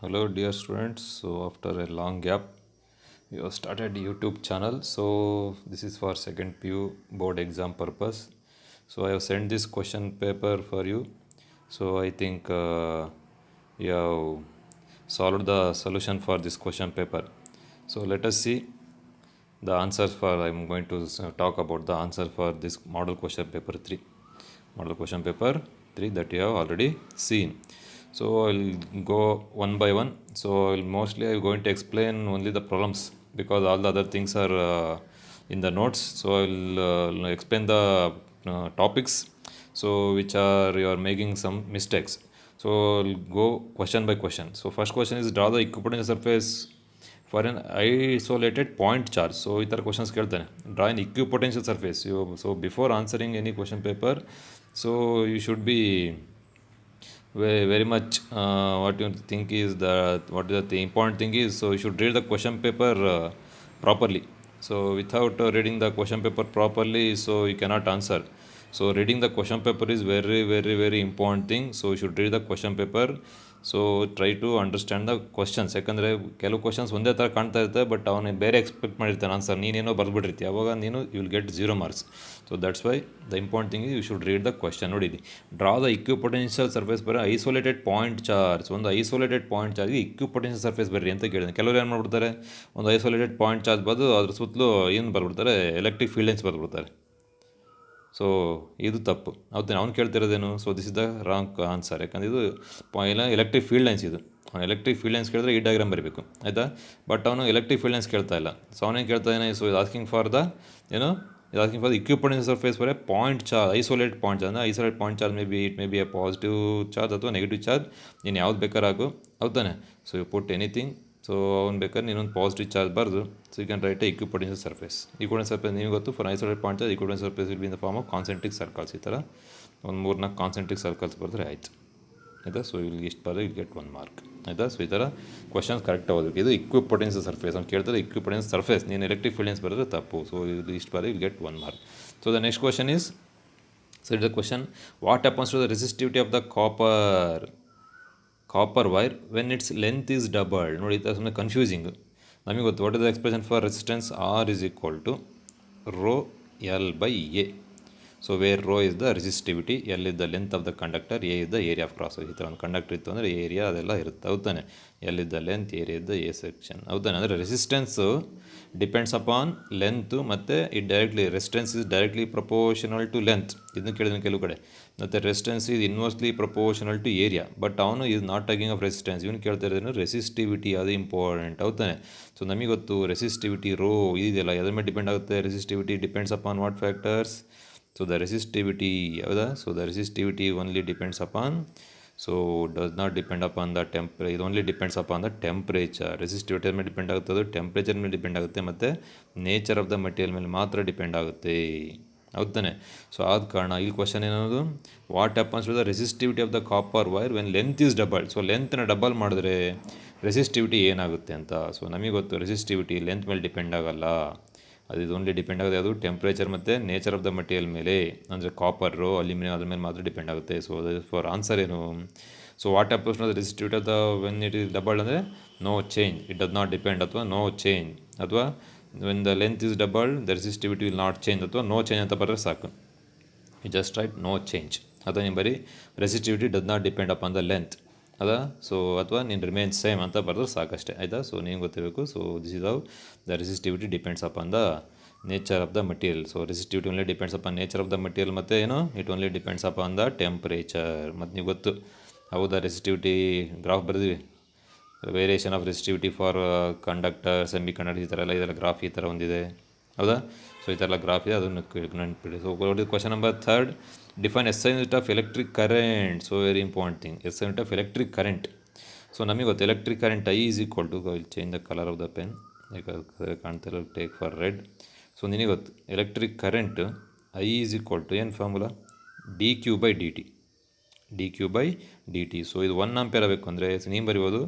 Hello dear students. So after a long gap, we have started YouTube channel. So this is for second PU board exam purpose. So I have sent this question paper for you. So I think you have solved the solution for this question paper. So let us see the answers for. I'm going to talk about the answer for this model question paper 3. Model question paper 3 that you have already seen. So I'll go one by one. So I'm going to explain only the problems because all the other things are in the notes. So I'll explain the topics so which are you are making some mistakes. So I'll go question by question. So first question is draw the equipotent surface for an isolated point charge. So ಈ ಥರ questions ಕೇಳ್ತಾನೆ. Draw an equipotential surface. So before answering any question paper, so you should be very much what you think is what is the important thing is, so you should read the question paper properly. So without reading the question paper properly, so you cannot answer. So reading the question paper is very very very important thing. So you should read the question paper. So try to understand the questions. ಯಾಕಂದರೆ ಕೆಲವು questions ಒಂದೇ ಥರ ಕಾಣ್ತಾ ಇರುತ್ತೆ, but ಅವನು ಬೇರೆ expect ಮಾಡಿರ್ತಾನೆ answer, ನೀನೇನೋ ಬರ್ಬಿಟ್ಟಿರ್ತೀವಿ, ಅವಾಗ ನೀನು you will get 0 marks. So that's why the important thing is you should read the question. ನೋಡಿದಿ, ಡ್ರಾ ದ ಇಕ್ವಿಪೊಟೆನ್ಷಿಯಲ್ ಸರ್ಫೇಸ್ ಬರೀ ಐಸೋಲೇಟೆಡ್ ಪಾಯಿಂಟ್ ಚಾರ್ಜ್. ಒಂದು ಐಸೋಲೇಟೆಡ್ ಪಾಯಿಂಟ್ ಚಾರ್ಜ್ಗೆ ಇಕ್ವಿಪೊಟೆನ್ಷಿಯಲ್ ಸರ್ಫೇಸ್ ಬರ್ರಿ ಅಂತ ಕೇಳಿದೆ. ಕೆಲವರು ಏನು ಮಾಡ್ಬಿಡ್ತಾರೆ, ಒಂದು ಐಸೋಲೇಟೆಡ್ ಪಾಯಿಂಟ್ ಚಾರ್ಜ್ ಬದಲು ಅದ್ರ ಸುತ್ತಲೂ ಏನು ಬರ್ಬಿಡ್ತಾರೆ, ಎಲೆಕ್ಟ್ರಿಕ್ ಫೀಲ್ಡ್ ಲೈನ್ಸ್ ಬರ್ಬಿಡ್ತಾರೆ. ಸೊ ಇದು ತಪ್ಪು. ಹೌದು, ಅವ್ನು ಕೇಳ್ತಿರೋದೇನು? So this is the wrong answer. ಯಾಕಂದರೆ ಇದು ಎಲೆಕ್ಟ್ರಿಕ್ ಫೀಲ್ಡ್ ಲೈನ್ಸ್. ಇದು ಅವ್ನು ಎಲೆಕ್ಟ್ರಿಕ್ ಫೀಲ್ಡ್ ಲೈನ್ಸ್ ಕೇಳಿದ್ರೆ ಈ ಡಯಾಗ್ರಾಮ್ ಬರಬೇಕು, ಆಯಿತಾ? ಬಟ್ ಅವನು ಎಲೆಕ್ಟ್ರಿಕ್ ಫೀಲ್ಡ್ ಲೈನ್ಸ್ ಕೇಳ್ತಾ ಇಲ್ಲ. ಸೊ ಅವನೇನು ಕೇಳ್ತಾ ಇದ್ದಾನೆ? ಸೊ ಇದು ಆಸ್ಕಿಂಗ್ ಫಾರ್ ದ ಇದು asking for the equipotential surface for a point charge, isolate point charge. ಅಂದರೆ isolate point charge may be a positive charge ಅಥವಾ ನೆಗೆಟಿವ್ ಚಾರ್ಜ್, ನೀನು ಯಾವ್ದು ಬೇಕಾದ್ರೆ ಹಾಕು, ಹೌದಾನೆ? So you put anything. So ಅವ್ನು ಬೇಕಾದ್ರೆ ನೀನೊಂದು ಪಾಸಿಟಿವ್ ಚಾರ್ಜ್ ಬರೆದು, so you can write a equipotential surface. Equipotential surface ನಿಮಗೆ ಗೊತ್ತು, for isolate point charge equipotential surface will be in the form of concentric circles. ಈ ಥರ ಒಂದು 3-4 ಕಾನ್ಸೆಂಟ್ರಿಕ್ ಸರ್ಕಲ್ಸ್ ಬರೆದ್ರೆ ಆಯ್ತು, ಆಯಿತಾ? ಸೊ ಇಲ್ಲಿ ಇಷ್ಟು ಬರೆದು ಇಲ್ಲಿ ಗೆಟ್ 1 ಮಾರ್ಕ್, ಆಯಿತಾ? ಸೊ ಈ ಥರ ಕ್ವಶನ್ಸ್ ಕರೆಕ್ಟ್ ಓದಬೇಕು. ಇದು ಇಕ್ವಿಪೊಟೆನ್ಷಿಯಲ್ ಸರ್ಫೇಸ್ ಅಂತ ಕೇಳ್ತಾರೆ. ಇಕ್ವಿಪೊಟೆನ್ಷಿಯಲ್ ಸರ್ಫೇಸ್ ನೀನು ಎಲೆಕ್ಟ್ರಿಕ್ ಫೀಲ್ಡ್ ಲೈನ್ಸ್ ಬರೆದ್ರೆ ತಪ್ಪು. ಸೊ ಇದು ಇಷ್ಟು ಬರೆದು ಇಲ್ಲಿ get 1 mark. So the next question is, so it the question, what happens to the resistivity of the copper wire when its length is doubled. ನೋಡಿ, ಇದು ಸುಮ್ಮನೆ ಕನ್ಫ್ಯೂಸಿಂಗ್. ನಮಗೆ ಗೊತ್ತು, what is the expression for resistance? R is equal to rho L by A. So where rho is the resistivity, L is the length of the conductor, A is the area of cross. ಈ ಥರ ಒಂದು conductor ಇತ್ತು ಅಂದರೆ area ಅದೆಲ್ಲ ಇರುತ್ತೆ, ಹೌದಾನೆ? L is the length, area is the A section, ಹೌದಾನೆ? ಅಂದರೆ ರೆಸಿಸ್ಟೆನ್ಸು ಡಿಪೆಂಡ್ಸ್ ಅಪಾನ್ ಲೆಂತು, ಮತ್ತು resistance is directly proportional to length. ಇದನ್ನು ಕೇಳಿದ್ರೆ ಕೆಲವು ಕಡೆ. ಮತ್ತು resistance is inversely proportional to area. But ಅವನು is not talking of resistance, ಇವನು ಕೇಳ್ತಾ ಇರೋದೇನು? ರೆಸಿಸ್ಟಿವಿಟಿ. ಅದು ಇಂಪಾರ್ಟೆಂಟ್, ಹೌದಾನೆ? ಸೊ ನಮಗೆ ಗೊತ್ತು, ರೆಸಿಸ್ಟಿವಿಟಿ ರೋ ಇದೆಯಲ್ಲ, ಅದ್ರ ಮೇಲೆ ಡಿಪೆಂಡ್ ಆಗುತ್ತೆ. Resistivity depends upon what factors? So the resistivity, ಹೌದಾ? So the resistivity only depends upon, so does not depend upon the ಇದು only depends upon the temperature. Resistivity ಮೇಲೆ ಡಿಪೆಂಡ್ ಆಗುತ್ತೆ, ಅದು ಟೆಂಪ್ರೇಚರ್ ಮೇಲೆ ಡಿಪೆಂಡ್ ಆಗುತ್ತೆ, ಮತ್ತು ನೇಚರ್ ಆಫ್ ದ ಮೆಟೀರಿಯಲ್ ಮೇಲೆ ಮಾತ್ರ ಡಿಪೆಂಡ್ ಆಗುತ್ತೆ, ಹೌದಾನೆ? ಸೊ ಆದ ಕಾರಣ ಇಲ್ಲಿ ಕ್ವಶನ್ ಏನದು, what happens to the resistivity of the copper wire when length is double. So ಲೆಂತ್ನ ಡಬಲ್ ಮಾಡಿದ್ರೆ ರೆಸಿಸ್ಟಿವಿಟಿ ಏನಾಗುತ್ತೆ ಅಂತ. ಸೊ ನಮಗೆ ಗೊತ್ತು, ರೆಸಿಸ್ಟಿವಿಟಿ ಲೆಂತ್ ಮೇಲೆ ಡಿಪೆಂಡ್ ಆಗೋಲ್ಲ, ಅದು ಇದು ಓನ್ಲಿ ಡಿಪೆಂಡ್ ಆಗೋದು ಅದು ಟೆಂಪ್ರೇಚರ್ ಮತ್ತು ನೇಚರ್ ಆಫ್ ದ ಮೆಟೀರಿಯಲ್ ಮೇಲೆ. ಅಂದರೆ ಕಾಪರು, ಅಲ್ಯೂಮಿನಿಯಂ, ಅದ್ರ ಮೇಲೆ ಮಾತ್ರ ಡಿಪೆಂಡ್ ಆಗುತ್ತೆ. ಸೊ ಫಾರ್ ಆನ್ಸರ್ ಏನು? So what happens to the resistivity of the when it is doubled ಅಂದರೆ no change, it does not depend, ಅಥವಾ ನೋ ಚೇಂಜ್, ಅಥವಾ when the length is doubled the resistivity will not change, ಅಥವಾ no change ಅಂತ ಬರೆದ್ರೆ ಸಾಕು. You just write no change, ಅಥವಾ ನೀವು ಬರೀ resistivity does not depend upon the length, ಅದಾ? ಸೊ ಅಥವಾ ನೀನು ರಿಮೇನ್ ಸೇಮ್ ಅಂತ ಬರೆದ್ರೆ ಸಾಕಷ್ಟೇ, ಆಯಿತಾ? ಸೊ ನೀವು ಗೊತ್ತಿರಬೇಕು. So this is how the resistivity depends upon the nature of the material. So resistivity only depends upon nature of the material, ಮತ್ತು ಏನು, it only depends upon the temperature. ಮತ್ತು ನೀವು ಗೊತ್ತು, ಹೌದಾ? ರೆಸಿಸ್ಟಿವಿಟಿ ಗ್ರಾಫ್ ಬರೆದಿವಿ, variation of resistivity for conductor, semiconductor, ಈ ಥರ ಎಲ್ಲ ಇದೆಲ್ಲ ಗ್ರಾಫ್ ಈ ಥರ ಒಂದಿದೆ, ಹೌದಾ? ಸೊ ಈ ಥರ ಎಲ್ಲ ಗ್ರಾಫ್ ಇದೆ, ಅದನ್ನು ನೆನ್ಪಿಡಿ. So question number 3, define SI unit of electric current. So very important thing, SI unit of electric current. So ನಮಗೆ ಗೊತ್ತು, electric current I is equal to, will change the colour of the pen, ಯಾಕಂದರೆ ಕಾಣ್ತಿಲ್ಲ, take for red. So ನಿನಗೆ ಗೊತ್ತು, electric current I is equal to ಏನು formula? dq/dt, dq/dt. So ಇದು 1 ampere ಆಗಬೇಕು ಅಂದರೆ ನೀವು ಬರಿಬೋದು,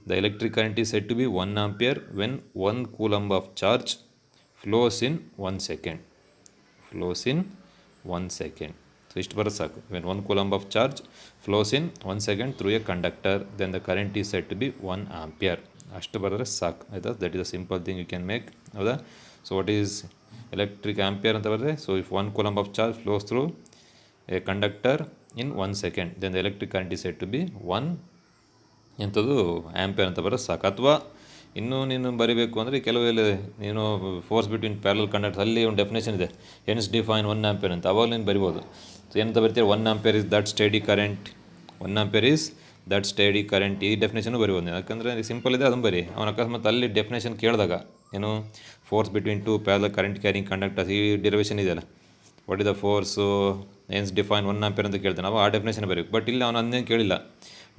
the electric current is said to be 1 ampere when 1 coulomb of charge flows in 1 second, flows in 1 second. So ಇಷ್ಟು ಬರೋದು ಸಾಕು. When 1 coulomb of charge flows in 1 second through a conductor then the current is said to be 1 ampere. ಅಷ್ಟು ಬರೆದ್ರೆ ಸಾಕು ಆಯಿತಾ. That is a simple thing you can make, ಹೌದಾ. So what is electric ampere ಅಂತ ಬರೆದ್ರೆ, so if 1 coulomb of charge flows through a conductor in 1 second then the electric current is said to be 1 ಎಂಥದ್ದು ampere ಅಂತ ಬರೋದು ಸಾಕು. ಅಥವಾ ಇನ್ನೂ ನೀನು ಬರೀಬೇಕು ಅಂದರೆ ಕೆಲವೆಲ್ಲ ನೀನು ಫೋರ್ಸ್ ಬಿಟ್ವೀನ್ ಪ್ಯಾರಲಲ್ ಕಂಡಕ್ಟರ್ಸ್ ಅಲ್ಲಿ ಒಂದು ಡೆಫಿನೇಷನ್ ಇದೆ, ಹೆನ್ಸ್ ಡಿಫೈನ್ 1 ಆಂಪಿಯರ್ ಅಂತ. ಅವಾಗ ನೀನು ಬರಿಬೋದು. ಸೊ ಏನಂತ ಬರ್ತೀರಿ, 1 ampere is that steady current, 1 ampere is that steady current. ಈ ಡೆಫಿನೇಷನು ಬರಿಬೋದು ನೀವು, ಯಾಕಂದರೆ ಸಿಂಪಲ್ ಇದೆ, ಅದನ್ನು ಬರಿ. ಅವನ ಅಕಸ್ಮಾತ್ ಅಲ್ಲಿ ಡೆಫಿನೇಷನ್ ಕೇಳಿದಾಗ ಏನು force between 2 parallel current carrying conductors ಈ ಡೆರಿವೇಷನ್ ಇದೆಯಲ್ಲ, what is the force hence define 1 ampere ಅಂತ ಕೇಳ್ತಾನೆ, ನಾವು ಆ ಡೆಫಿನೇಷನ್ ಬರೀಬೇಕು. ಬಟ್ ಇಲ್ಲಿ ಅವನು ಅಂದೇನು ಕೇಳಿಲ್ಲ,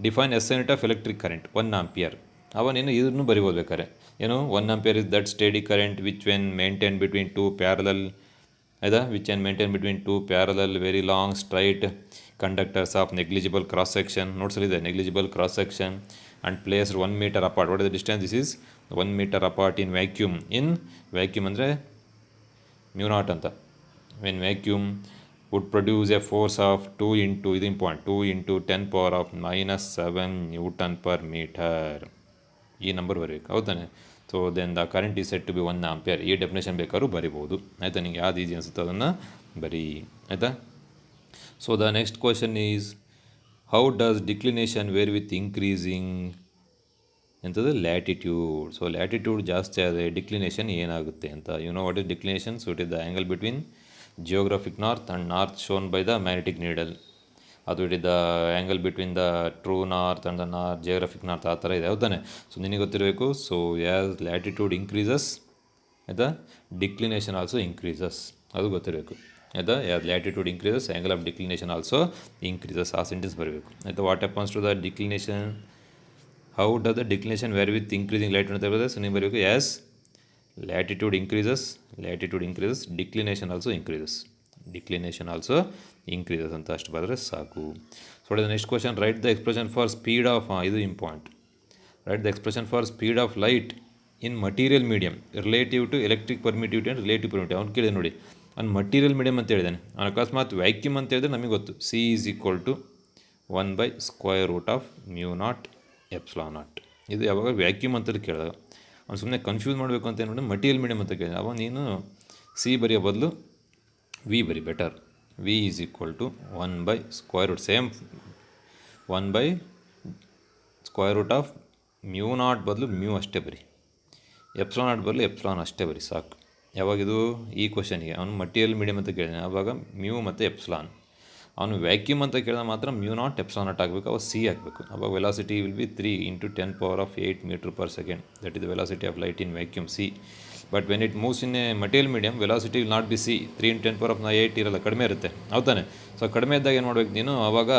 define S unit of electric current 1 ampere. ಅವ ನೀನು ಇದನ್ನು ಬರಿಬೋದು ಬೇಕಾರೆ, ಏನು 1 ampere is that steady current which when maintain between 2 parallel, ಆಯ್ತಾ, which can maintain between 2 parallel very long straight conductors of negligible cross section. ನೋಟ್ಸಲ್ಲಿದೆ negligible cross section and placed 1 metre apart. What is the distance, this is 1 metre apart in vacuum. In vacuum ಅಂದರೆ μ0 ಅಂತ. When vacuum would produce a force of 2 into, ಇದು important, 2 into 10 power of -7 Newton per meter. ಈ number ಬರೀಬೇಕು, ಹೌದಾನೆ. So then the current is said to be 1 ampere. ಈ definition ಬೇಕಾದ್ರೂ ಬರಿಬೋದು, ಆಯಿತಾ. ನಿಂಗೆ ಯಾವ್ದು ಈಸಿ ಅನಿಸುತ್ತೋ ಅದನ್ನು ಬರೀ, ಆಯಿತಾ. So the next question is, how does declination vary with increasing ಎಂಥದ್ದು ಲ್ಯಾಟಿಟ್ಯೂಡ್. ಸೊ ಲ್ಯಾಟಿಟ್ಯೂಡ್ ಜಾಸ್ತಿ ಆದರೆ ಡಿಕ್ಲಿನೇಷನ್ ಏನಾಗುತ್ತೆ ಅಂತ. You know what is declination. So it is the angle between geographic north and north shown by the magnetic needle. ಅದು it is the angle between the true north and the geographic north, ಆ ಥರ ಇದೆ, ಹೌದಾನೆ. So ನಿನಗೆ ಗೊತ್ತಿರಬೇಕು. So as latitude increases, ಆಯಿತಾ, ಡಿಕ್ಲಿನೇಷನ್ also increases, ಅದು ಗೊತ್ತಿರಬೇಕು, ಆಯಿತಾ. As latitude increases angle of declination also increases. ಆ ಸೆಂಟೆನ್ಸ್ ಬರಬೇಕು, ಆಯಿತಾ. What happens to the declination, how does the declination vary with increasing latitude ಅಂತ ಬರ್ತದೆ. ಸೊ ನೀವು ಬರಬೇಕು, as latitude increases declination also increases ಅಂತ ಅಷ್ಟು ಬರೆದ್ರೆ ಸಾಕು. So the next question, write the expression for speed of, ಇದು important. Write the expression for speed of light in material medium relative to electric permittivity and relative permittive. ಅವ್ನು ಕೇಳಿದೆ ನೋಡಿ, ಅವ್ನು material medium ಅಂತ ಹೇಳಿದ್ದಾನೆ. ಅವ್ನು ಅಕಸ್ಮಾತ್ ವ್ಯಾಕ್ಯೂಮ್ ಅಂತ ಹೇಳಿದ್ರೆ ನಮಗೆ ಗೊತ್ತು, ಸಿ ಈಸ್ ಈಕ್ವಲ್ ಟು 1/√μ0ε0. ಇದು ಯಾವಾಗ ವ್ಯಾಕ್ಯೂಮ್ ಅಂತ ಕೇಳಿದಾಗ ಅವ್ನು ಸುಮ್ಮನೆ ಕನ್ಫ್ಯೂಸ್ ಮಾಡಬೇಕು ಅಂತ ಏನು ಮಾಡಿ ಮಟೀರಿಯಲ್ ಮೀಡಿಯಮ್ ಅಂತ ಕೇಳಿದೆ. ಅವಾಗ ನೀನು ಸಿ ಬರೆಯೋ ಬದಲು ವಿ ಬರಿ, better. V is equal to 1/√, same 1/√μ0 ಬದಲು ಮ್ಯೂ ಅಷ್ಟೇ ಬರಿ, ε0 ಬದಲು ಎಪ್ಸಿಲಾನ್ ಅಷ್ಟೇ ಬರಿ, ಸಾಕು. ಯಾವಾಗಿದು ಈ ಕ್ವಶನಿಗೆ ಅವನು ಮಟೀರಿಯಲ್ ಮೀಡಿಯಮ್ ಅಂತ ಕೇಳಿದಾನೆ, ಆವಾಗ ಮ್ಯೂ ಮತ್ತು ಎಪ್ಸಿಲಾನ್. ಅವನು ವ್ಯಾಕ್ಯೂಮ್ ಅಂತ ಕೇಳಿದ ಮಾತ್ರ μ0 ε0 ಆಗಬೇಕು, ಅವಾಗ ಸಿ ಹಾಕಬೇಕು. ಅವಾಗ velocity will be 3 × 10⁸ m/s. That is the velocity of light in vacuum, C. But when it moves in a material medium, velocity will not be C. 3 × 10⁸ ಇರಲ್ಲ, ಕಡಿಮೆ ಇರುತ್ತೆ, ಹೌದಾನೆ. ಸೊ ಕಡಿಮೆ ಇದ್ದಾಗ ಏನು ಮಾಡ್ಬೇಕು ನೀನು, ಆವಾಗ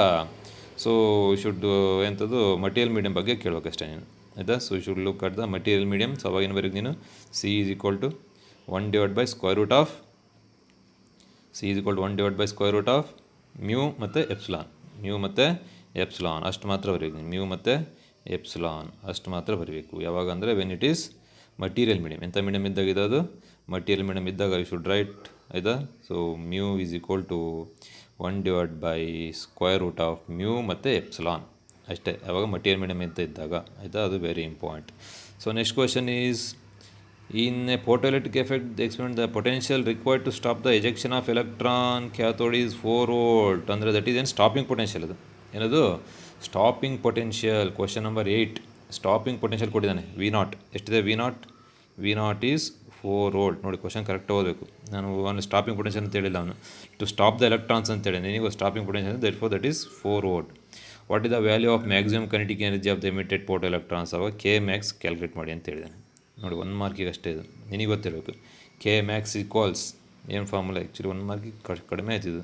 ಸೊ ಶುಡ್ ಎಂಥದ್ದು ಮಟೀರಿಯಲ್ ಮೀಡಿಯಮ್ ಬಗ್ಗೆ ಕೇಳಬೇಕಷ್ಟೇ ನೀನು, ಆಯಿತಾ. So should look at the material medium. So ಅವಾಗ ಏನು ಬರೀಬೇಕು ನೀನು, ಸಿ ಈಸ್ ಈಕ್ವಲ್ ಟು 1/√μ ಮತ್ತು ಎಪ್ಸಿಲಾನ್ ಅಷ್ಟು ಮಾತ್ರ ಬರೀಬೇಕು. ಮ್ಯೂ ಮತ್ತು ಎಪ್ಸಿಲಾನ್ ಅಷ್ಟು ಮಾತ್ರ ಬರೀಬೇಕು. ಯಾವಾಗ ಅಂದರೆ when it is material medium. ಎಂಥ ಮೀಡಿಯಮ್ ಇದ್ದಾಗ ಇರೋದು, ಮಟೀರಿಯಲ್ ಮೀಡಿಯಮ್ ಇದ್ದಾಗ ಯು ಶುಡ್ ರೈಟ್, ಆಯಿತಾ. So mu is equal to 1/√μ ಮತ್ತು ಎಪ್ಸಿಲಾನ್ ಅಷ್ಟೇ, ಯಾವಾಗ ಮಟೀರಿಯಲ್ ಮೀಡಿಯಮ್ ಅಂತ ಇದ್ದಾಗ, ಆಯಿತಾ. ಅದು very important. So next question is, in a photoelectric effect they experiment the potential required to stop the ejection of electron cathode is 4 volt. ಅಂದರೆ that is ಏನು stopping potential. ಅದು ಏನದು stopping potential. Question number 8 stopping potential ಕೊಟ್ಟಿದ್ದಾನೆ. V0 ಎಷ್ಟಿದೆ, V0 is 4 volt. ನೋಡಿ question correct ಓದಬೇಕು. ನಾನು ಅವನು ಸ್ಟಾಪಿಂಗ್ ಪೊಟೆನ್ಷಿಯಲ್ ಅಂತ ಹೇಳಿಲ್ಲ, ಅವನು ಟು ಸ್ಟಾಪ್ ದ ಎಲೆಕ್ಟ್ರಾನ್ಸ್ ಅಂತೇಳಿ. ನಿನಗೆ stopping potential that is 4 volt. What is the value of maximum kinetic energy of the emitted photo electrons. ಅವಾಗ ಕೆ ಮ್ಯಾಕ್ಸ್ ಕ್ಯಾಲ್ಕುಲೇಟ್ ಮಾಡಿ ಅಂತ ಹೇಳಿದ್ದಾನೆ. ನೋಡಿ 1 ಮಾರ್ಕಿಗೆ ಅಷ್ಟೇ ಇದು, ನಿನಗೆ ಗೊತ್ತಿರಬೇಕು. ಕೆ ಮ್ಯಾಕ್ಸ್ ಈಕ್ವಲ್ಸ್ ಏನು ಫಾರ್ಮುಲಾ, ಆ್ಯಕ್ಚುಲಿ 1 ಮಾರ್ಕಿಗೆ ಕಡಿಮೆ ಆಯ್ತಿದ್ದು,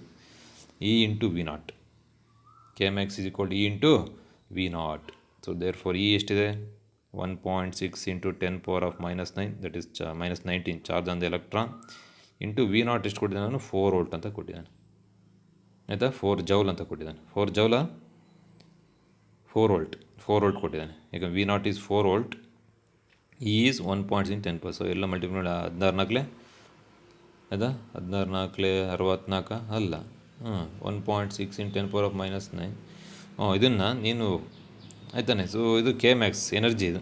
E into V0. K max is equal to E into V0. So therefore E ಎಷ್ಟಿದೆ, 1.6 × 10⁻⁻9, that is -19 charge on the electron, into V0 ಎಷ್ಟು ಕೊಟ್ಟಿದ್ದಾನೆ ಅವನು, 4 volt ಅಂತ ಕೊಟ್ಟಿದ್ದಾನೆ, ಆಯಿತಾ. 4 ಜೌಲ್ ಅಂತ ಕೊಟ್ಟಿದ್ದಾನೆ. 4 ಜೌಲ 4 volt ಕೊಟ್ಟಿದ್ದಾನೆ. ಈಗ V0 is 4 volt, E is 1.6 × 10. So ಎಲ್ಲ ಮಲ್ಟಿಪ್ಲೈ 16 4 ಆಯಿತಾ. 16 4 64 ಅಲ್ಲ, 1.6 × 10⁻⁹ ಇದನ್ನು ನೀನು ಆಯ್ತಾನೆ. ಸೊ ಇದು ಕೆ ಮ್ಯಾಕ್ಸ್ ಎನರ್ಜಿ ಇದು.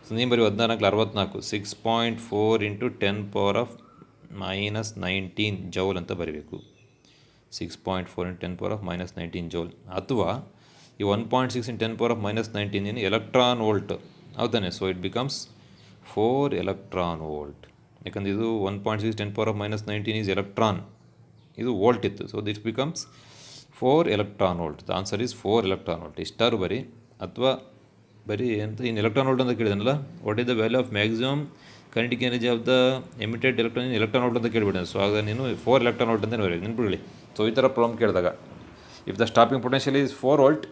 ಸೊ ನೀನು ಬರೀ 14×64 6.4 × 10⁻⁻19 ಜೌಲ್ ಅಂತ ಬರೀಬೇಕು. 6.4 × 10⁻⁻19 ಜೌಲ್. ಅಥವಾ ಈ 1.6 × 10⁻⁻19 ಏನು ಎಲೆಕ್ಟ್ರಾನ್ ವೋಲ್ಟ್ ಹೌದಾನೆ. So it becomes 4 electron volt. ಯಾಕಂದರೆ ಇದು 1.6 × 10⁻⁹ ಈಸ್ ಎಲೆಕ್ಟ್ರಾನ್, ಇದು ವೋಲ್ಟ್ ಇತ್ತು. So this becomes 4 electron volt. The answer is 4 electron volt. ಇಷ್ಟಾರು ಬರೀ, ಅಥವಾ ಬರೀ ಅಂತ ಇನ್ನು ಎಲೆಕ್ಟ್ರಾನ್ ವೋಲ್ಟ್ ಅಂತ ಕೇಳಿದನಲ್ಲ, what is the value of maximum kinetic energy of the emitted electron electron volt ಅಂತ ಕೇಳಿಬಿಟ್ಟೆ. ಸೊ ಆಗ ನೀನು 4 ಎಲೆಕ್ಟ್ರಾನ್ ವೋಲ್ಟ್ ಅಂತ ಬರೀ ನೆನ್ಪಿಡಲಿ. ಸೊ ಈ ಥರ ಪ್ರಾಬ್ಲಮ್ ಕೇಳಿದಾಗ if the stopping potential is 4 volt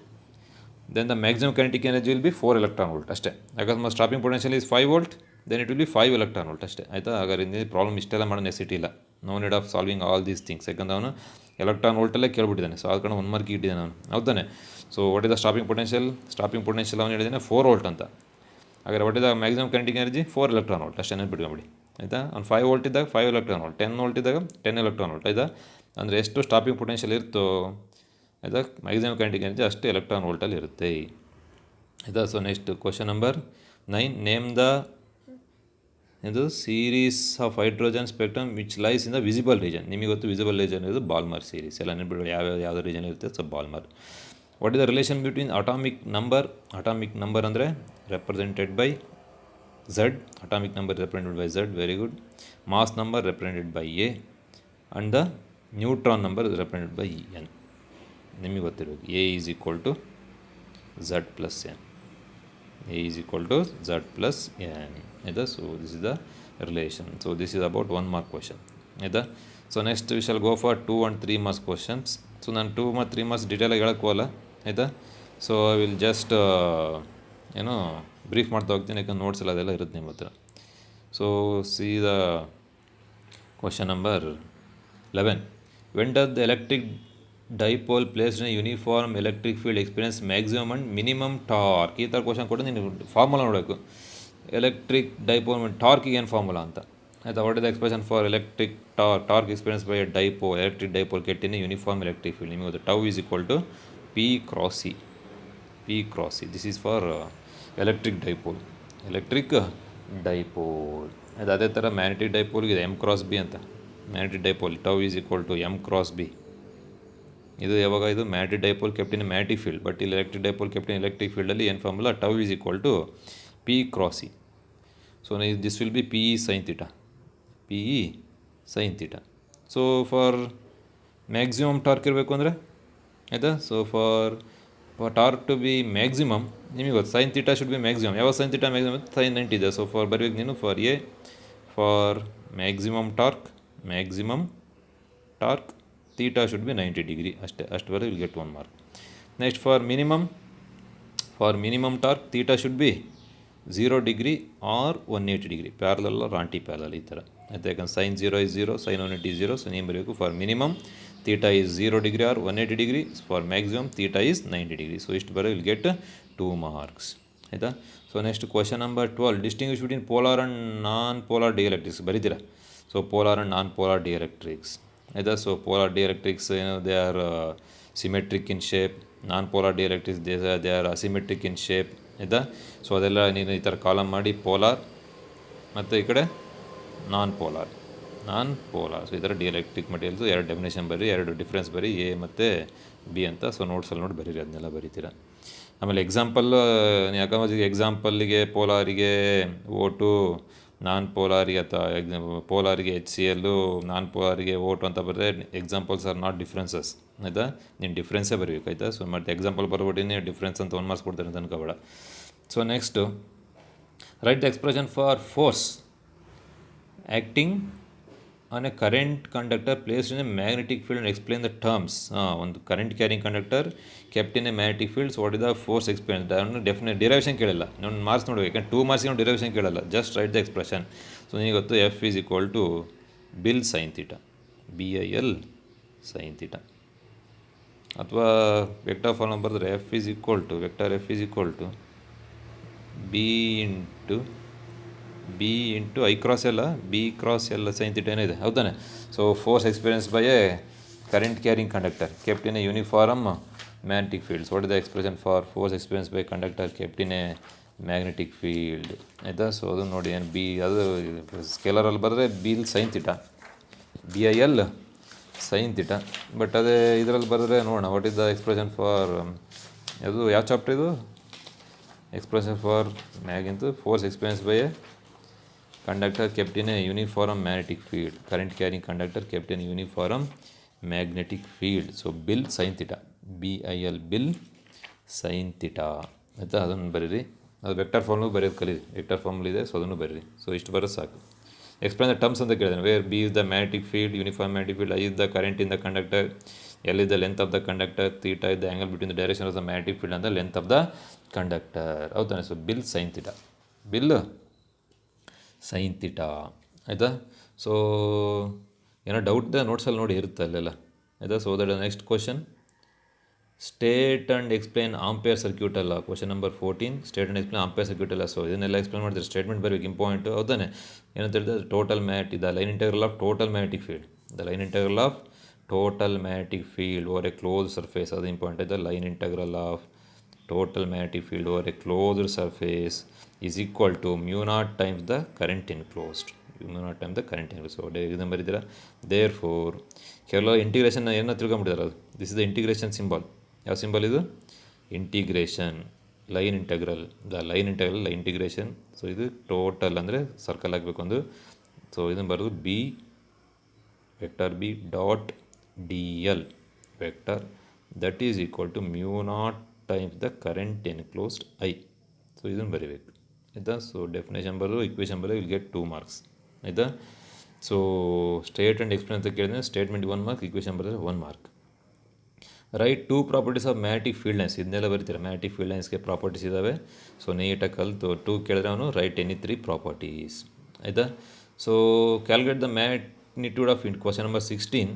then the maximum kinetic energy will be 4 electron volt ಅಷ್ಟೇ. ಅಕಸ್ಮಾತ್ stopping potential is 5 volt then it will be 5 electron volt ಅಷ್ಟೇ. ಆಯಿತಾ? ಹಾಗಾದ್ರೆ ಇಲ್ಲಿ ಪ್ರಾಬ್ಲಮ್ ಇಷ್ಟೆಲ್ಲ ಮಾಡೋ ನೆಸಿಟಿ ಇಲ್ಲ. No need of solving all these things. ಯಾಕಂದ್ರೆ ಅವನು ಎಲೆಕ್ಟ್ರಾನ್ ವೋಲ್ಟಲ್ಲೇ ಕೇಳ್ಬಿಟ್ಟಿದ್ದಾನೆ. ಸೊ ಆದ ಕಾರಣ 1 ಮಾರ್ಕ್ ಇಟ್ಟಿದ್ದಾನೆ ಅವನು, ಹೌದಾನೆ. So what is the stopping potential ಅವನು ಹೇಳಿದ್ದಾನೆ 4 ವೋಲ್ಟ್ ಅಂತ. ಹಾಗಾದ್ರೆ what is the maximum kinetic energy 4 electron volt ಅಷ್ಟೇ ನೆನ್ಪಿಟ್ಕೊಂಬಿಡಿ. ಆಯಿತಾ? ಅವ್ನು 5 ವೋಲ್ಟ್ ಇದ್ದಾಗ 5 ಎಲೆಕ್ಟ್ರಾನ್ ವೋಲ್ಟ್, 10 ವೋಲ್ಟ್ ಇದ್ದಾಗ 10 ಎಲೆಕ್ಟ್ರಾನ್ ವೋಲ್ಟ್. ಆಯಿತಾ? ಅಂದರೆ ಎಷ್ಟು ಸ್ಟಾಪಿಂಗ್ ಪೊಟೆನ್ಷಿಯಲ್ ಇರುತ್ತೋ ಆಯಿತಾ ಮ್ಯಾಕ್ಸಿಮಮ್ ಕೈನೆಟಿಕ್ ಎನರ್ಜಿ ಅಷ್ಟು ಎಲೆಕ್ಟ್ರಾನ್ ವೋಲ್ಟಲ್ಲಿ ಇರುತ್ತೆ. ಆಯಿತಾ? So next question number 9. Name the ಇದು series of hydrogen spectrum which lies in the visible region. ನಿಮಗೆ ಗೊತ್ತು ವಿಸಿಬಲ್ ರೀಜನ್ ಇದು ಬಾಲ್ಮರ್ ಸೀರೀಸ್ ಎಲ್ಲ ನೆನ್ಬಿಡ್ಬೇಡಿ. ಯಾವ್ಯಾವ ರೀಜನ್ ಇರುತ್ತೆ. So Balmer. What is the relation between atomic number ಅಂದರೆ represented by Z, atomic number represented by Z, very good. Mass number represented by A and the neutron number is represented by N. ನಿಮಗೆ ಗೊತ್ತಿರಬೇಕು A is equal to Z plus N. A is equal to Z plus N. ಆಯಿತಾ? So this is the relation. So this is about 1 mark question. ಆಯಿತಾ? So next we shall go for 2 and 3 marks questions. So ನಾನು 2 ಮತ್ತು 3 marks ಡೀಟೇಲಾಗಿ ಹೇಳೋಕ್ಕೋಲ್ಲ. ಆಯಿತಾ? So I will just ಏನೋ brief ಮಾಡ್ತಾ ಹೋಗ್ತೀನಿ, ಯಾಕಂದ್ರೆ ನೋಟ್ಸ್ ಎಲ್ಲ ಅದೆಲ್ಲ ಇರುತ್ತೆ ನಿಮ್ಮ ಹತ್ರ. So see the question number 11. When does the electric dipole placed in uniform electric field experience maximum and minimum torque. ಈ ಥರ ಕ್ವಶನ್ ಕೊಟ್ಟು ನೀನು ಫಾರ್ಮುಲಾ ನೋಡಬೇಕು. ಎಲೆಕ್ಟ್ರಿಕ್ ಡೈಪೋಲ್ ಟಾರ್ಕಿಗೆ ಏನು ಫಾರ್ಮುಲಾ ಅಂತ. ಆಯಿತಾ? What is the expression for electric torque experience by electric dipole kept in uniform electric field. ನಿಮಗೆ ಗೊತ್ತು tau is equal to P cross C. This is for electric dipole. ಅದು ಅದೇ ಥರ magnetic ಡೈಪೋಲ್ಗಿದೆ M cross B ಅಂತ. Magnetic dipole tau is equal to M cross B. ಇದು ಯಾವಾಗ ಇದು magnetic dipole kept in magnetic field. But ಇಲ್ಲಿ electric dipole kept in electric ಫೀಲ್ಡಲ್ಲಿ ಏನು formula tau is equal to P cross C. So this will be PE sin theta. So for maximum torque ಇರಬೇಕು ಅಂದರೆ ಆಯಿತಾ? So for torque to be maximum ನಿಮಗೆ ಗೊತ್ತು sine theta should be maximum. ಯಾವ sine theta maximum sine 90 ಇದೆ. So for ಬರಬೇಕು ನೀನು for maximum torque theta should be 90 degree ಅಷ್ಟೇ. ಅಷ್ಟು ಬರೋ will get 1 mark. Next for minimum torque theta should be 0 degree R 180 degree, parallel or anti parallel ಈ ಥರ. ಆಯಿತಾ? ಯಾಕಂದ್ರೆ sine 0 is 0, sine 180 is 0. So ನೀವು ಬರಬೇಕು for minimum theta is 0 degree or 180 degree. For maximum theta is 90 degree. So ಇಷ್ಟು ಬರೋ will get 2 marks. ಆಯಿತಾ? So next question number 12. Distinguish between polar and non polar dielectrics ಬರೀತೀರಾ. So polar and non polar dielectrics. ಆಯಿತಾ? So polar dielectrics ಏನು they are symmetric in shape. Non polar dielectrics they are asymmetric in shape. ಆಯಿತಾ? So ಅದೆಲ್ಲ ನೀನು ಈ ಥರ column ಮಾಡಿ polar ಮತ್ತು ಈ ಕಡೆ ನಾನ್ ಪೋಲಾರ್. ಸೊ ಈ ಥರ ಡಿಎಲೆಕ್ಟ್ರಿಕ್ ಮಟೀರಿಯಲ್ಸು 2 ಡೆಫಿನೇಷನ್ ಬರೀ, 2 ಡಿಫ್ರೆನ್ಸ್ ಬರೀ A ಮತ್ತು B ಅಂತ. ಸೊ ನೋಟ್ಸಲ್ಲಿ ನೋಡಿ ಬರೀರಿ, ಅದನ್ನೆಲ್ಲ ಬರೀತೀರ. ಆಮೇಲೆ ಎಕ್ಸಾಂಪಲ್ ಯಾಕಂದ್ರೆ ಎಕ್ಸಾಂಪಲ್ಲಿಗೆ ಪೋಲಾರಿಗೆ O2, ನಾನ್ ಪೋಲಾರಿಗೆ ಅಥವಾ ಪೋಲಾರಿಗೆ HCl, ನಾನ್ ಪೋಲಾರಿಗೆ O2 ಅಂತ ಬರೆದ್ರೆ ಎಕ್ಸಾಂಪಲ್ಸ್ ಆರ್ ನಾಟ್ ಡಿಫ್ರೆನ್ಸಸ್. ಆಯಿತಾ? ನೀನು ಡಿಫ್ರೆನ್ಸೇ ಬರೀಬೇಕು. ಆಯಿತಾ? ಸೊ ಮತ್ತು ಎಕ್ಸಾಂಪಲ್ ಬರ್ಬಿಟ್ಟಿನಿ ಡಿಫ್ರೆನ್ಸ್ ಅಂತ 1 ಮಾರ್ಕ್ಸ್ ಕೊಡ್ತಾರೆ ಅಂತ ಅನ್ಕೋಬೇಡ. So next write the expression for force acting on a current conductor placed in a magnetic field and explain the terms. ಒಂದು current carrying conductor kept in a magnetic fields what is the force experience. ಅವನು definite derivation ಕೇಳಿಲ್ಲ, ನಾನು marks ನೋಡಬೇಕು. ಯಾಕಂದ್ರೆ 2 ಮಾರ್ಕ್ಸಿಗೆ ಅವ್ನು derivation ಕೇಳಲ್ಲ, just write the expression. So ನಿಮಗೆ ಗೊತ್ತು F is equal to BIL sin theta, BIL sin theta. ಅಥವಾ ವೆಕ್ಟರ್ ಫಾರ್ಮ್ ಬರೆದ್ರೆ F is equal to B into I cross L, B cross L sin theta ಏನಿದೆ, ಹೌದಾನೆ? So force experience by a current carrying conductor kept in a uniform magnetic field. So what is the expression for force experienced by conductor kept in a magnetic field ಆಯಿತಾ. So ಅದು ನೋಡಿ ಏನು B ಅದು ಸ್ಕೇಲರಲ್ಲಿ ಬರೆದ್ರೆ BIL sine theta, B I L sine theta. But ಅದೇ ಇದರಲ್ಲಿ ಬರೆದ್ರೆ ನೋಡೋಣ what is the expression for ಅದು ಯಾವ ಚಾಪ್ಟರ್ ಇದು, ಎಕ್ಸ್ಪ್ರೆಷನ್ ಫಾರ್ ಮ್ಯಾಗಿಂತು force experience by a conductor kept in a uniform magnetic field, current carrying conductor kept in uniform magnetic field. So BIL sine theta, B I L BIL sine theta ಆಯಿತಾ. ಅದನ್ನು ಬರೀರಿ. ಅದು vector ಫಾರ್ಮ್ಲು ಬರೆಯೋದು ಕಲೀರಿ, vector formal ಇದೆ, so ಅದನ್ನು ಬರೀರಿ. So ಇಷ್ಟು ಬರೋದು ಸಾಕು. ಎಕ್ಸ್ಪ್ಲೇನ್ ದ ಟರ್ಮ್ಸ್ ಅಂತ ಕೇಳಿದಾನೆ. Where B is the magnetic field, uniform magnetic field, I is the current in the conductor, L is the length of the conductor, theta is the angle between the direction of the magnetic field and the length of the conductor. ಹೌದಾನೆ. So BIL sine theta, BIL sine theta ಆಯಿತಾ. So ಏನೋ doubt ಇದೆ ನೋಟ್ಸಲ್ಲಿ ನೋಡಿ ಇರುತ್ತೆ ಅಲ್ಲೆಲ್ಲ ಆಯಿತಾ. So that next question, state and explain Ampere circuit ಅಲ್ಲ. Question number 14, state and explain Ampere circuit ಅಲ್ಲ. ಸೊ ಇದನ್ನೆಲ್ಲ ಎಕ್ಸ್ಪ್ಲೇನ್ ಮಾಡ್ತಾರೆ, ಸ್ಟೇಟ್ಮೆಂಟ್ ಬರಬೇಕು ಇಂಪಾರ್ಟೆಂಟು. ಹೌದಾನೆ. ಏನಂತ ಹೇಳಿದ್ರೆ total mat the line integral of total magnetic field, the line integral of total magnetic field over a close surface, ಅದು important ಇದೆ. Line integral of total magnetic field over a closed surface is equal to mu naught times the current enclosed, mu naught time the current enclose. So ಇದನ್ನು ಬರೀತೀರಾ. Therefore ಕೆಲವು integration ಏನೋ ತಿಳ್ಕೊಂಬಿಟ್ಟಿದ್ದಾರೆ. ಅದು this is the integration symbol. ಯಾವ symbol ಇದು, integration, line integral, the line integral integration. So ಇದು total ಅಂದರೆ ಸರ್ಕಲ್ ಆಗಬೇಕು ಒಂದು. ಸೊ ಇದನ್ನು ಬರೋದು B vector B dot D L vector that is equal to mu naught times the current enclosed I. So ಇದನ್ನು ಬರೀಬೇಕು ಆಯಿತಾ. ಸೊ ಡೆಫಿನೇಷನ್ ಬರೋದು, ಇಕ್ವೇಷನ್ ಬರೋದು, ವಿಲ್ ಗೆಟ್ 2 marks ಆಯಿತಾ. ಸೊ ಸ್ಟೇಟ್ ಆ್ಯಂಡ್ ಎಕ್ಸ್ಪ್ಲೇನ್ ಅಂತ ಕೇಳಿದ್ರೆ ಸ್ಟೇಟ್ಮೆಂಟ್ 1 mark, ಇಕ್ವೇಷನ್ ಬರೋದ್ರೆ 1 mark. Write 2 properties of magnetic field lines, ಇದನ್ನೆಲ್ಲ ಬರೀತೀರ. ಮ್ಯಾಗ್ನೆಟಿಕ್ ಫೀಲ್ಡ್ ಲೈನ್ಸ್ಗೆ ಪ್ರಾಪರ್ಟೀಸ್ ಇದ್ದಾವೆ. ಸೊ ನೀಟಾಗಿ ಕಲಿತು 2 ಕೇಳಿದ್ರೆ ಅವನು ರೈಟ್ ಎನಿ 3 ಪ್ರಾಪರ್ಟೀಸ್ ಆಯಿತಾ. So calculate the magnitude of question number 16,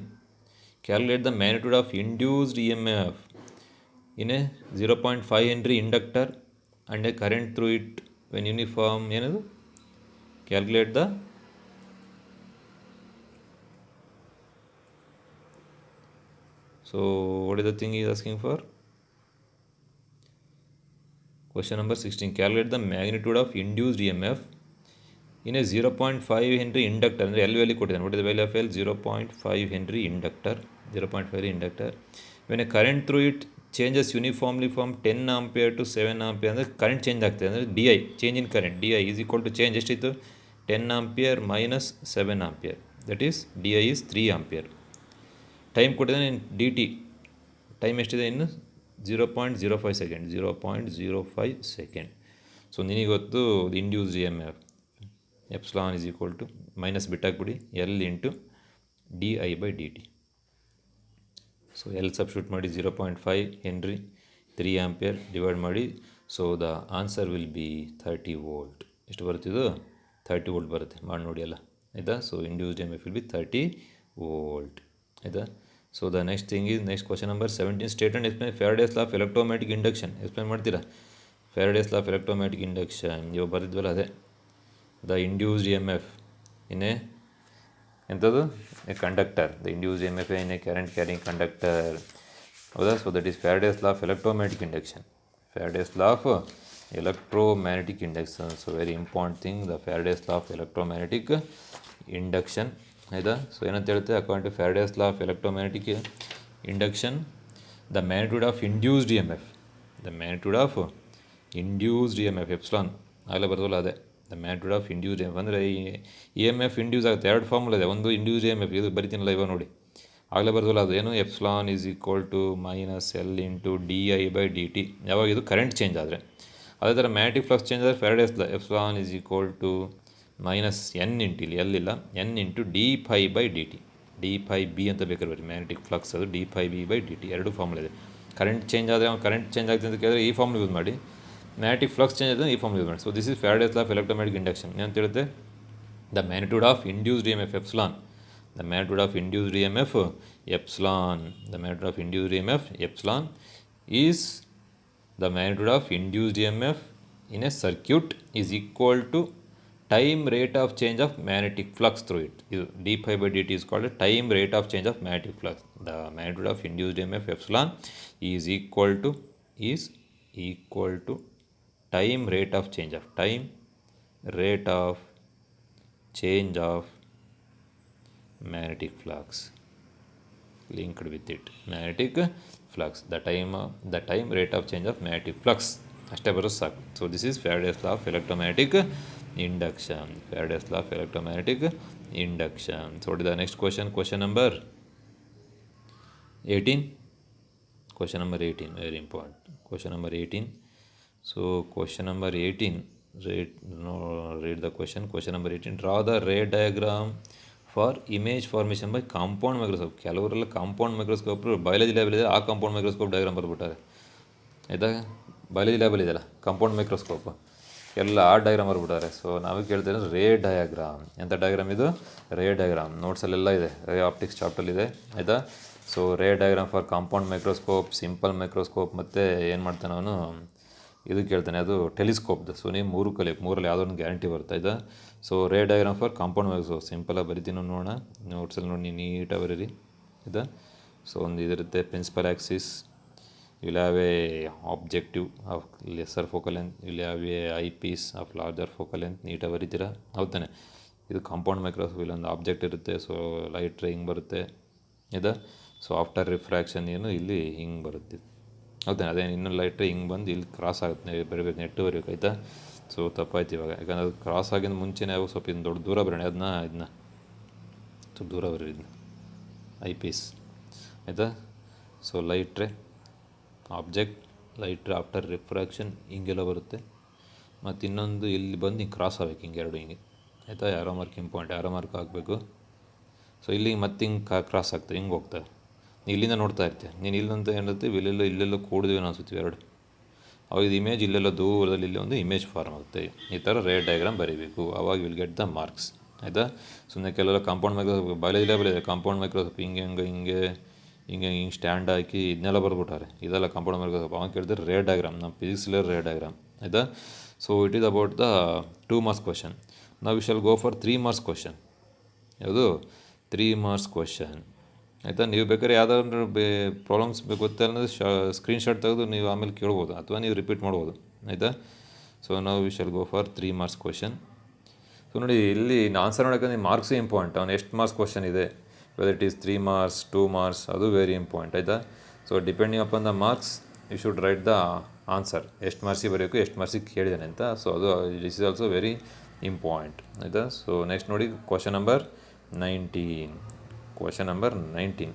calculate the magnitude of induced E M F in a 0.5 Henry inductor and a current through it when uniform. ಏನದು, calculate the So what is the thing he is asking for? Question number 16, calculate the magnitude of induced EMF in a 0.5 Henry inductor. ಅಂದರೆ L value ಕೊಟ್ಟಿದ್ದಾನೆ. What is the value of L? 0.5 Henry inductor, 0.5 Henry inductor. When a current through it changes uniformly from 10 ampere to 7 ampere, ಅಂದರೆ current change ಆಗ್ತದೆ. ಅಂದರೆ D I, change in current, D I is equal to change ಎಷ್ಟಿತ್ತು, 10 ampere minus 7 ampere, that is D I is 3 ampere. Time ಕೊಟ್ಟಿದ್ದಾನೆ D T, time ಎಷ್ಟಿದೆ ಇನ್ನು 0.05 second, 0.05 second. So ನಿನಗೊತ್ತು induced E M F epsilon is equal to minus ಬಿಟ್ಟಾಕ್ಬಿಡಿ L into D I by D T. So L substitute ಮಾಡಿ 0.5 Henry 3 ampere divide ಮಾಡಿ. So the answer will be 30 volt. ಎಷ್ಟು ಬರುತ್ತಿದ್ದು, 30 volt ಬರುತ್ತೆ. ಮಾಡಿ ನೋಡಿ ಅಲ್ಲ ಆಯಿತಾ. So induced E M F will be 30 volt ಆಯಿತಾ. So the next thing is next question number 17, state and explain Faraday's law of electromagnetic induction. Explain ಮಾಡ್ತೀರಾ Faraday's law of electromagnetic induction. ಇವಾಗ ಬರೆದಿದ್ವಲ್ಲ ಅದೇ, the induced E M F in a ಎಂಥದ್ದು, a conductor, the induced E M F in a current carrying conductor. ಹೌದಾ. So that is Faraday's law of electromagnetic induction, Faraday's law of electromagnetic induction. So very important thing, the Faraday's law of electromagnetic induction ಆಯಿತಾ. So ಏನಂತ ಹೇಳುತ್ತೆ, according to Faraday's law of electromagnetic induction, the magnitude of induced E M F, the magnitude of induced E M F epsilon ಆಗಲೇ ಬರ್ತವಲ್ಲ ಅದೇ, the magnitude of induced E M F. ಅಂದರೆ E M F induce ಆಗುತ್ತೆ, 2 formula ಇದೆ. ಒಂದು induced E M F, ಇದು ಬರಿತೀನಲ್ಲ ಇವಾಗ ನೋಡಿ, ಆಗಲೇ ಬರ್ತವಲ್ಲ ಅದು ಏನು, epsilon is equal to minus L into D I by D T. ಯಾವಾಗ ಇದು ಕರೆಂಟ್ ಚೇಂಜ್ ಆದರೆ. ಅದೇ ಥರ ಮ್ಯಾಗ್ನೆಟಿಕ್ ಫ್ಲಕ್ಸ್ ಚೇಂಜ್ ಆದರೆ Faraday's law epsilon is equal to minus N into, ಇಲ್ಲಿ ಎಲ್ಲಿಲ್ಲ, N into D phi by D T, D phi B ಅಂತ ಬೇಕಾದ್ರೆ ಬರಿ. ಮ್ಯಾಗ್ನೆಟಿಕ್ ಫ್ಲಕ್ಸ್ ಅದು D phi B by D T, 2 formula ಇದೆ. Current change ಆದರೆ current change ಆಗ್ತದೆ ಅಂತ ಕೇಳಿದ್ರೆ ಈ ಫಾರ್ಮುಲಾ ಯೂಸ್ ಮಾಡಿ, ಮ್ಯಾಗ್ನೆಟಿಕ್ ಫ್ಲಕ್ಸ್ ಚೇಂಜ್ ಆದರೆ ಈ ಫಾರ್ಮುಲಾ ಯೂಸ್ ಮಾಡಿ. So this is Faraday's law of electromagnetic induction. ಏನಂತ ಹೇಳುತ್ತೆ, the magnitude of induced E M F epsilon, the magnitude of induced E M F epsilon, the magnitude of induced E M F epsilon is the magnitude of induced E M F in a circuit is equal to time rate of change of magnetic flux through it. d phi by dt is called a time rate of change of magnetic flux. The magnitude of induced EMF epsilon is equal to time rate of change of magnetic flux linked with it, magnetic flux, the time rate of change of magnetic flux. ಅಷ್ಟೇ ಬರೋದು ಸಾಕು. So this is Faraday's law of electromagnetic induction. So what is the next question number 18. Question number 18, very important. Question number 18. So question number 18, read the question. Question number 18, draw the ray diagram for image formation by compound microscope. ಕೆಲವರೆಲ್ಲ compound microscope biology label ಇದೆ, ಆ compound microscope diagram ಬರ್ಬಿಟ್ಟಾರೆ. ಆಯಿತಾ, biology label ಇದೆಯಲ್ಲ compound microscope, ಎಲ್ಲ ಆ diagram ಬರ್ಬಿಟ್ಟಾರೆ. So ನಾವೇ ಕೇಳ್ತೇವೆ ray diagram. ಎಂಥ ಡಯಾಗ್ರಾಮ್ ಇದು? Ray diagram. ನೋಟ್ಸಲ್ಲೆಲ್ಲ ಇದೆ, ರೇ ಆಪ್ಟಿಕ್ಸ್ ಚಾಪ್ಟರ್ಲಿದೆ. ಆಯಿತಾ. So ray diagram for compound microscope, simple microscope, ಮತ್ತು ಏನು ಮಾಡ್ತಾನೆ ಅವನು ಇದು ಕೇಳ್ತಾನೆ, ಅದು ಟೆಲಿಸ್ಕೋಪ್ದು. ಸೊ ನೀವು ಮೂರಲ್ಲಿ ಯಾವುದೋ ಒಂದು ಗ್ಯಾರಂಟಿ ಬರ್ತಾ ಇದೆ. So ray diagram for compound microscope ಸಿಂಪಲಾಗಿ ಬರಿತೀನಿ ನೋಡೋಣ. ನೋಟ್ಸಲ್ಲಿ ನೋಡಿ ನೀಟಾಗಿ ಬರೀರಿ. ಆಯಿತಾ. ಸೊ ಒಂದು ಇದಿರುತ್ತೆ principal axis, will have a objective of lesser focal length, will have a eyepiece of larger focal length. ನೀಟಾಗಿ ಬರೀತೀರಾ, ಹೌದಾನೆ. ಇದು ಕಾಂಪೌಂಡ್ ಮೈಕ್ರೋಸ್ಕೋಪ್, ಇಲ್ಲೊಂದು ಆಬ್ಜೆಕ್ಟ್ ಇರುತ್ತೆ. ಸೊ ಲೈಟ್ ರೇ ಹಿಂಗೆ ಬರುತ್ತೆ ಇದೆ. ಸೊ ಆಫ್ಟರ್ ರಿಫ್ರಾಕ್ಷನ್ ಏನು ಇಲ್ಲಿ ಹಿಂಗೆ ಬರುತ್ತೆ, ಹೌದಾನೆ. ಅದೇ ಇನ್ನೂ ಲೈಟ್ ರೇ ಹಿಂಗೆ ಬಂದು ಇಲ್ಲಿ ಕ್ರಾಸ್ ಆಗುತ್ತೆ, ಬರೀಬೇಕು, ನೆಟ್ಟು ಬರೀಬೇಕು. ಆಯಿತಾ. ಸೊ ತಪ್ಪಾಯ್ತು ಇವಾಗ, ಯಾಕಂದ್ರೆ ಅದು ಕ್ರಾಸ್ ಆಗಿಂದ ಮುಂಚೆನೇ ಅವು ಸ್ವಲ್ಪ ಇನ್ನು ದೊಡ್ಡ ದೂರ ಬರೋಣ, ಇದನ್ನ ಸ್ವಲ್ಪ ದೂರ ಬರೀ, ಇದನ್ನ ಐಪೀಸ್. ಆಯಿತಾ. So light ray object, light ray after refraction ಹಿಂಗೆಲ್ಲ ಬರುತ್ತೆ. ಮತ್ತು ಇನ್ನೊಂದು ಇಲ್ಲಿ ಬಂದು ಹಿಂಗೆ ಕ್ರಾಸ್ ಆಗಬೇಕು, ಹಿಂಗೆ ಎರಡು ಹಿಂಗೆ. ಆಯಿತಾ. ಯಾರೋ ಮಾರ್ಕ್ ಇಂಪಾರ್ಟೆಂಟ್, ಯಾರೋ ಮಾರ್ಕ್ ಆಗಬೇಕು. ಸೊ ಇಲ್ಲಿ ಮತ್ತೆ ಹಿಂಗೆ ಕ್ರಾಸ್ ಆಗ್ತದೆ, ಹಿಂಗೆ ಹೋಗ್ತವೆ. ನೀನು ಇಲ್ಲಿಂದ ನೋಡ್ತಾ ಇರ್ತೀಯ, ನೀನು ಇಲ್ಲಂತ ಏನಿರ್ತೀವಿ, ಇಲ್ಲೆಲ್ಲೋ ಕೂಡಿದ್ವಿ ಅನಿಸುತ್ತೀವಿ ಎರಡು. ಅವಾಗ ಇದು ಇಮೇಜ್ ಇಲ್ಲೆಲ್ಲ ದೂರದಲ್ಲಿ ಇಲ್ಲಿ ಒಂದು ಇಮೇಜ್ ಫಾರ್ಮ್ ಆಗುತ್ತೆ. ಈ ಥರ ರೇ ಡಯಾಗ್ರಾಮ್ ಬರೀಬೇಕು, ಅವಾಗ ವಿಲ್ ಗೆಟ್ ದ ಮಾರ್ಕ್ಸ್. ಆಯಿತಾ. ಸುಮ್ಮನೆ ಕೆಲವೆಲ್ಲ ಕಾಂಪೌಂಡ್ ಮೈಕ್ರೋಸ್ಕೋಪ್ ಬಯಾಲಜಿ ಲ್ಯಾಬಲ್ ಇದೆ, ಕಾಂಪೌಂಡ್ ಮೈಕ್ರೋಸ್ಕೋಪ್ ಹಿಂಗೆ ಸ್ಟ್ಯಾಂಡ್ ಹಾಕಿ ಇದನ್ನೆಲ್ಲ ಬರ್ಬಿಟ್ಟಾರೆ. ಇದೆಲ್ಲ ಕಾಂಪೌಂಡ್ ಮೈಕ್ರೋಸ್ಕೋಪ್. ಅವಾಗ ಕೇಳಿದ್ರೆ ರೇ ಡಯಾಗ್ರಾಮ್, ನಮ್ಮ ಫಿಸಿಕ್ಸಲ್ಲೇ ರೇ ಡಯಾಗ್ರಾಮ್. ಆಯಿತಾ. So it is about the 2 marks question. ನಾವು we shall go for 3 marks question. ಯಾವುದು? 3 marks ಕ್ವಶನ್. ಆಯಿತಾ. ನೀವು ಬೇಕಾದ್ರೆ ಯಾವುದಾದ್ರು ಪ್ರಾಬ್ಲಮ್ಸ್ ಗೊತ್ತಿಲ್ಲ ಅಂದರೆ ಸ್ಕ್ರೀನ್ಶಾಟ್ ತೆಗೆದು ನೀವು ಆಮೇಲೆ ಕೇಳ್ಬೋದು, ಅಥವಾ ನೀವು ರಿಪೀಟ್ ಮಾಡ್ಬೋದು. ಆಯಿತಾ. ಸೊ ನಾವು we shall go for 3 marks question. So ನೋಡಿ, ಇಲ್ಲಿ ಆನ್ಸರ್ ಮಾಡೋಕ್ಕಂದ್ರೆ ಮಾರ್ಕ್ಸೇ ಇಂಪಾರ್ಟೆಂಟ್. ಅವ್ನು ಎಷ್ಟು ಮಾರ್ಕ್ಸ್ ಕ್ವಶನ್ ಇದೆ, whether it is 3 marks 2 marks, ಅದು ವೆರಿ ಇಂಪಾರ್ಟೆಂಟ್. ಆಯಿತಾ. So depending upon the marks you should write the answer. ಎಷ್ಟು ಮಾರ್ಕ್ಸಿಗೆ ಬರೆಯೋಕು, ಎಷ್ಟು ಮಾರ್ಕ್ಸಿಗೆ ಕೇಳಿದ್ದಾನೆ ಅಂತ. ಸೊ ಅದು this is also very important. ಆಯಿತಾ. ಸೊ ನೆಕ್ಸ್ಟ್ ನೋಡಿ ಕ್ವಶನ್ ನಂಬರ್ 19. ಕ್ವಶನ್ ನಂಬರ್ 19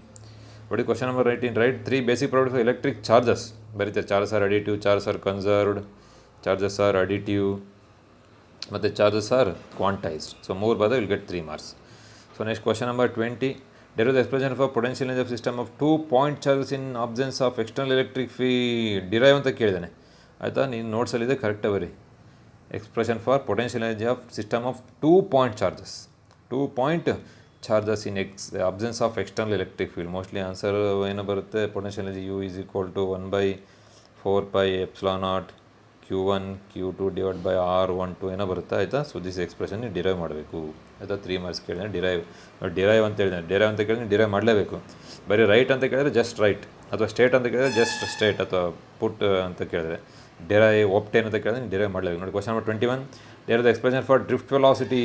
ನೋಡಿ. Question number 19, write 3 basic properties of electric charges. ಬರೀತಾರೆ charges are additive, charges are conserved, charges are additive, ಮತ್ತು ಚಾರ್ಜಸ್ ಆರ್ ಕ್ವಾಂಟೈಸ್ಡ್. ಸೊ 3 ಬರೆದ will get 3 marks. So next question number 20, there is the expression for potential energy of system of 2 point charges in absence of external electric field. Derive ಅಂತ ಕೇಳಿದ್ದಾನೆ. ಆಯಿತಾ. ನೀನು ನೋಟ್ಸಲ್ಲಿದೆ, ಕರೆಕ್ಟಾಗಿ ಬರಿ. Expression for potential energy of system of 2 point charges. 2 point charges in absence of external electric field. Mostly answer ಏನು ಬರುತ್ತೆ, potential energy U is equal to 1/4 pi epsilon naught Q1 Q2 divide by R12 ಏನೋ ಬರುತ್ತೆ. ಆಯಿತಾ. So this expression derive ಮಾಡಬೇಕು. ಆಯಿತಾ. 3 marks ಕೇಳಿದ್ರೆ derive ಅಂತ ಹೇಳಿದ್ರೆ ಡಿರೈವ್ ಮಾಡಲೇಬೇಕು. ಬರೀ ರೈಟ್ ಅಂತ ಕೇಳಿದ್ರೆ ಜಸ್ಟ್ ರೈಟ್, ಅಥವಾ ಸ್ಟೇಟ್ ಅಂತ ಕೇಳಿದ್ರೆ ಜಸ್ಟ್ ಸ್ಟೇಟ್, ಅಥವಾ ಪುಟ್ ಅಂತ ಕೇಳಿದ್ರೆ ಡಿರೈವ್, ಒಪ್ಟೇನ್ ಅಂತ ಕೇಳಿದ್ರೆ ಡಿರೈವ್ ಮಾಡಲೇಬೇಕು. ನೋಡಿ question number 21, there is the expression for drift velocity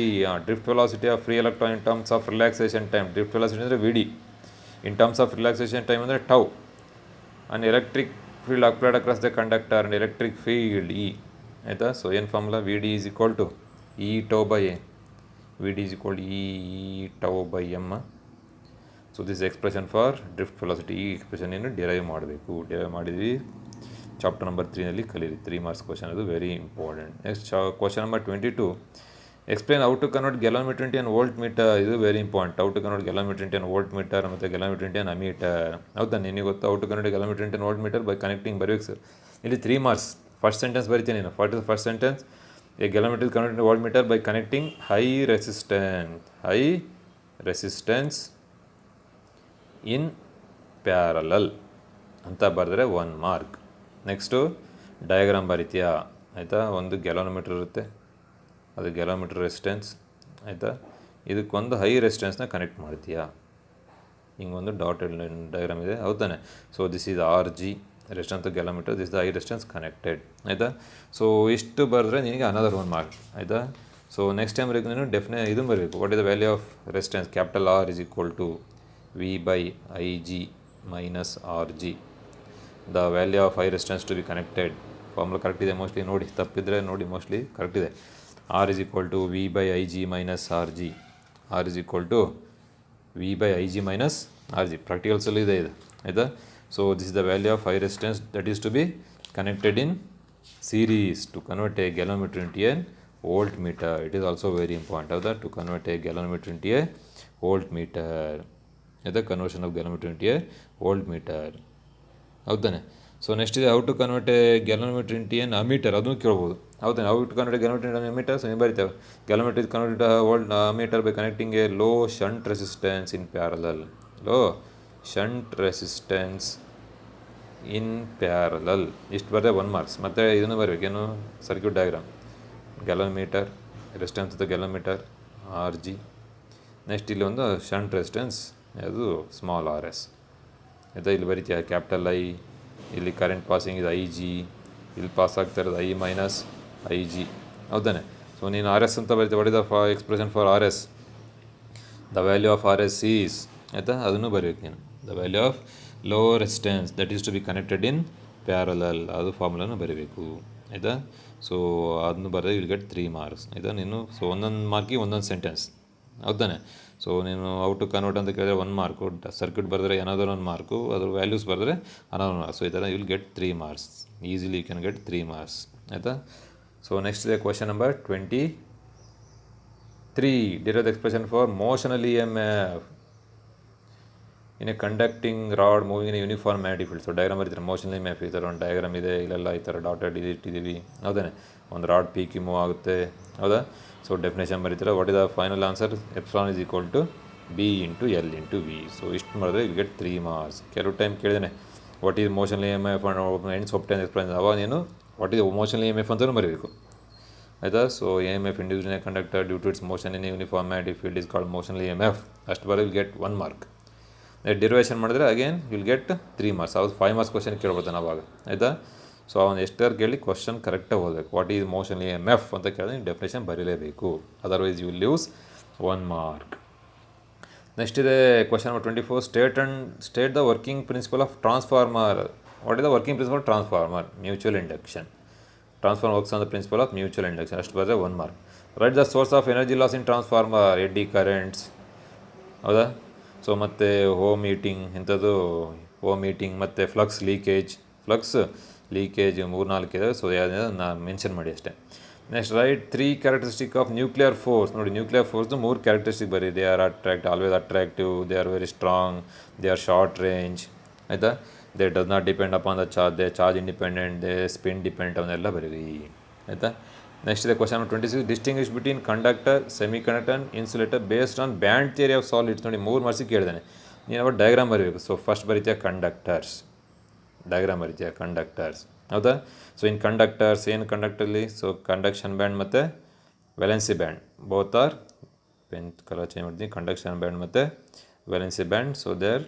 of free electron in terms of relaxation time. Drift velocity ಅಂದರೆ VD, in terms of relaxation time ಅಂದರೆ tau. And electric field applied across the conductor and electric field E. ಆಯಿತಾ. So ಏನು formula, VD is equal to E tau by A. VD is equal to E tau by M. So this expression for drift velocity. ಈ expression ಏನು derive ಮಾಡಬೇಕು. Derive ಮಾಡಿದ್ವಿ chapter number 3ನಲ್ಲಿ ಕಲೀರಿ. 3 marks question, ಅದು very important. Next question number 22, explain how to convert galvanometer into voltmeter. ಇದು very important. How to convert galvanometer into voltmeter ಮತ್ತು galvanometer into ammeter. ಹೌದಾ, ನಿನಗೆ ಗೊತ್ತಾ how to convert galvanometer into voltmeter by connecting ಬರೀಬೇಕು sir. ಇಲ್ಲಿ 3 marks. First sentence ಬರಿತೀನಿ ನೀನು. First sentence, A galvanometer convert into voltmeter by connecting high resistance in parallel ಅಂತ ಬರೆದ್ರೆ 1 mark. Next diagram ಬರಿತೀಯಾ. ಆಯಿತಾ. ಒಂದು ಗ್ಯಾಲೋಮೀಟರ್ ಇರುತ್ತೆ, ಅದು ಗ್ಯಾಲೋಮೀಟರ್ ರೆಸಿಸ್ಟೆನ್ಸ್ ಆಯಿತಾ. ಇದಕ್ಕೊಂದು ಹೈ ರೆಸಿಸ್ಟೆನ್ಸ್ನ ಕನೆಕ್ಟ್ ಮಾಡ್ತೀಯಾ, ಹಿಂಗೊಂದು ಡಾಟೆಡ್ ಡಯಾಗ್ರಾಮ್ ಇದೆ ಹೌದಾನೆ. So this is R G resistance galvanometer, this the high resistance connected ಆಯಿತಾ. ಸೊ ಇಷ್ಟು ಬರೆದ್ರೆ ನಿನಗೆ ಅನದರ್ 1 ಮಾರ್ಕ್ ಆಯಿತಾ. ಸೊ ನೆಕ್ಸ್ಟ್ ಟೈಮ್ ನೀನು ಇದನ್ನು ಬರಬೇಕು, what is the value of resistance capital R is equal to V by I G minus R G. The value of high resistance to be connected formula correct ಇದೆ mostly, ನೋಡಿ ತಪ್ಪಿದ್ರೆ ನೋಡಿ mostly correct ಇದೆ. R is equal to V by I G minus R G, R is equal to V by I G minus R G, ಪ್ರಾಕ್ಟಿಕಲ್ಸಲ್ಲಿ ಇದೆ ಇದು ಆಯಿತಾ. So this is the value of high resistance that is to be connected in series to convert a galvanometer into a voltmeter. It is also very important ಹೌದಾ, to convert a galvanometer into a voltmeter ಆಯಿತಾ, conversion of galvanometer into a voltmeter ಹೌದಾನೆ. So next ಇದೆ how to convert a galvanometer into an ammeter, ಅದನ್ನು ಕೇಳ್ಬೋದು ಹೌದಾನೆ. How to convert a galvanometer into ammeter, so ನೀವು ಬರೀತೇವೆ galvanometer is convert volt ammeter by connecting a low shunt resistance in parallel. Low shunt resistance in parallel ಇಷ್ಟು ಬರದೆ 1 marks. ಮತ್ತು ಇದನ್ನು ಬರಬೇಕೇನು circuit diagram, galvanometer resistance the galvanometer R G, next ಇಲ್ಲಿ ಒಂದು shunt resistance ಅದು ಸ್ಮಾಲ್ ಆರ್ ಎಸ್ ಆಯಿತಾ. ಇಲ್ಲಿ ಬರೀತೀಯ ಕ್ಯಾಪಿಟಲ್ ಐ, ಇಲ್ಲಿ ಕರೆಂಟ್ ಪಾಸಿಂಗ್ ಇದು ಐ ಜಿ, ಇಲ್ಲಿ ಪಾಸ್ ಆಗ್ತಾ ಇರೋದು ಐ ಮೈನಸ್ ಐ ಜಿ ಹೌದಾನೆ. ಸೊ ನೀನು ಆರ್ ಎಸ್ ಅಂತ ಬರೀತೀವಿ, what is the expression for R S, the value of R S is ಆಯಿತಾ, ಅದನ್ನು ಬರೀಬೇಕು ನೀನು. The value of low resistance that is to be connected in parallel, ಅದು ಫಾರ್ಮುಲಾನು ಬರೀಬೇಕು ಆಯಿತಾ. ಸೊ ಅದನ್ನು ಬರೆದ್ರೆ ವಿಲ್ ಗೆಟ್ 3 ಮಾರ್ಕ್ಸ್ ಆಯಿತಾ ನೀನು. ಸೊ ಒಂದೊಂದು ಮಾರ್ಕಿಗೆ ಒಂದೊಂದು ಸೆಂಟೆನ್ಸ್ ಹೌದಾನೆ. ಸೊ ನೀನು ಔ ಟು ಕನ್ವರ್ಟ್ ಅಂತ ಕೇಳಿದ್ರೆ 1 ಮಾರ್ಕು, ಸರ್ಕ್ಯೂಟ್ ಬರೆದ್ರೆ ಏನಾದರೂ 1 ಮಾರ್ಕು, ಅದ್ರ ವ್ಯಾಲ್ಯೂಸ್ ಬರೆದ್ರೆ ಅನದರ್ 1 ಮಾರ್ಕ್ಸ್. ಸೊ ಈ ಥರ will get 3 marks, easily you can get 3 marks ಆಯಿತಾ. ಸೊ ನೆಕ್ಸ್ಟ್ ಇದೆ question number 23, derive the expression for motional E M F in a conducting rod moving in uniform magnetic field. So diagram ಬರೀತಾರೆ motional E M F, ಈ ಥರ ಒಂದು diagram ಇದೆ, ಇಲ್ಲೆಲ್ಲ ಈ ಥರ ಡಾಟೆಡ್ ಇದು ಇಟ್ಟಿದ್ದೀವಿ ಹೌದಾನೆ. ಒಂದು ರಾಡ್ ಪಿ ಕ್ಯೂ ಮೂವ್ ಆಗುತ್ತೆ ಹೌದಾ. ಸೊ ಡೆಫಿನೇಷನ್ ಬರೀತಾರೆ, what is the final answer, epsilon is equal to B into L into V. So ಇಷ್ಟು ಮಾಡಿದ್ರೆ ವಿಲ್ ಗೆಟ್ 3 ಮಾರ್ಕ್ಸ್. ಕೆಲವು ಟೈಮ್ ಕೇಳಿದ್ದೇನೆ what is motional E M F ends of 10 explain, ಅವಾಗ ನೀನು what is motional E M F ಅಂತಲೂ ಬರೀಬೇಕು ಆಯಿತಾ. So a M F induced in a conductor due to its motion in uniform magnetic field is called ಮೋಷನಲ್ E M F. ಅಷ್ಟು ಬರೋ will get 1 mark. Derivation ಮಾಡಿದ್ರೆ again will get 3 marks. ಅವ್ರು 5 marks question ಕೇಳ್ಬೋದಾನೆ ಅವಾಗ ಆಯಿತಾ. So ಅವನು ಎಷ್ಟರ ಕೇಳಿ question ಕರೆಕ್ಟಾಗಿ ಓದಬೇಕು. What is motion E M F ಅಂತ ಕೇಳಿದ್ರೆ ನೀವು ಡೆಫಿನೇಷನ್ ಬರೀಲೇಬೇಕು, otherwise you will lose 1 mark. Next ಇದೆ question number 24, state the working principle of transformer. What is the working principle of transformer, mutual induction. Transformer works on the principle of mutual induction, ಅಷ್ಟು ಬರೆದ್ರೆ 1 mark. Write the source of energy loss in transformer, eddy currents ಹೌದಾ. So ಮತ್ತು home heating ಇಂಥದ್ದು, home heating ಮತ್ತು flux leakage 3-4 ಇದೆ. So ಯಾವುದೇ ನಾನು mention ಮಾಡಿ ಅಷ್ಟೇ. Next write 3 characteristic of nuclear force. ನೋಡಿ ನ್ಯೂಕ್ಲಿಯರ್ ಫೋರ್ಸ್ದು 3 ಕ್ಯಾರೆಕ್ಟರಿಸ್ಟಿಕ್ ಬರೀ, they are always attractive, they are very strong, they are short range ಆಯಿತಾ. They does not depend upon the charge, they charge independent, they spin dependent, ಅವನ್ನೆಲ್ಲ ಬರೀರಿ ಆಯಿತಾ. Next ಇದೆ question 26, distinguish between conductor, semiconductor, insulator based on band theory of solids. ನೋಡಿ 3 ಮಾರ್ಕ್ಸಿಗೆ ಕೇಳಿದ್ದಾನೆ, ನೀನು ಅವಾಗ ಡಯಾಗ್ರಾಮ್ ಬರೀಬೇಕು. ಸೊ ಫಸ್ಟ್ ಬರೀತೀಯ ಕಂಡಕ್ಟರ್ಸ್, ಡಯಾಗ್ರಾಮ್ ಬರೀತೀಯ ಕಂಡಕ್ಟರ್ಸ್ ಹೌದಾ. ಸೊ ಇನ್ ಕಂಡಕ್ಟರ್ಸ್ ಏನು ಕಂಡಕ್ಟರ್ಲಿ, ಸೊ ಕಂಡಕ್ಷನ್ ಬ್ಯಾಂಡ್ ಮತ್ತು valence band both are, pen colour change ಮಾಡ್ತೀನಿ, ಕಂಡಕ್ಷನ್ ಬ್ಯಾಂಡ್ ಮತ್ತು ವೆಲೆನ್ಸಿ ಬ್ಯಾಂಡ್. ಸೊ ದೇರ್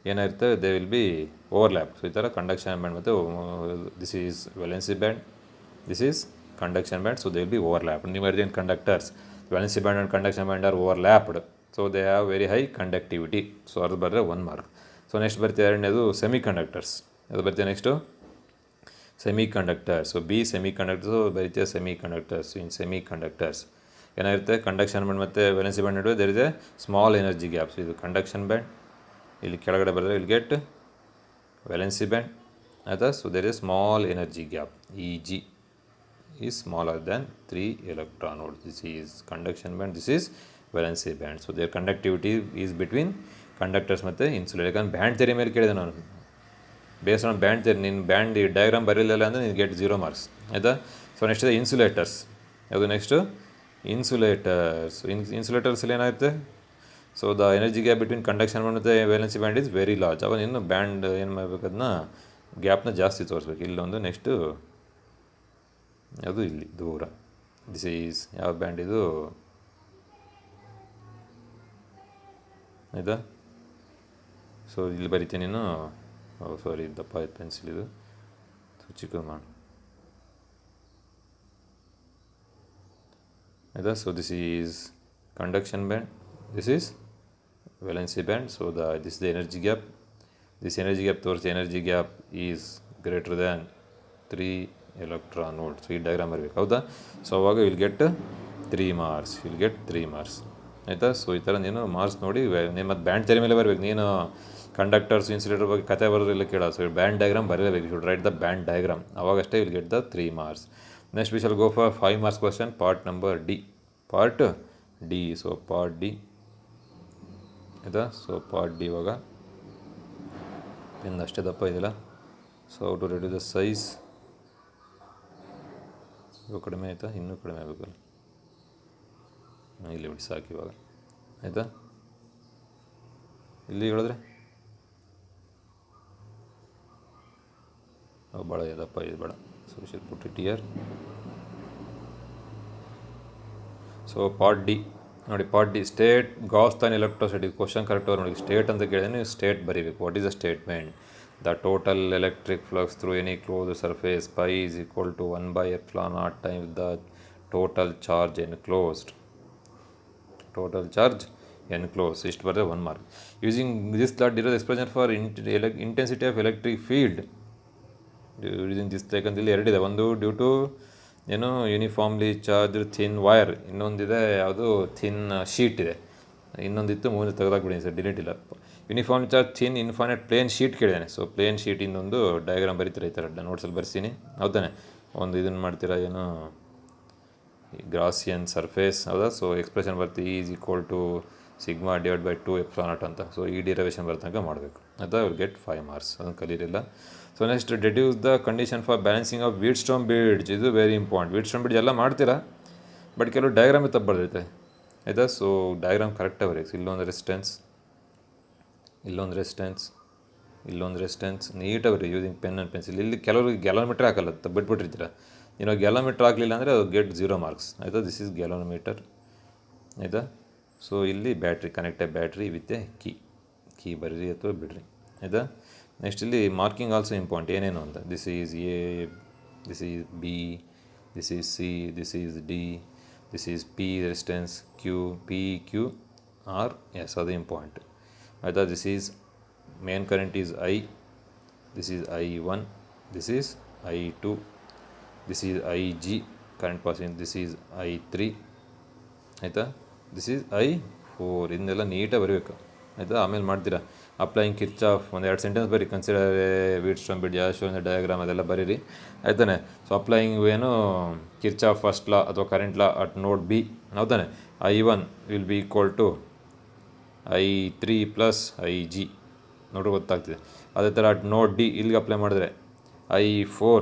ಏನಾಗಿರುತ್ತೆ, they will be overlap. So ಈ ಥರ ಕಂಡಕ್ಷನ್ ಬ್ಯಾಂಡ್ ಮತ್ತು this is valence band, this is conduction band. So they will be overlap. ನೀವು ಬರೀತೀನಿ conductors, valence band and conduction band are overlapped. So they have very high conductivity. So ಅದು ಬರೆದ್ರೆ 1 mark. So next ಬರ್ತೀವಿ ಎರಡನೇದು semi conductors, ಅದು ಬರ್ತೀವಿ next semiconductor. So B semiconductors ಬರೀತೀಯ semiconductors. In semiconductors ಏನಾಗಿರುತ್ತೆ, conduction band ಮತ್ತು valence band ನಡುವೆ there is a small energy gap. So ಇದು ಕಂಡಕ್ಷನ್ ಬ್ಯಾಂಡ್, ಇಲ್ಲಿ ಕೆಳಗಡೆ ಬರೆದ್ರೆ ವಿಲ್ ಗೆಟ್ ವೆಲೆನ್ಸಿ ಬ್ಯಾಂಡ್ ಆಯಿತಾ. So there is small energy gap, E G is smaller than 3 electron volts. This is conduction band, this is valency band. So their conductivity is between conductors ಮತ್ತು insulator. ಯಾಕಂದ್ರೆ band theory ಮೇಲೆ ಕೇಳಿದೆ ನಾನು, based on band theory. ನೀನು band diagram ಬರಲಿಲ್ಲ ಅಂದರೆ ನೀನು get 0 marks ಆಯಿತಾ. ಸೊ ನೆಕ್ಸ್ಟ್ ಇದೆ ಇನ್ಸುಲೇಟರ್ಸ್. ಯಾವುದು ನೆಕ್ಸ್ಟು ಇನ್ಸುಲೇಟರ್ಸ್. ಇನ್ಸುಲೇಟರ್ಸಲ್ಲಿ ಏನಾಗುತ್ತೆ, so the energy gap between conduction band ಮತ್ತು valence band is very large. ಅವಾಗ ನೀನು ಬ್ಯಾಂಡ್ ಏನು ಮಾಡಬೇಕು, ಅದನ್ನ ಗ್ಯಾಪ್ನ ಜಾಸ್ತಿ ತೋರಿಸ್ಬೇಕು. ಇಲ್ಲೊಂದು ನೆಕ್ಸ್ಟು ಅದು ಇಲ್ಲಿ ದೂರ. ದಿಸ್ ಈಸ್ ಯಾವ ಬ್ಯಾಂಡ್ ಇದು, ಆಯಿತಾ? ಸೊ ಇಲ್ಲಿ ಬರಿತೀನಿ ನೀನು, ಸಾರಿ ದಪ್ಪ ಆಯ್ತು ಪೆನ್ಸಿಲ್, ಇದು ಚಿಕ್ಕದು ಮಾಡು, ಆಯಿತಾ? So this is conduction band, this is valency band. So this is the energy gap. This energy gap towards the energy gap is greater than 3 electron volts. So ಈ ಡಯಾಗ್ರಾಮ್ ಬರಬೇಕು, ಹೌದಾ? ಸೊ ಅವಾಗ will get 3 marks, will get 3 marks, ಆಯಿತಾ? So ಈ ಥರ ನೀನು marks ನೋಡಿ ನೀನು ಮತ್ತು ಬ್ಯಾಂಡ್ ತೆರೆ ಮೇಲೆ ಬರಬೇಕು. ನೀನು ಕಂಡಕ್ಟರ್ಸ್ ಇನ್ಸುಲೇಟರ್ ಬಗ್ಗೆ ಕತೆ ಬರೋದಿಲ್ಲ ಕೇಳ. ಸೊ ಬ್ಯಾಂಡ್ ಡಯಾಗ್ರಾಮ್ ಬರಲೇಬೇಕು, you should write the band diagram, ಅವಾಗಷ್ಟೇ will get the 3 marks. Next we shall go for 5 marks question, part number D. Part D, so part D, ಆಯಿತಾ? ಸೊ ಪಾರ್ಟ್ ಡಿ ಇವಾಗ pen ಅಷ್ಟೇ ದಪ್ಪ ಇದೆಯಲ್ಲ. So how to reduce the size, ಇವಾಗ ಕಡಿಮೆ ಆಯಿತಾ? ಇನ್ನೂ ಕಡಿಮೆ ಆಗಬೇಕಲ್ಲ, ಇಲ್ಲಿ ಬಿಡಿ ಸಾಕು ಇವಾಗ, ಆಯಿತಾ? ಇಲ್ಲಿ ಹೇಳಿದ್ರೆ ಭಾಳ ದಪ್ಪ ಇದೆ, ಬೇಡ. So should put it here. So part D ನೋಡಿ, part D state Gauss theorem electrostatic. Question correct ಅವ್ರು ನೋಡಿ, ಸ್ಟೇಟ್ ಅಂತ ಕೇಳಿದ್ರೆ ನೀವು ಸ್ಟೇಟ್ ಬರೀಬೇಕು. What is the statement? The total electric flux through any closed surface phi is equal to 1/ε0 times the total charge enclosed. Total charge enclose ಇಷ್ಟು ಬರೆದ್ರೆ 1 mark. Using this law derive expression for intensity of electric field. Using this ಯಾಕಂದ್ರೆ ಎರಡಿದೆ, ಒಂದು due to ಏನು uniformly charge thin wire, ಇನ್ನೊಂದಿದೆ ಯಾವುದು thin sheet ಇದೆ, ಇನ್ನೊಂದಿತ್ತು ಮುಂದೆ ತೆಗೆದಾಕ್ಬಿಡಿ ಸರ್, ಡಿಲೀಟ್ ಇಲ್ಲ. Uniform charge thin infinite plane sheet ಕೇಳಿದ್ದಾನೆ. ಸೊ ಪ್ಲೇನ್ ಶೀಟ್ ಇನ್ನೊಂದು ಡಯಾಗ್ರಾಮ್ ಬರೀತೀರ, ಈ ಥರ ನೋಟ್ಸಲ್ಲಿ ಬರ್ತೀನಿ, ಹೌದಾನೆ? ಒಂದು ಇದನ್ನು ಮಾಡ್ತೀರಾ, ಏನು ಗ್ರಾಸಿಯನ್ ಸರ್ಫೇಸ್, ಹೌದಾ? ಸೊ ಎಕ್ಸ್ಪ್ರೆಷನ್ ಬರ್ತೀವಿ is equal to sigma divide by 2ε0 ಅಂತ. ಸೊ ಈ ಡಿರೈವೇಷನ್ ಬರ್ತಂಗೆ ಮಾಡಬೇಕು, ಆಯಿತಾ? ವಿಲ್ ಗೆಟ್ 5 ಮಾರ್ಕ್ಸ್, ಅದನ್ನು ಕಲೀರಿಲ್ಲ. So next deduce the condition for balancing of Wheatstone bridge. ಇದು ವೆರಿ ಇಂಪಾರ್ಟೆಂಟ್. ವೀಟ್ಸ್ಟೋನ್ ಬ್ರಿಡ್ಜ್ ಎಲ್ಲ ಮಾಡ್ತೀರಾ, ಬಟ್ ಕೆಲವು ಡಯಾಗ್ರಾಮೇ ತಪ್ಪು ಬರ್ತೈತೆ, ಆಯಿತಾ? ಸೊ ಡಯಾಗ್ರಾಮ್ ಕರೆಕ್ಟಾಗಿ ಬರೀ. ಇಲ್ಲೊಂದು ರೆಸಿಸ್ಟೆನ್ಸ್, ಇಲ್ಲೊಂದು ರೆಸಿಸ್ಟೆನ್ಸ್, ಇಲ್ಲೊಂದು ರೆಸಿಸ್ಟೆನ್ಸ್, ನೀಟಾಗಿ ಬರೀ ಯೂಸಿಂಗ್ ಪೆನ್ ಆ್ಯಂಡ್ ಪೆನ್ಸಿಲ್. ಇಲ್ಲಿ ಕೆಲವ್ರಿಗೆ ಗ್ಯಾಲೋಮೀಟ್ರ್ ಹಾಕಲ್ಲ, ಬಿಟ್ಬಿಟ್ಟಿರ್ತೀರ. ನೀವು ಗ್ಯಾಲೋಮೀಟ್ರ್ ಹಾಕಲಿಲ್ಲ ಅಂದರೆ ಅದು ಗೆಟ್ 0 ಮಾರ್ಕ್ಸ್, ಆಯಿತಾ? ದಿಸ್ ಈಸ್ ಗ್ಯಾಲೋಮೀಟರ್, ಆಯಿತಾ? ಸೊ ಇಲ್ಲಿ battery, connected battery with A key ಬರೀರಿ ಅಥವಾ ಬಿಡ್ರಿ, ಆಯಿತಾ? ನೆಕ್ಸ್ಟ್ ಇಲ್ಲಿ ಮಾರ್ಕಿಂಗ್ ಆಲ್ಸೋ ಇಂಪಾರ್ಟೆಂಟ್, ಏನೇನು ಅಂತ. This is A, this is B, this is C, this is D, this is P resistance, P Q R S, ಅದು important, ಆಯಿತಾ? This is main current is I, this is I1, this is I2, this is IG current passing, this is I3, ಆಯಿತಾ? This is I4. ಇದನ್ನೆಲ್ಲ ನೀಟಾಗಿ ಬರೀಬೇಕು, ಆಯಿತಾ? ಆಮೇಲೆ ಮಾಡ್ತೀರಾ applying Kirchhoff, ಒಂದು 2 ಸೆಂಟೆನ್ಸ್ ಬರೀ. Consider Wheatstone bridge as shown diagram, ಅದೆಲ್ಲ ಬರೀರಿ, ಆಯ್ತಾನೆ? ಸೊ ಅಪ್ಲೈಯಿಂಗ್ ಏನು ಕಿರ್ಚಾಫ್ ಫಸ್ಟ್ ಲಾ ಅಥವಾ current law at node B, ಹೌದಾನೆ? I1 will be equal to I3 plus IG, ನೋಡ್ರಿ ಗೊತ್ತಾಗ್ತಿದೆ. ಅದೇ ಥರ ಅಟ್ ನೋಡ್ ಡಿ ಇಲ್ಲಿಗೆ ಅಪ್ಲೈ ಮಾಡಿದ್ರೆ I4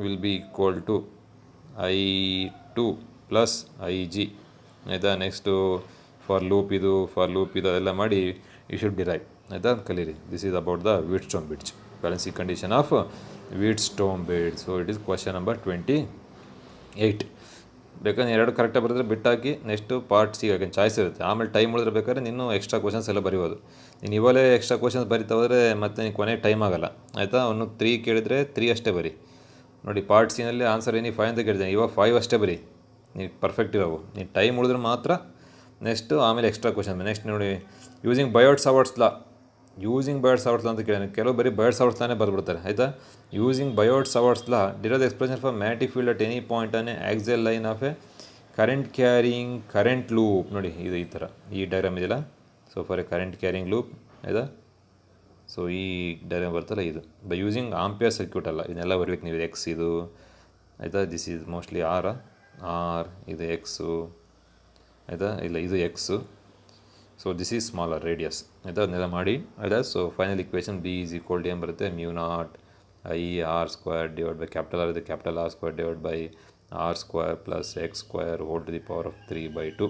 will be equal to I2 plus IG, ಆಯಿತಾ? ನೆಕ್ಸ್ಟು ಫಾರ್ ಲೂಪ್ ಇದು ಅದೆಲ್ಲ ಮಾಡಿ ಯು ಶುಡ್ ಡಿರೈವ್, ಆಯಿತಾ? ಕಲೀರಿ. This is about the Wheatstone bridge, balancing condition of Wheatstone bridge. So it is question number 28. ಬೇಕಾದ್ರೆ 2 ಕರೆಕ್ಟಾಗಿ ಬರೆದ್ರೆ ಬಿಟ್ಟಾಕಿ, ನೆಕ್ಸ್ಟು ಪಾರ್ಟ್ ಸಿ ಯಾಕೆ ಚಾಯ್ಸ್ ಇರುತ್ತೆ. ಆಮೇಲೆ ಟೈಮ್ ಉಳಿದ್ರೆ ಬೇಕಾದ್ರೆ ನೀನು ಎಕ್ಸ್ಟ್ರಾ ಕ್ವಶನ್ಸ್ ಎಲ್ಲ ಬರೀಬೋದು. ನೀನು ಇವಾಗಲೇ ಎಕ್ಸ್ಟ್ರಾ ಕ್ವಶನ್ಸ್ ಬರಿತಾ ಹೋದರೆ ಮತ್ತೆ ನೀನು ಕೊನೆಗೆ ಟೈಮ್ ಆಗೋಲ್ಲ, ಆಯಿತಾ? ಅವನು 3 ಕೇಳಿದರೆ 3 ಅಷ್ಟೇ ಬರಿ. ನೋಡಿ ಪಾರ್ಟ್ ಸಿನಲ್ಲಿ ಆನ್ಸರ್ ಏನಿ 5 ಅಂತ ಕೇಳಿದ್ದೇನೆ, ಇವಾಗ 5 ಅಷ್ಟೇ ಬರಿ, ನೀವು ಪರ್ಫೆಕ್ಟ್ ಇರೋವು. ನೀನು ಟೈಮ್ ಉಳಿದ್ರೆ ಮಾತ್ರ ನೆಕ್ಸ್ಟು ಆಮೇಲೆ ಎಕ್ಸ್ಟ್ರಾ ಕ್ವಶನ್. ನೆಕ್ಸ್ಟ್ ನೋಡಿ ಯೂಸಿಂಗ್ ಬಯೋಟ್-ಸಾವರ್ಟ್ಸ್ ಲಾ ಅಂತ ಕೇಳಿ ಕೆಲವು ಬರೀ ಬಯೋಟ್-ಸಾವರ್ಟ್ಸ್ ಲಾನೇ ಬರ್ಬಿಡ್ತಾರೆ, ಆಯಿತಾ? Using Biot Savart's law derive the expression for magnetic field at any point on a axial line of a current carrying current loop. ನೋಡಿ ಇದು ಈ ಥರ ಈ ಡಯಾಗ್ರಾಮ್ ಇದೆಯಲ್ಲ. So for a current carrying loop, ಆಯಿತಾ? ಸೊ ಈ ಡಯಾಗ್ರಾಮ್ ಬರ್ತಲ್ಲ ಇದು ಬೈ ಯೂಸಿಂಗ್ ಆಂಪಿಯರ್ ಸರ್ಕ್ಯೂಟ್ ಅಲ್ಲ, ಇದನ್ನೆಲ್ಲ ಬರಬೇಕು ನೀವು. ಎಕ್ಸ್ ಇದು, ಆಯಿತಾ? ದಿಸ್ ಈಸ್ ಮೋಸ್ಟ್ಲಿ ಆರ್, ಇದು ಎಕ್ಸು, ಆಯಿತಾ? ಇಲ್ಲ ಇದು X. So this is smaller radius, ಆಯಿತಾ? ಅದನ್ನೆಲ್ಲ ಮಾಡಿ, ಆಯಿತಾ? So final equation B is equal to ಏನು ಬರುತ್ತೆ, μ0 I r² divide by capital R ಇದೆ, capital R² divide by R² plus X² whole to the power of 3/2.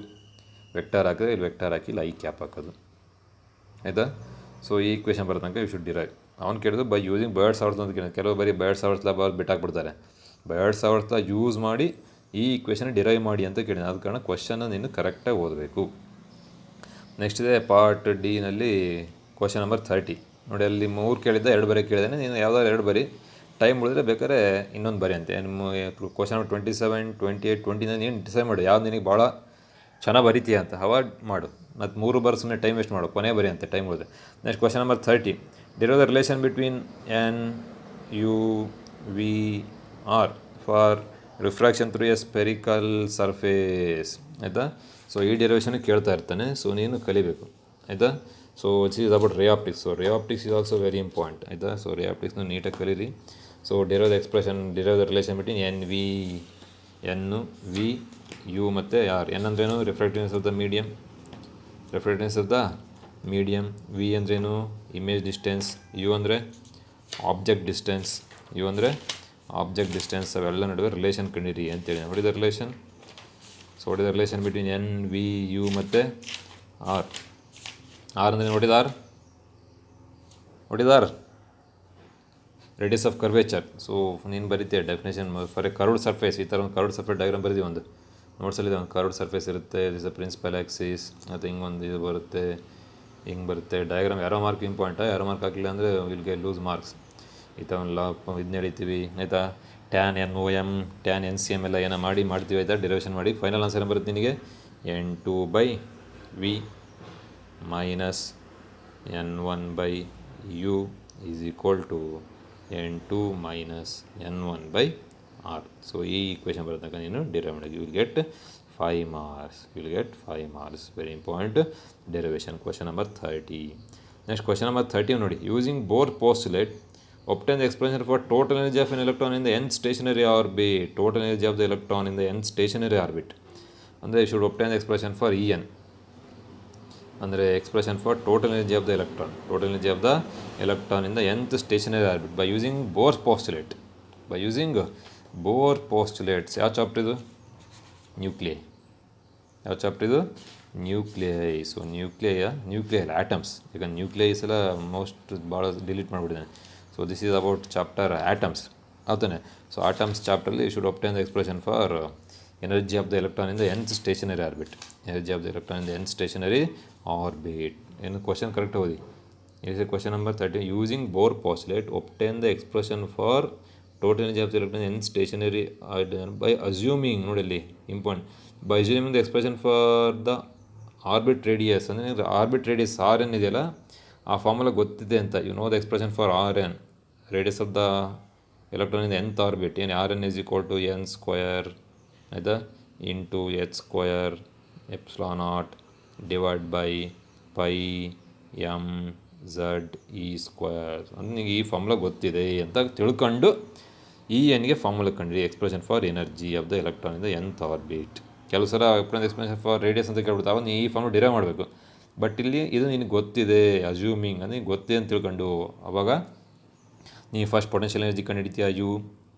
Vector ಹಾಕಿದ್ರೆ ಇಲ್ಲಿ vector ಹಾಕಿ ಇಲ್ಲಿ I ಕ್ಯಾಪ್ ಹಾಕೋದು, ಆಯಿತಾ? ಸೊ ಈ ಇಕ್ವೇಷನ್ ಬರೋ ತನಕ ಯು ಶುಡ್ ಡಿರೈವ್. ಅವ್ನು ಕೇಳಿದ್ರು ಬೈ ಯೂಸಿಂಗ್ ಬಯೋಟ್-ಸಾವರ್ಟ್ಸ್ ಅಂತ ಕೇಳಿದ್ರು. ಕೆಲವು ಬರೀ ಬಯೋಟ್-ಸಾವರ್ಟ್ಸ್ ಲಾ ಬಿಟ್ಟಾಕ್ಬಿಡ್ತಾರೆ. 2000 ಯೂಸ್ ಮಾಡಿ ಈ ಈಕ್ವೇಷನ್ ಡಿರೈವ್ ಮಾಡಿ ಅಂತ ಕೇಳಿದೆ. ಆದ ಕಾರಣ ಕ್ವಶನ್ನ ನೀನು ಕರೆಕ್ಟಾಗಿ ಓದಬೇಕು. ನೆಕ್ಸ್ಟ್ ಇದೆ ಪಾರ್ಟ್ ಡಿನಲ್ಲಿ ಕ್ವಶನ್ ನಂಬರ್ 30. ನೋಡಿ, ಅಲ್ಲಿ 3 ಕೇಳಿದ್ದ, 2 ಬರೀ ಕೇಳಿದ್ದಾನೆ. ನೀನು ಯಾವುದಾದ್ರು 2 ಬರೀ, ಟೈಮ್ ಉಳಿದ್ರೆ ಬೇಕಾದ್ರೆ ಇನ್ನೊಂದು ಬರೀ ಅಂತೆ. ಕ್ವಶನ್ ನಂಬರ್ 27, 28, 29 ಏನು ಡಿಸೈಡ್ ಮಾಡು ಯಾವ್ದು ನಿನಗೆ ಭಾಳ ಚೆನ್ನಾಗಿ ಬರೀತೀಯ ಅಂತ ಅವಾಯ್ಡ್ ಮಾಡು. ಮತ್ತು 3 ಬಾರ್ ಸುಮ್ಮನೆ ಟೈಮ್ ವೇಸ್ಟ್ ಮಾಡು, ಕೊನೆ ಬರೀ ಅಂತೆ ಟೈಮ್ ಉಳಿದ್ರೆ. Next question number 30. Derive the relation between N U V R for refraction through a spherical surface. ಆಯಿತಾ? ಸೊ ಈ ಡೆರಿವೇಷನ್ ಕೇಳ್ತಾ ಇರ್ತಾನೆ, ಸೊ ನೀನು ಕಲಿಬೇಕು. ಆಯಿತಾ? So it's is about ray optics. So ray optics is also very important. ಆಯಿತಾ? So ray ಆಪ್ಟಿಕ್ಸ್ನ ನೀಟಾಗಿ ಕಲೀರಿ. So derive the expression, derive the relation between N V U ಮತ್ತು ಆರ್. ಎನ್ ಅಂದ್ರೇನು? Refractiveness of the medium, refractiveness of the medium. V ಅಂದ್ರೇನು? Image distance. U ಅಂದರೆ object distance. U ಅಂದರೆ object distance. ಅವೆಲ್ಲ ನಡುವೆ ರಿಲೇಷನ್ ಕಂಡಿರಿ ಅಂತೇಳಿ. ನೋಡಿದ ರಿಲೇಷನ್. ಸೊ ನೋಡಿದ relation between N V U ಮತ್ತು ಆರ್. ಆರ್ ಅಂದರೆ ನೋಡಿದಾರ್ ರೇಡಿಯಸ್ ಆಫ್ ಕರ್ವೇಚರ್. ಸೊ ನೀನು ಬರೀತೀಯ definition for a curved surface. ಈ ಥರ ಒಂದು ಕರ್ವ್ಡ್ ಸರ್ಫೇಸ್ ಡಯಾಗ್ರಾಮ್ ಬರೀತೀವಿ. ಒಂದು ನೋಟ್ಸಲ್ಲಿದೆ, ಒಂದು ಕರ್ವ್ಡ್ ಸರ್ಫೇಸ್ ಇರುತ್ತೆ. ದಿಸ್ ಅ ಪ್ರಿನ್ಸಿಪಲ್ ಆಕ್ಸಿಸ್ ಮತ್ತು ಹಿಂಗೊಂದು ಇದು ಬರುತ್ತೆ, ಹಿಂಗೆ ಬರುತ್ತೆ ಡಯಾಗ್ರಾಮ್. ಯಾರೋ ಮಾರ್ಕ್ ಇಂಪಾರ್ಟೆಂಟಾ? ಯಾರೋ ಮಾರ್ಕ್ ಹಾಕಿಲ್ಲ ಅಂದರೆ ವಿಲ್ ಗೆ ಲೂಸ್ ಮಾರ್ಕ್ಸ್. ಈ ಥರ ಒಂದು ಇದನ್ನ ನಡೀತೀವಿ. ಆಯಿತಾ? Tan N O M, tan N C M ಎಲ್ಲ ಏನೋ ಮಾಡ್ತೀವಿ. ಆಯಿತಾ? ಡೆರಿವೇಷನ್ ಮಾಡಿ ಫೈನಲ್ ಆನ್ಸರ್ ಏನು ಬರುತ್ತೆ ನಿನಗೆ? N2/V minus N1/U is equal to N2 minus N1/R. So ಈ ಈಕ್ವೇಷನ್ ಬರೋತನಕ ನೀನು ಡಿರೈವ್ ಮಾಡಿ. You will get 5 marks. Very important derivation. Question number 30. Next question number 30 ನೋಡಿ. Using Bohr postulate obtain the expression for total energy of an electron in the nth stationary orbit. Total energy of the electron in the nth stationary orbit. ಅಂದರೆ you should obtain the expression for En. ಅಂದರೆ expression for total energy of the electron. Total energy of the electron in the nth stationary orbit by using Bohr's postulate. ಯಾವ chapter ಇದು? Nuclei. ಯಾವ chapter ಇದು? Nuclei. So nuclei atoms. ಈಗ nucleis ಎಲ್ಲ most ಭಾಳ delete ಮಾಡಿಬಿಟ್ಟಿದ್ದಾನೆ. So this is about chapter atoms. ಹೌದಾನೆ? So atoms ಚಾಪ್ಟರ್ಲಿ you should obtain the expression for energy of the electron in the nth stationary orbit. Energy of the electron in the nth stationary orbit. ಏನು question correct ಓದಿ. Is question number 30. Using bore postulate obtain the expression for total energy of the electron in nth stationary by assuming, ನೋಡಿಲ್ಲಿ important, by assuming the expression for the orbit radius. ಅಂದರೆ orbit radius R N ಇದೆಯಲ್ಲ, ಆ formula ಗೊತ್ತಿದೆ ಅಂತ. You know the expression for R N, radius of the electron in nth orbit. ಏನು R N is equal to N square, ಆಯಿತಾ, into H square epsilon naught divide by pi M Z E square. ಅಂದರೆ ನಿಮಗೆ ಈ formula ಗೊತ್ತಿದೆ ಅಂತ ತಿಳ್ಕೊಂಡು ಈ ಎನ್ಗೆ ಫಾರ್ಮುಲಾ ಕಂಡ್ರಿ. Expression for energy of the electron in the nth orbit. ಕೆಲವು ಸಲ ಎಕ್ಸ್ಪ್ರೆಷನ್ ಫಾರ್ ರೇಡಿಯಸ್ ಅಂತ ಕೇಳ್ಬಿಟ್ಟು ಅವಾಗ ನೀ ಈ ಫಾರ್ಮುಲಾ ಡಿರೈವ್ ಮಾಡಬೇಕು. ಬಟ್ ಇಲ್ಲಿ ಇದು ನಿನಗೆ ಗೊತ್ತಿದೆ, ಅಸ್ಯೂಮಿಂಗ್ ಅಂದರೆ ಗೊತ್ತಿದೆ ಅಂತ ತಿಳ್ಕೊಂಡು ಅವಾಗ ನೀವು ಫಸ್ಟ್ ಪೊಟೆನ್ಷಿಯಲ್ ಎನರ್ಜಿ ಕಂಡುಹಿಡಿತೀಯ. ಯು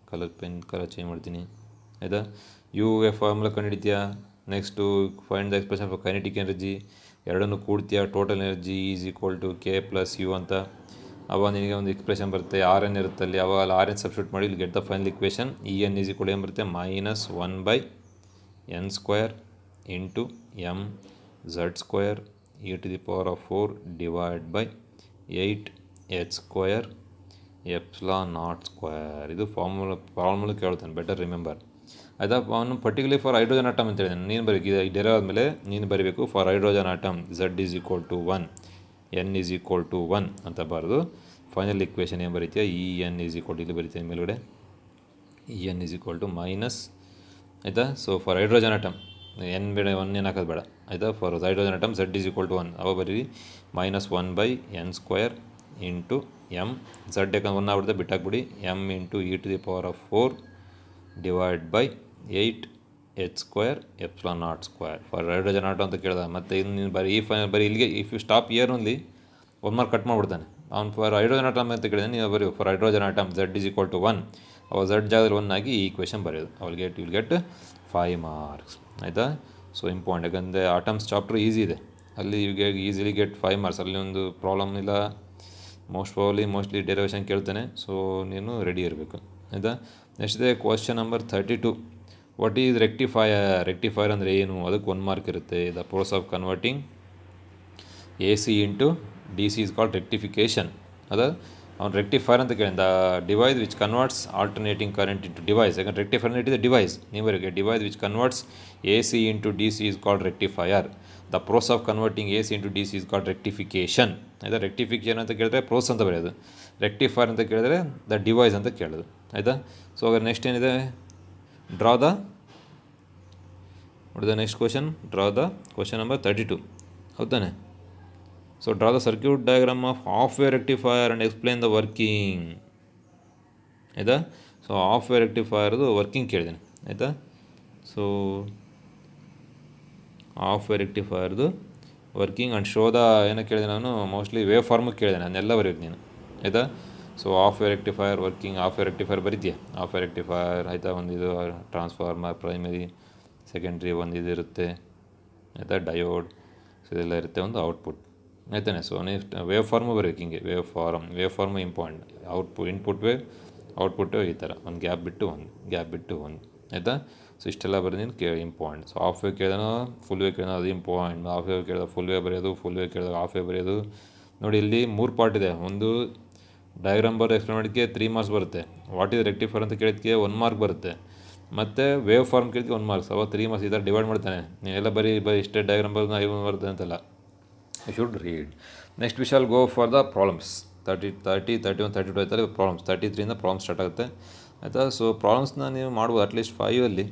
ಕಲರ್ ಚೇಂಜ್ ಮಾಡ್ತೀನಿ. ಆಯಿತಾ? ಯು ಫಾರ್ಮುಲಾ ಕಂಡುಹಿಡಿತೀಯ. Next find the expression for kinetic energy. ಎರಡನ್ನು ಕೂಡ್ತೀಯ. Total energy is equal to K plus U ಅಂತ. ಅವಾಗ ನಿನಗೆ ಒಂದು ಎಕ್ಸ್ಪ್ರೆಷನ್ ಬರುತ್ತೆ. ಆರ್ ಎನ್ ಇರುತ್ತೆ ಅಲ್ಲಿ. ಅವಾಗ ಅಲ್ಲಿ ಆರ್ ಎನ್ ಸಬ್ಸ್ಟಿಟ್ಯೂಟ್ ಮಾಡಿ ಇಲ್ಲಿ get the final equation. E N is equal ಏನು ಬರುತ್ತೆ? Minus 1/n square into M Z square e⁴ divide by 8h square epsilon not square. ಇದು ಫಾರ್ಮುಲಾ ಕೇಳ್ತಾನೆ, ಬೆಟರ್ ರಿಮೆಂಬರ್. ಆಯಿತಾ? ಅವನು ಪರ್ಟಿಕ್ಯುಲರ್ಲಿ ಫಾರ್ ಹೈಡ್ರೋಜನ್ ಆಟಮ್ ಅಂತ ಹೇಳಿದಾನೆ. ನೀನು ಬರೀ ಡೆರೈವ್ ಆದಮೇಲೆ ನೀನು ಬರೀಬೇಕು for hydrogen atom Z is equal to 1, N is equal to 1 ಅಂತ ಬರೆದು ಫೈನಲ್ ಇಕ್ವೇಷನ್ ಏನು ಬರೀತೀಯ? E N is equal to, ಇಲ್ಲಿ ಬರೀತೀಯ ಮೇಲ್ಗಡೆ E N is equal to minus. ಆಯಿತಾ? So for hydrogen atom N ಬೇಡ, 1 ಏನು ಹಾಕೋದು ಬೇಡ. ಆಯಿತಾ? For hydrogen atom Z is equal to 1 ಅವಾಗ ಬರೀ minus 1/n square into M Z, ಯಾಕಂದ್ರೆ 1 ಆಗ್ಬಿಡುತ್ತೆ ಬಿಟ್ಟಾಕ್ಬಿಡಿ, M into e⁴ divide by 8h square epsilon not square for hydrogen atom ಅಂತ ಕೇಳ್ದ. ಮತ್ತು ಇನ್ನು ನೀನು ಬರೀ ಈ ಫೈನಲ್ ಬರೀ ಇಲ್ಲಿಗೆ if you stop here only 1 mark cut ಮಾಡಿಬಿಡ್ತಾನೆ. ಅವ್ನು ಫಾರ್ ಹೈಡ್ರೋಜನ್ ಆಟಮ್ ಅಂತ ಕೇಳಿದಾನೆ, ನೀವು ಬರೀ for hydrogen atom Z is equal to 1 ಅವಾಗ ಝಡ್ ಜಾಗದಲ್ಲಿ 1 ಆಗಿ ಈ ಈಕ್ವೇಷನ್ ಬರೆಯೋದು. ಅವ್ರಿಗೆ ವಿಲ್ ಗೆಟ್ 5 ಮಾರ್ಕ್ಸ್. ಆಯಿತಾ? ಸೊ ಇಂಪಾರ್ಟೆಂಟ್, ಯಾಕಂದರೆ ಆಟಮ್ಸ್ ಚಾಪ್ಟರ್ ಈಸಿ ಇದೆ, ಅಲ್ಲಿ you get easily get 5 marks. ಅಲ್ಲಿ ಒಂದು ಪ್ರಾಬ್ಲಮ್ ಇಲ್ಲ, ಮೋಸ್ಟ್ಲಿ ಡೆರಿವೇಷನ್ ಕೇಳ್ತಾನೆ. ಸೊ ನೀನು ರೆಡಿ ಇರಬೇಕು. ಆಯಿತಾ? ನೆಕ್ಸ್ಟ್ ಇದೆ question number 32. What is rectifier ಅಂದರೆ ಏನು, ಅದಕ್ಕೆ 1 ಮಾರ್ಕ್ ಇರುತ್ತೆ. The process of converting A C into D C is called rectification. ಅದು ಅವ್ನು ರೆಕ್ಟಿಫೈರ್ ಅಂತ ಕೇಳಿ, the device which converts alternating current into device. ಯಾಕಂದ್ರೆ ರೆಕ್ಟಿಫೈರ್ ಇಟ್ ಇಸ್ ಡಿವೈಸ್, ನೀವರಿಗೆ device which converts A C into D C is called rectifier. The process of converting A C into D C is called rectification. ಆಯಿತಾ, rectification ಅಂತ ಕೇಳಿದ್ರೆ process ಅಂತ ಬರೆಯೋದು, rectifier ಅಂತ ಕೇಳಿದ್ರೆ the device ಅಂತ ಕೇಳೋದು. ಆಯಿತಾ. ಸೊ ಹಾಗಾದ್ರೆ ನೆಕ್ಸ್ಟ್ ಏನಿದೆ, draw the next question, draw the question number 32. ಹೌದಾನೆ. So draw the circuit diagram of half wave rectifier and explain the working. ಆಯಿತಾ. ಸೊ ಹಾಫ್ ವೇವ್ ರೆಕ್ಟಿಫೈಯರ್ದು ವರ್ಕಿಂಗ್ ಕೇಳಿದ್ದೇನೆ. ಆಯಿತಾ. ಸೊ ಹಾಫ್ ವೇವ್ ರೆಕ್ಟಿಫೈಯರ್ದು ವರ್ಕಿಂಗ್ ಆ್ಯಂಡ್ ಶೋ ದ ಏನಕ್ಕೆ ಕೇಳಿದೆ ನಾನು, mostly wave ಫಾರ್ಮಿಗೆ ಕೇಳಿದೆ ಅದನ್ನೆಲ್ಲ ಬರೆಯೋದು ನೀನು. ಆಯಿತಾ. So half wave rectifier working, half wave rectifier ಬರೀತೀಯ. ಹಾಫ್ ವೇವ್ ರೆಕ್ಟಿಫೈಯರ್ ಆಯಿತಾ, ಒಂದಿದು ಟ್ರಾನ್ಸ್ಫಾರ್ಮರ್, ಪ್ರೈಮರಿ, ಸೆಕೆಂಡ್ರಿ ಒಂದು ಇದು ಇರುತ್ತೆ. ಆಯಿತಾ, ಡಯೋಡ್, ಸೊ ಇದೆಲ್ಲ ಇರುತ್ತೆ, ಒಂದು ಔಟ್ಪುಟ್. ಆಯ್ತಾನೆ. ಸೊ ನೆಕ್ಸ್ಟ್ ವೇವ್ ಫಾರ್ಮು ಬರೋಕ್ಕೆ ಹಿಂಗೆ, wave form important. Input wave, output wave, ಈ ಥರ ಒಂದು ಗ್ಯಾಪ್ ಬಿಟ್ಟು ಒಂದು. ಆಯಿತಾ. ಸೊ ಇಷ್ಟೆಲ್ಲ ಬರೋದೇನು ಇಂಪಾರ್ಟೆಂಟ್. ಸೊ ಹಾಫ್ ವೇವ್ ಕೇಳಿದನೋ ಫುಲ್ ವೇವ್ ಕೇಳಿದ ಅದು ಇಂಪಾರ್ಟೆಂಟ್. ಹಾಫ್ ವೇವ್ ಕೇಳಿದ ಫುಲ್ ವೇವ್ ಬರೆಯೋದು, ಫುಲ್ ವೇವ್ ಕೇಳಿದಾಗ ಹಾಫ್ ವೇವ್ ಬರೆಯೋದು. ನೋಡಿ ಇಲ್ಲಿ 3 ಪಾರ್ಟ್ ಇದೆ. ಒಂದು ಡಯಾಗ್ರಾಮ್ ಬರೋ ಎಕ್ಸ್ಪ್ಲೇನ್ ಮಾಡೋಕ್ಕೆ 3 ಮಾರ್ಕ್ಸ್ ಬರುತ್ತೆ. ವಾಟ್ ಈಸ್ ರೆಕ್ಟಿಫೈರ್ ಅಂತ ಕೇಳಿದಕ್ಕೆ 1 ಮಾರ್ಕ್ ಬರುತ್ತೆ. ಮತ್ತು ವೇವ್ ಫಾರ್ಮ್ ಕೇಳಿದಕ್ಕೆ 1 ಮಾರ್ಕ್ಸ್. ಅವಾಗ 3 ಮಾರ್ಕ್ಸ್ ಈ ಥರ ಡಿವೈಡ್ ಮಾಡ್ತಾನೆ. ನೀವೆಲ್ಲ ಬರೀ ಇಷ್ಟೇ ಡಯಾಗ್ರಾಮ್ ಬರೋದು 5 ಬರುತ್ತೆ ಅಂತಲ್ಲ. You should read. Next we shall go for the problems. 30, 31, 32 ಆಯ್ತಾರೆ ಪ್ರಾಬ್ಲಮ್ಸ್. 33 ಪ್ರಾಬ್ಲಮ್ ಸ್ಟಾರ್ಟ್ ಆಗುತ್ತೆ. ಆಯಿತಾ. ಸೊ ಪ್ರಾಬ್ಲಮ್ಸ್ನ ನೀವು ಮಾಡ್ಬೋದು ಅಟ್ಲೀಸ್ಟ್ 5ಅಲ್ಲಿ.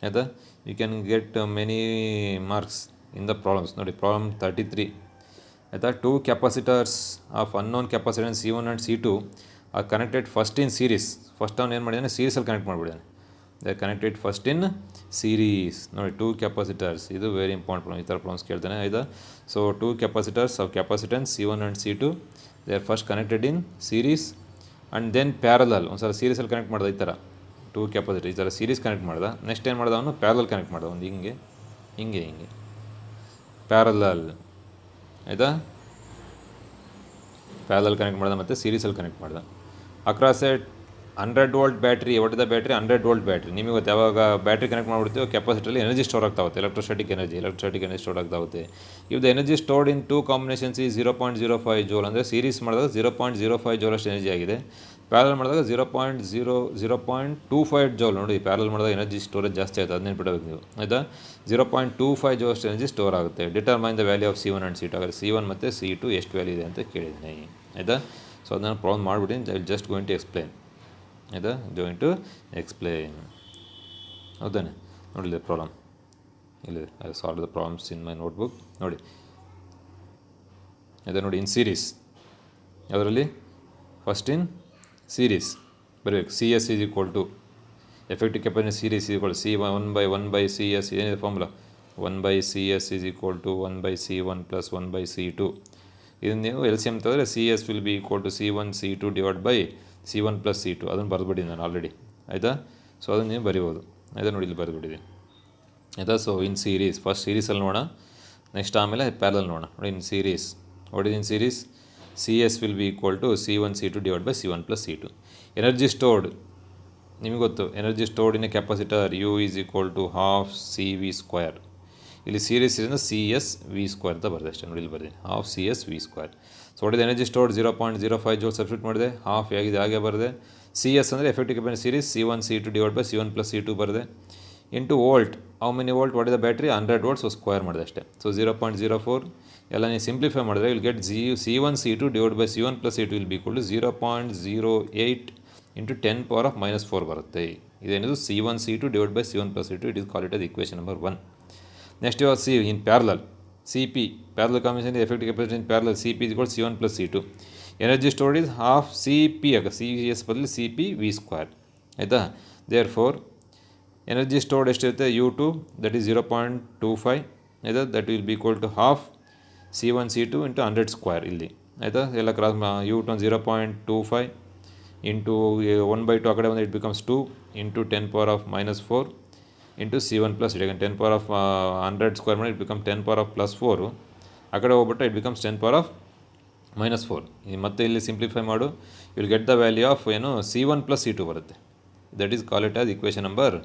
ಆಯಿತಾ. You can get many marks in the problems. ನೋಡಿ ಪ್ರಾಬ್ಲಮ್ 33. ಆಯಿತಾ. 2 capacitors of unknown capacitance C1 and C2 are connected first in series. First ಅವ್ನು ಏನು ಮಾಡಿದ್ದಾನೆ, ಸೀರೀಸಲ್ಲಿ ಕನೆಕ್ಟ್ ಮಾಡಿಬಿದ್ದಾನೆ. They connected first in series. ನೋಡಿ 2 ಕೆಪಾಸಿಟರ್ಸ್, ಇದು ವೆರಿ ಇಂಪಾರ್ಟೆಂಟ್ ಪ್ರಾಬ್ಲಮ್. ಈ ಥರ ಪ್ರಾಬ್ಲಮ್ಸ್ ಕೇಳ್ತಾನೆ. ಆಯಿತಾ. So 2 capacitors of capacitance C1 and C2 they are first connected in series and then parallel. ಒಂದು ಸಲ ಸೀರೀಸಲ್ಲಿ ಕನೆಕ್ಟ್ ಮಾಡ್ದೆ ಈ ಥರ 2 ಕೆಪಾಸಿಟರ್ ಈ ಥರ ಸೀರೀಸ್ ಕನೆಕ್ಟ್ ಮಾಡ್ದೆ. ನೆಕ್ಸ್ಟ್ ಏನು ಮಾಡ್ದೆ ಅವನು, ಪ್ಯಾರಲಲ್ ಕನೆಕ್ಟ್ ಮಾಡ್ದೆ. ಒಂದು ಹಿಂಗೆ ಪ್ಯಾರಲಲ್. ಆಯಿತಾ. ಪ್ಯಾರಲಲ್ ಕನೆಕ್ಟ್ ಮಾಡ್ದೆ ಮತ್ತು ಸೀರೀಸಲ್ಲಿ ಕನೆಕ್ಟ್ ಮಾಡ್ದೆ. Across a 100 volt battery. ಒಟ್ಟಿದ ಬ್ಯಾಟ್ರಿ 100 ವೋಲ್ಟ್ ಬ್ಯಾಟ್ರಿ. ನಿಮಗೆ ಗೊತ್ತು, ಯಾವಾಗ ಬ್ಯಾಟ್ರಿ ಕನೆಕ್ಟ್ ಮಾಡಿಬಿಡ್ತೀವಿ ಕೆಪಾಸಿಟರಲ್ಲಿ ಎನರ್ಜಿ ಸ್ಟೋರ್ ಆಗ್ತಾ ಹೋಗುತ್ತೆ. ಎಲೆಕ್ಟ್ರೋಸ್ಟಾಟಿಕ್ ಎನರ್ಜಿ ಸ್ಟೋರ್ ಆಗ್ತಾ ಹೋಗುತ್ತೆ. Give the energy stored in 2 combinations ಈ 0.05 ಜೋಲ್. ಅಂದರೆ ಸೀರೀಸ್ ಮಾಡಿದಾಗ 0.05 ಜೋಲ್ ಅಷ್ಟು ಎನರ್ಜಿ ಆಗಿದೆ. ಪ್ಯಾರಲ್ ಮಾಡಿದಾಗ 0.25 ಜೋಲ್. ನೋಡಿ ಪ್ಯಾರಲ್ ಮಾಡಿದಾಗ ಎನರ್ಜಿ ಸ್ಟೋರೇಜ್ ಜಾಸ್ತಿ ಆಯಿತು, ಅದನ್ನೇನು ಬಿಡಬೇಕು ನೀವು. ಆಯಿತಾ. 0.25 ಜೋಲ್ ಅಷ್ಟು ಎನರ್ಜಿ ಸ್ಟೋರ್ ಆಗುತ್ತೆ. Determine the value of C1 and C2. ಹಾಗಾದ್ರೆ C1 ಮತ್ತು C2 ಎಷ್ಟು ವ್ಯಾಲ್ಯೂ ಇದೆ ಅಂತ ಕೇಳಿದ್ದೀನಿ. ಆಯಿತಾ. ಸೊ ಅದನ್ನು ಪ್ರಾಬ್ಲಮ್ ಮಾಡಿಬಿಟ್ಟು I just going to explain. ಆಯಿತಾ, ಗೋಯಿಂಗ್ ಟು ಎಕ್ಸ್ಪ್ಲೇನ್. ಹೌದಾನೆ. ನೋಡಿದೆ ಪ್ರಾಬ್ಲಮ್ ಇಲ್ಲಿದೆ. I solve the problems in my notebook. ನೋಡಿ ಇದೆ ನೋಡಿ, ಇನ್ ಸೀರೀಸ್. ಅದರಲ್ಲಿ ಫಸ್ಟ್ ಇನ್ ಸೀರೀಸ್ ಬರಬೇಕು. CS is equal to effective capacitance series is equal C1/1/CS. ಏನಿದೆ formula, 1/CS is equal to 1/C1 plus 1/C2. ಇದನ್ನು ನೀವು LCM ತೆಗೆದ್ರೆ CS will be equal to C1 C2 divide by C1 plus C2. ಅದನ್ನು ಬರೆದ್ಬಿಡಿ ನಾನು already. ಆಯಿತಾ. So ಅದನ್ನು ನೀವು ಬರಿಬೋದು. ಆಯಿತಾ. ನೋಡಿ ಇಲ್ಲಿ ಬರೆದ್ಬಿಟ್ಟಿದ್ದೀನಿ. ಆಯಿತಾ. ಸೊ ಇನ್ ಸೀರೀಸ್ ಫಸ್ಟ್ ಸೀರೀಸಲ್ಲಿ ನೋಡೋಣ, ನೆಕ್ಸ್ಟ್ ಆಮೇಲೆ ಪ್ಯಾರಲಲ್ ನೋಡೋಣ. ನೋಡಿ in series, what is in series, CS will be equal to C1 C2 divide by C1 plus C2. Energy stored ನಿಮಗೆ ಗೊತ್ತು, energy stored in a capacitor U is equal to ½ CV². ಇಲ್ಲಿ series ಇರಿಂದ CS V² ಅಂತ ಬರೆದೆ ಅಷ್ಟೇ. ನೋಡಿ ಇಲ್ಲಿ ಬರ್ತೀನಿ, ½ CS V². So what is energy stored 0.05 joule substitute ಮಾಡಿದೆ. ಹಾಫ್ ಆಗಿದೆ, ಹಾಗೆ ಬರೆದೆ. CS ಅಂದರೆ effective capacitance series C1 C2 divide by C1 plus C2 ಬರೆದೆ. Into volt, how many volt, what is the battery 100 volt. So square ಮಾಡಿದೆ ಅಷ್ಟೇ. So 0.04 ಎಲ್ಲ ನೀವು ಸಿಂಪ್ಲಿಫೈ ಮಾಡಿದ್ರೆ will get C1 C2 divide by C1 plus C2 will be equal to 0.08 into 10⁻⁻4 ಬರುತ್ತೆ. ಇದೇನಿದು C1 C2 divide by C1 plus C2. It is called it as equation number 1. Next ಇವಾಗ C in parallel, CP parallel combination effective capacitance in parallel CP is equal to C1 plus C2. Energy stored is ½ CP ಆಗ CS ಬದಲು CP_V². ಆಯಿತಾ. There four energy stored ಎಷ್ಟಿರುತ್ತೆ U2 that is 0.25. ಆಯಿತಾ. That will be equal to ½ C1 C2 into 100² ಇಲ್ಲಿ. ಆಯಿತಾ. ಎಲ್ಲ cross U2 0.25 into 1/2 ಆ ಕಡೆ ಬಂದರೆ it becomes 2 into 10⁻⁻4 into C1 plus it. 10⁻100² ಮಾಡಿ ಇಟ್ ಬಿಕಮ್ 10⁻+4. ಆ ಕಡೆ ಹೋಗ್ಬಿಟ್ರೆ ಇಟ್ ಬಿಕಮ್ಸ್ 10⁻⁻4. ಮತ್ತೆ ಇಲ್ಲಿ ಸಿಂಪ್ಲಿಫೈ ಮಾಡು, will get the value of ಏನು C1 ಪ್ಲಸ್ C2 ಬರುತ್ತೆ. That is call it as equation number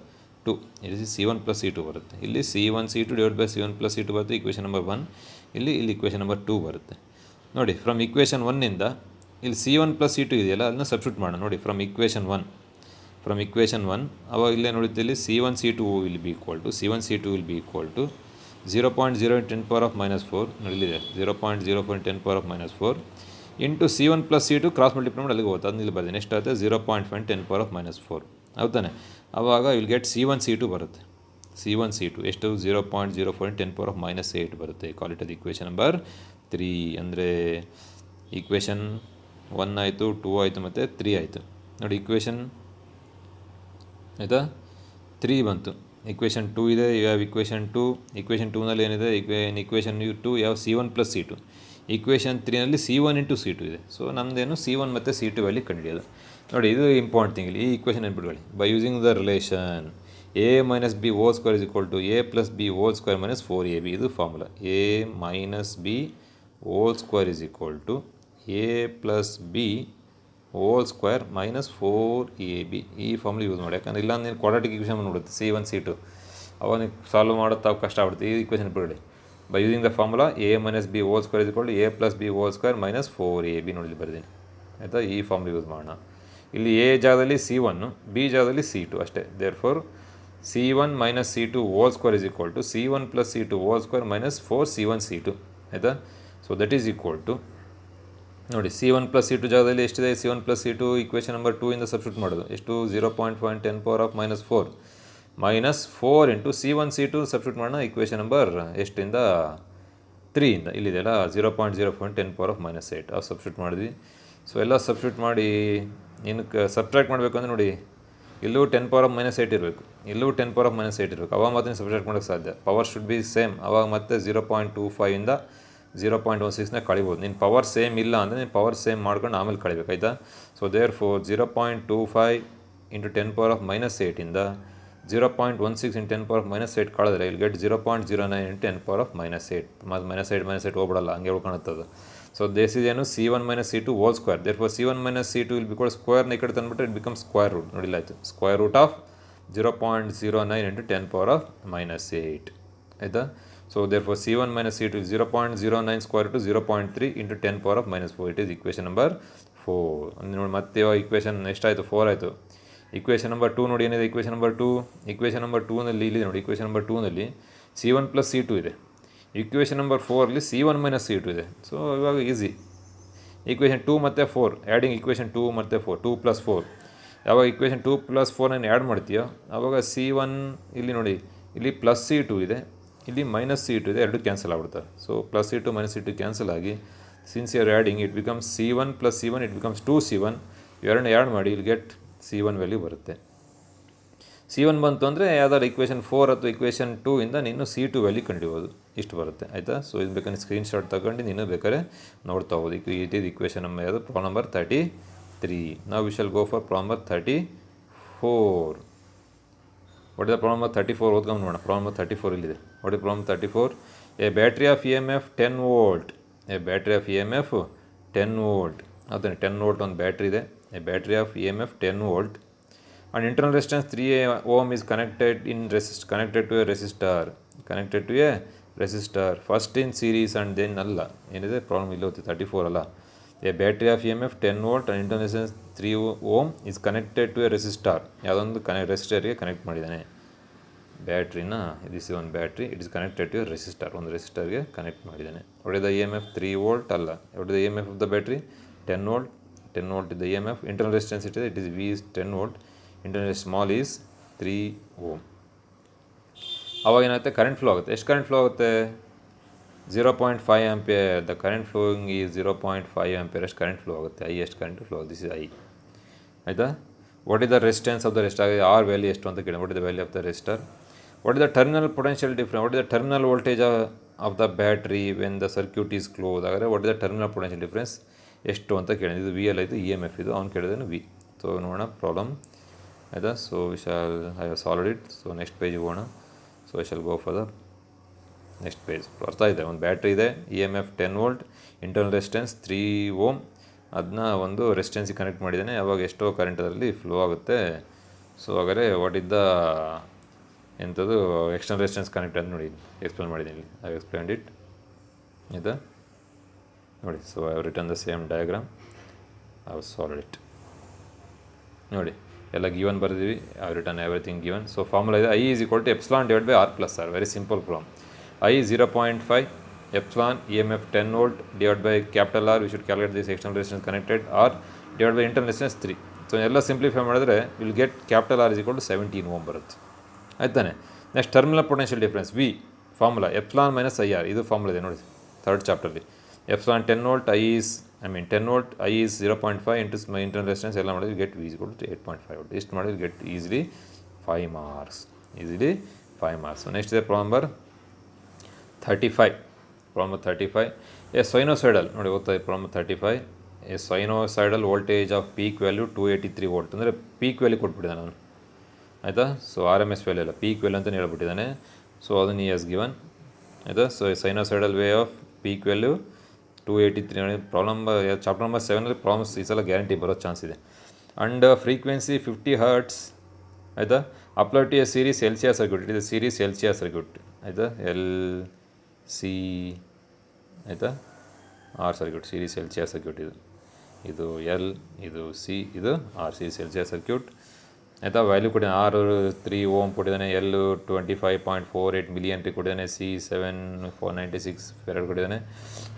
2. ಇಲ್ಲಿ C1 + C2 ಬರುತ್ತೆ. ಇಲ್ಲಿ C1 C2 / C1 + C2 ಬರುತ್ತೆ ಇಕ್ವೇಷನ್ ನಂಬರ್ 1. ಇಲ್ಲಿ ಇಕ್ವೇಷನ್ ನಂಬರ್ 2 ಬರುತ್ತೆ. ನೋಡಿ ಫ್ರಮ್ ಇಕ್ವೇಷನ್ 1ಇಂದ ಇಲ್ಲಿ C1 + C2 ಇದೆಯಲ್ಲ ಅದನ್ನ ಸಬ್ಸ್ಟಿಟ್ಯೂಟ್ ಮಾಡೋಣ. ನೋಡಿ ಫ್ರಮ್ ಇಕ್ವೇಷನ್ 1 ಅವಾಗ ಇಲ್ಲೇ ನೋಡುತ್ತೆ ಇಲ್ಲಿ C1 C2 will be equal to 0.0 × 10⁻⁻4 ನಡೀಲಿದೆ 0.04 × 10⁻⁻4 into C1 + C2 cross multiply ಮಾಡಿ ಅಲ್ಲಿಗೆ ಹೋಗುತ್ತೆ. ಅದನ್ನ ಇಲ್ಲಿ ಬರ್ತೀನಿ ಎಷ್ಟಾಗುತ್ತೆ 0.5 × 10⁻⁴ ಹೌದಾನೆ. ಆವಾಗ ಇಲ್ಲಿ ಗೆಟ್ C1 C2 ಬರುತ್ತೆ. C1 C2 ಎಷ್ಟು 0.04 × 10⁻⁸ ಬರುತ್ತೆ. ಕಾಲ್ ಇಟ್ ಅದು ಇಕ್ವೇಷನ್ ನಂಬರ್ 3. ಅಂದರೆ ಇಕ್ವೇಷನ್ 1 ಆಯಿತು, 2 ಆಯಿತು ಮತ್ತು 3 ಆಯಿತು. ನೋಡಿ ಇಕ್ವೇಷನ್ ಆಯಿತಾ 3 ಬಂತು. ಇಕ್ವೇಷನ್ 2 ಇದೆ, ಯಾವ ಇಕ್ವೇಷನ್ 2. ಇಕ್ವೇಷನ್ 2ನಲ್ಲಿ ಏನಿದೆ ಇಕ್ವೇಷನ್ 2 ಯಾವ C1 + C2. Equation 3ನಲ್ಲಿ C1 × C2 ಇದೆ. ಸೊ ನಮ್ಮದೇನು C1 ಮತ್ತು C2 ವ್ಯಾಲ್ಯೂ ಕಂಡುಹಿಡಿಯೋದು. ನೋಡಿ ಇದು ಇಂಪಾರ್ಟೆಂಟ್ ಥಿಂಗ್. ಈ ಇಕ್ವೇಷನ್ ನೆನ್ಪಿಟ್ಕೊಳ್ಳಿ. By using the relation A - B² = A + B² - 4AB ಇದು formula. A - B² = A + B² - 4AB ಈ ಫಾರ್ಮುಲಾ ಯೂಸ್ ಮಾಡಿ. ಯಾಕಂದರೆ ಇಲ್ಲ ನೀನು ಕ್ವಾಡ್ರಾಟಿಕ್ ಇಕ್ವೇಷನ್ ನೋಡುತ್ತೆ C1 C2 ಅವಾಗ ನೀವು ಸಾಲ್ವ್ ಮಾಡೋದು ತಾವು ಕಷ್ಟ ಆಗ್ಬಿಡುತ್ತೆ. ಈ ಇಕ್ವೇಷನ್ ನೆನ್ಪಿಟ್ಕೊಳ್ಳಿ. By using the formula A - B² = A + B² - 4AB ನೋಡಿ ಬರ್ತೀನಿ ಆಯಿತಾ. ಈ ಫಾರ್ಮುಲಾ ಯೂಸ್ ಮಾಡೋಣ. ಇಲ್ಲಿ A ಜಾಗದಲ್ಲಿ C1, B ಜಾಗದಲ್ಲಿ C2 ಅಷ್ಟೇ. Therefore C1 - C2² = C1 + C2² - 4C1 C2 ಆಯಿತಾ. So that is equal to ನೋಡಿ C1 + C2 ಜಾಗದಲ್ಲಿ ಎಷ್ಟಿದೆ C1 + C2 ಇಕ್ವೇಷನ್ ನಂಬರ್ 2 ಇಂದ ಸಬ್ಸ್ಟಿಟ್ಯೂಟ್ ಮಾಡೋದು ಎಷ್ಟು 0.5 × 10⁻⁻4 -4 ಇಂಟು C1 C2 ಸಬ್ಸ್ಟಿಟ್ಯೂಟ್ ಮಾಡೋಣ ಇಕ್ವೇಷನ್ ನಂಬರ್ ಎಷ್ಟಿಂದ 3 ಇಂದ ಇಲ್ಲಿದೆಯಲ್ಲ 0.04 × 10⁻⁸ ಅವು ಸಬ್ಸ್ಟಿಟ್ಯೂಟ್ ಮಾಡಿದ್ವಿ. ಸೊ ಎಲ್ಲ ಸಬ್ಸ್ಟಿಟ್ಯೂಟ್ ಮಾಡಿ ಇನ್ನು ಸಬ್ಟ್ರಾಕ್ಟ್ ಮಾಡಬೇಕು ಅಂದರೆ ನೋಡಿ ಇಲ್ಲೂ 10⁻⁸ ಇರಬೇಕು, ಇಲ್ಲೂ 10⁻⁸ ಇರಬೇಕು. ಅವಾಗ ಮಾತ್ರ ಸಬ್ಟ್ರಾಕ್ಟ್ ಮಾಡೋಕ್ಕೆ ಸಾಧ್ಯ. Power should be same. ಅವಾಗ ಮತ್ತೆ 0.25 ಇಂದ 0.16ನ ಕಳಿಬೋದು. ನಿನ್ನ ಪವರ್ ಸೇಮ್ ಇಲ್ಲ ಅಂದರೆ ನೀನು ಪವರ್ ಸೇಮ್ ಮಾಡ್ಕೊಂಡು ಆಮೇಲೆ ಕಳಿಬೇಕು ಆಯಿತಾ. ಸೊ ದೇರ್ಫೋರ್ 0.25 × 10⁻⁸ ಇಂದ 0.16 × 10⁻⁸ ಕಳೆದ್ರೆ ಇಲ್ಲಿ ಗೆಟ್ 0.09 × 10⁻⁸. -8 ಹೋಗ್ಬಿಡಲ್ಲ, ಹಂಗೆ ಉಳ್ಕೊಳುತ್ತದು. ಸೊ ದಿಸ್ ಇಸ್ ಏನು C1 - C2 whole square. Therefore C1 - C2 ಇಲ್ಲಿ ಬಿಕಾಸ್ ಸ್ಕ್ವೇರ್ನ ಈ ಕಡೆ ತಂದುಬಿಟ್ರೆ ಇಟ್ ಬಿಕಮ್ ಸ್ಕ್ವೇರ್ ರೂಟ್. ನೋಡಿಲ್ಲ ಆಯಿತು ಸ್ಕ್ವೇರ್ ರೂಟ್ ಆಫ್ 0.09 × 10⁻⁸ ಆಯಿತಾ. So therefore C1 - C2 0.09 square root 0.3 × 10⁻⁻4 it is equation number 4. ನೋಡಿ ಮತ್ತೆ ಇವಾಗ ಇಕ್ವೇಷನ್ ಎಷ್ಟಾಯಿತು 4 ಆಯಿತು. ಇಕ್ವೇಷನ್ ನಂಬರ್ 2 ನೋಡಿ ಏನಿದೆ ಇಕ್ವೇಷನ್ ನಂಬರ್ 2. ಇಕ್ವೇಷನ್ ನಂಬರ್ 2ನಲ್ಲಿ ಇಲ್ಲಿ ನೋಡಿ ಇಕ್ವೇಷನ್ ನಂಬರ್ 2ನಲ್ಲಿ C1 + C2 ಇದೆ. ಇಕ್ವೇಷನ್ ನಂಬರ್ 4ಅಲ್ಲಿ C1 - C2 ಇದೆ. ಸೊ ಇವಾಗ ಈಸಿ ಇಕ್ವೇಷನ್ 2 ಮತ್ತು 4 ಆ್ಯಡಿಂಗ್ ಇಕ್ವೇಷನ್ 2 ಮತ್ತು 4 2 + 4 ಯಾವಾಗ ಇಕ್ವೇಷನ್ 2 + 4 ಆ್ಯಡ್ ಮಾಡ್ತೀಯೋ ಆವಾಗ C1 ಇಲ್ಲಿ ನೋಡಿ ಇಲ್ಲಿ +C2 ಇದೆ, ಇಲ್ಲಿ -C2 ಇದೆ, ಎರಡು ಕ್ಯಾನ್ಸಲ್ ಆಗ್ಬಿಡ್ತಾರೆ. ಸೊ +C2 -C2 ಕ್ಯಾನ್ಸಲ್ ಆಗಿ since you are adding it becomes C1 + C1 it becomes 2C1. ಇವೆರಡನ್ನ ಆ್ಯಡ್ ಮಾಡಿ ಇಲ್ಲಿ ಗೆಟ್ C1 ವ್ಯಾಲ್ಯೂ ಬರುತ್ತೆ. C1 ಬಂತು ಅಂದರೆ ಯಾವ್ದಾದ್ರು ಇಕ್ವೇಷನ್ 4 ಅಥವಾ ಇಕ್ವೇಷನ್ 2 ಇಂದ ನೀನು C2 ವ್ಯಾಲ್ಯೂ ಕಂಡುಹಿಡಿಬೋದು. ಇಷ್ಟು ಬರುತ್ತೆ ಆಯಿತಾ. ಸೊ ಇದು ಬೇಕಾದ್ರೆ ಸ್ಕ್ರೀನ್ಶಾಟ್ ತಗೊಂಡು ನೀನು ಬೇಕಾದ್ರೆ ನೋಡ್ತಾ ಹೋಗೋದು. ಇಟ್ ಈಸ್ ಇಕ್ವೇಷನ್ ನಂಬರ್ ಯಾವುದು ಪ್ರಾಬ್ಲಮ್ ನಂಬರ್ 33. ನಾವು we shall go for problem number 34. What is the problem number 34 ಓದ್ಕೊಂಡು ನೋಡೋಣ. ಪ್ರಾಬ್ಲಮ್ ನಂಬರ್ 34 ಇಲ್ಲಿದೆ. What is problem 34? A battery of EMF 10 volt. A battery of EMF 10 volt. ಅದನ್ನು 10 volt ಒಂದು battery ಇದೆ. A battery of EMF 10 volt and internal resistance 3 ohm is connected to a resistor first in series and then ಅಲ್ಲ ಏನಿದೆ problem ಇಲ್ಲಿ ಹೋಗ್ತದೆ 34 ಅಲ್ಲ. A battery of EMF 10 volt and internal resistance 3 ohm is connected to a resistor. ಯಾವುದೊಂದು ರೆಸಿಸ್ಟರ್ಗೆ connect ಮಾಡಿದ್ದಾನೆ ಬ್ಯಾಟ್ರಿನ. This is ಒಂದು battery, it is connected to resistor, ಒಂದು ರೆಸಿಸ್ಟರ್ಗೆ ಕನೆಕ್ಟ್ ಮಾಡಿದ್ದಾನೆ. ಒಳ್ಳೆದ EMF 3 ವೋಲ್ಟ್ ಅಲ್ಲ. ಒಳ್ಳೆದ EMF of the battery 10 volt. 10 volt ಇದ್ದ EMF ಇಂಟರ್ನಲ್ ರೆಸಿಸ್ಟೆನ್ಸ್ ಇಟ್ಟಿದೆ, it is V is 10 volt. Internal small is 3 ohm. ಅವಾಗ ಏನಾಗುತ್ತೆ ಕರೆಂಟ್ ಫ್ಲೋ ಆಗುತ್ತೆ. ಎಷ್ಟು ಕರೆಂಟ್ ಫ್ಲೋ ಆಗುತ್ತೆ 0.5 ಆಂಪಿಯರ್. ದ ಕರೆಂಟ್ ಫ್ಲೋಯಿಂಗ್ ಈ 0.5 ಆಂಪಿಯರ್ ಅಷ್ಟು ಕರೆಂಟ್ ಫ್ಲೋ ಆಗುತ್ತೆ. ಐ ಎಷ್ಟು ಕರೆಂಟ್ ಫ್ಲೋ ಆಗುತ್ತೆ, ದಿಸ್ ಇಸ್ ಐ ಆಯಿತಾ. What is the resistance of the rest ಆಗಿದೆ ಆರ್ ವ್ಯಾಲ್ಯೂ ಎಷ್ಟು ಅಂತ ಕೇಳಿ. What is the value of the resistor. What is the terminal potential difference. What is the terminal voltage of the battery when the circuit is close. ಹಾಗಾದರೆ what is the terminal potential difference ಎಷ್ಟು ಅಂತ ಕೇಳಿದೆ. ಇದು V L ಆಯಿತು, EMF ಇದು, ಅವ್ನು ಕೇಳಿದ್ರೆ V. So ನೋಡೋಣ ಪ್ರಾಬ್ಲಮ್ ಆಯಿತಾ. So we shall I have solved it. So next ಪೇಜಿಗೆ ಹೋಗೋಣ. So I shall go for the next page. ಅರ್ಥ ಇದೆ, ಒಂದು ಬ್ಯಾಟ್ರಿ ಇದೆ, EMF 10 volt, internal resistance 3 ohm, ಅದನ್ನ ಒಂದು ರೆಸಿಸ್ಟೆನ್ಸಿಗೆ ಕನೆಕ್ಟ್ ಮಾಡಿದ್ದಾನೆ. ಅವಾಗ ಎಷ್ಟೋ ಕರೆಂಟ್ ಅದರಲ್ಲಿ ಫ್ಲೋ ಆಗುತ್ತೆ. ಸೊ ಹಾಗಾದರೆ ವಾಟ್ ಇಸ್ ದ ಎಂಥದ್ದು ಎಕ್ಸ್ಟರ್ನಲ್ ರೆಸಿಸ್ಟೆನ್ಸ್ ಕನೆಕ್ಟ್ ಅಂತ ನೋಡಿ ಎಕ್ಸ್ಪ್ಲೇನ್ ಮಾಡಿದ್ದೀನಿ. I explained it. ಆಯಿತಾ ನೋಡಿ. So I have written the same diagram. I have solved it. ನೋಡಿ ಎಲ್ಲ ಗಿವನ್ ಬರೆದಿವಿ. I have written everything given. So formula ಇದೆ I is equal to epsilon divided by R plus R. Very simple problem. I 0.5 epsilon EMF 10 volt divided by capital R. We should calculate this external resistance connected R divided by internal resistance 3. So ಎಲ್ಲ simplify ಮಾಡಿದ್ರೆ will get capital R is equal to 17 ohm ಬರುತ್ತೆ. ಆಯ್ತಾನೆ. Next terminal potential difference V formula epsilon minus IR. ಇದು formula ಇದೆ ನೋಡಿ third ಚಾಪ್ಟರ್ಲಿ. Epsilon 10 volt 10 volt I is 0.5 into internal resistance ಎಲ್ಲ ಮಾಡಿದ್ರೆ get V is equal to 8.5 volt. ಇಷ್ಟು ಮಾಡಿದ್ರೆ get easily 5 marks. So next ಇದೆ ಪ್ರಾಬ್ಲಮ್ ನಂಬರ್ 35. ಪ್ರಾಬ್ಲಮ್ 35 ಎ ಸೈನೋಸೈಡಲ್ ನೋಡಿ ಓದ್ತಾ ಇದೆ. Problem 35 a sinusoidal voltage of peak value 283 volt. ಅಂದರೆ peak value ಕೊಟ್ಬಿಟ್ಟಿದ್ದಾನೆ ನಾನು. ಆಯಿತಾ. ಸೊ RMS ವ್ಯಾಲ್ಯೂ ಅಲ್ಲ, ಪೀಕ್ ವ್ಯಾಲ್ಯೂ ಅಂತಲೇ ಹೇಳ್ಬಿಟ್ಟಿದ್ದಾನೆ. ಸೊ ಅದನ್ನು ಎಸ್ ಗಿವನ್. ಆಯಿತಾ. So sinusoidal wave of peak value 283 ನೋಡಿ. ಪ್ರಾಬ್ಲಮ್ ಚಾಪ್ಟರ್ ನಂಬರ್ 7 ಪ್ರಾಬ್ಲಮ್ಸ್ ಈ ಸಲ ಗ್ಯಾರಂಟಿ ಬರೋ ಚಾನ್ಸ್ ಇದೆ. And frequency 50 hertz. ಆಯಿತಾ. Apply to a series LCR circuit. It is series LCR circuit. ಆಯಿತಾ. LC ಆಯಿತಾ R circuit. Series LCR circuit ಇದು L, ಇದು C, ಇದು R. Series LCR circuit. ಆಯಿತಾ. ವ್ಯಾಲ್ಯೂ ಕೊಟ್ಟಿದ್ದಾನೆ R 3 ಓಮ್ ಕೊಟ್ಟಿದ್ದಾನೆ, L 25.48 ಮಿಲಿಯಂಟ್ರಿ ಕೊಟ್ಟಿದ್ದಾನೆ, C 7496 ಫೆರಡ್ ಕೊಟ್ಟಿದ್ದಾನೆ.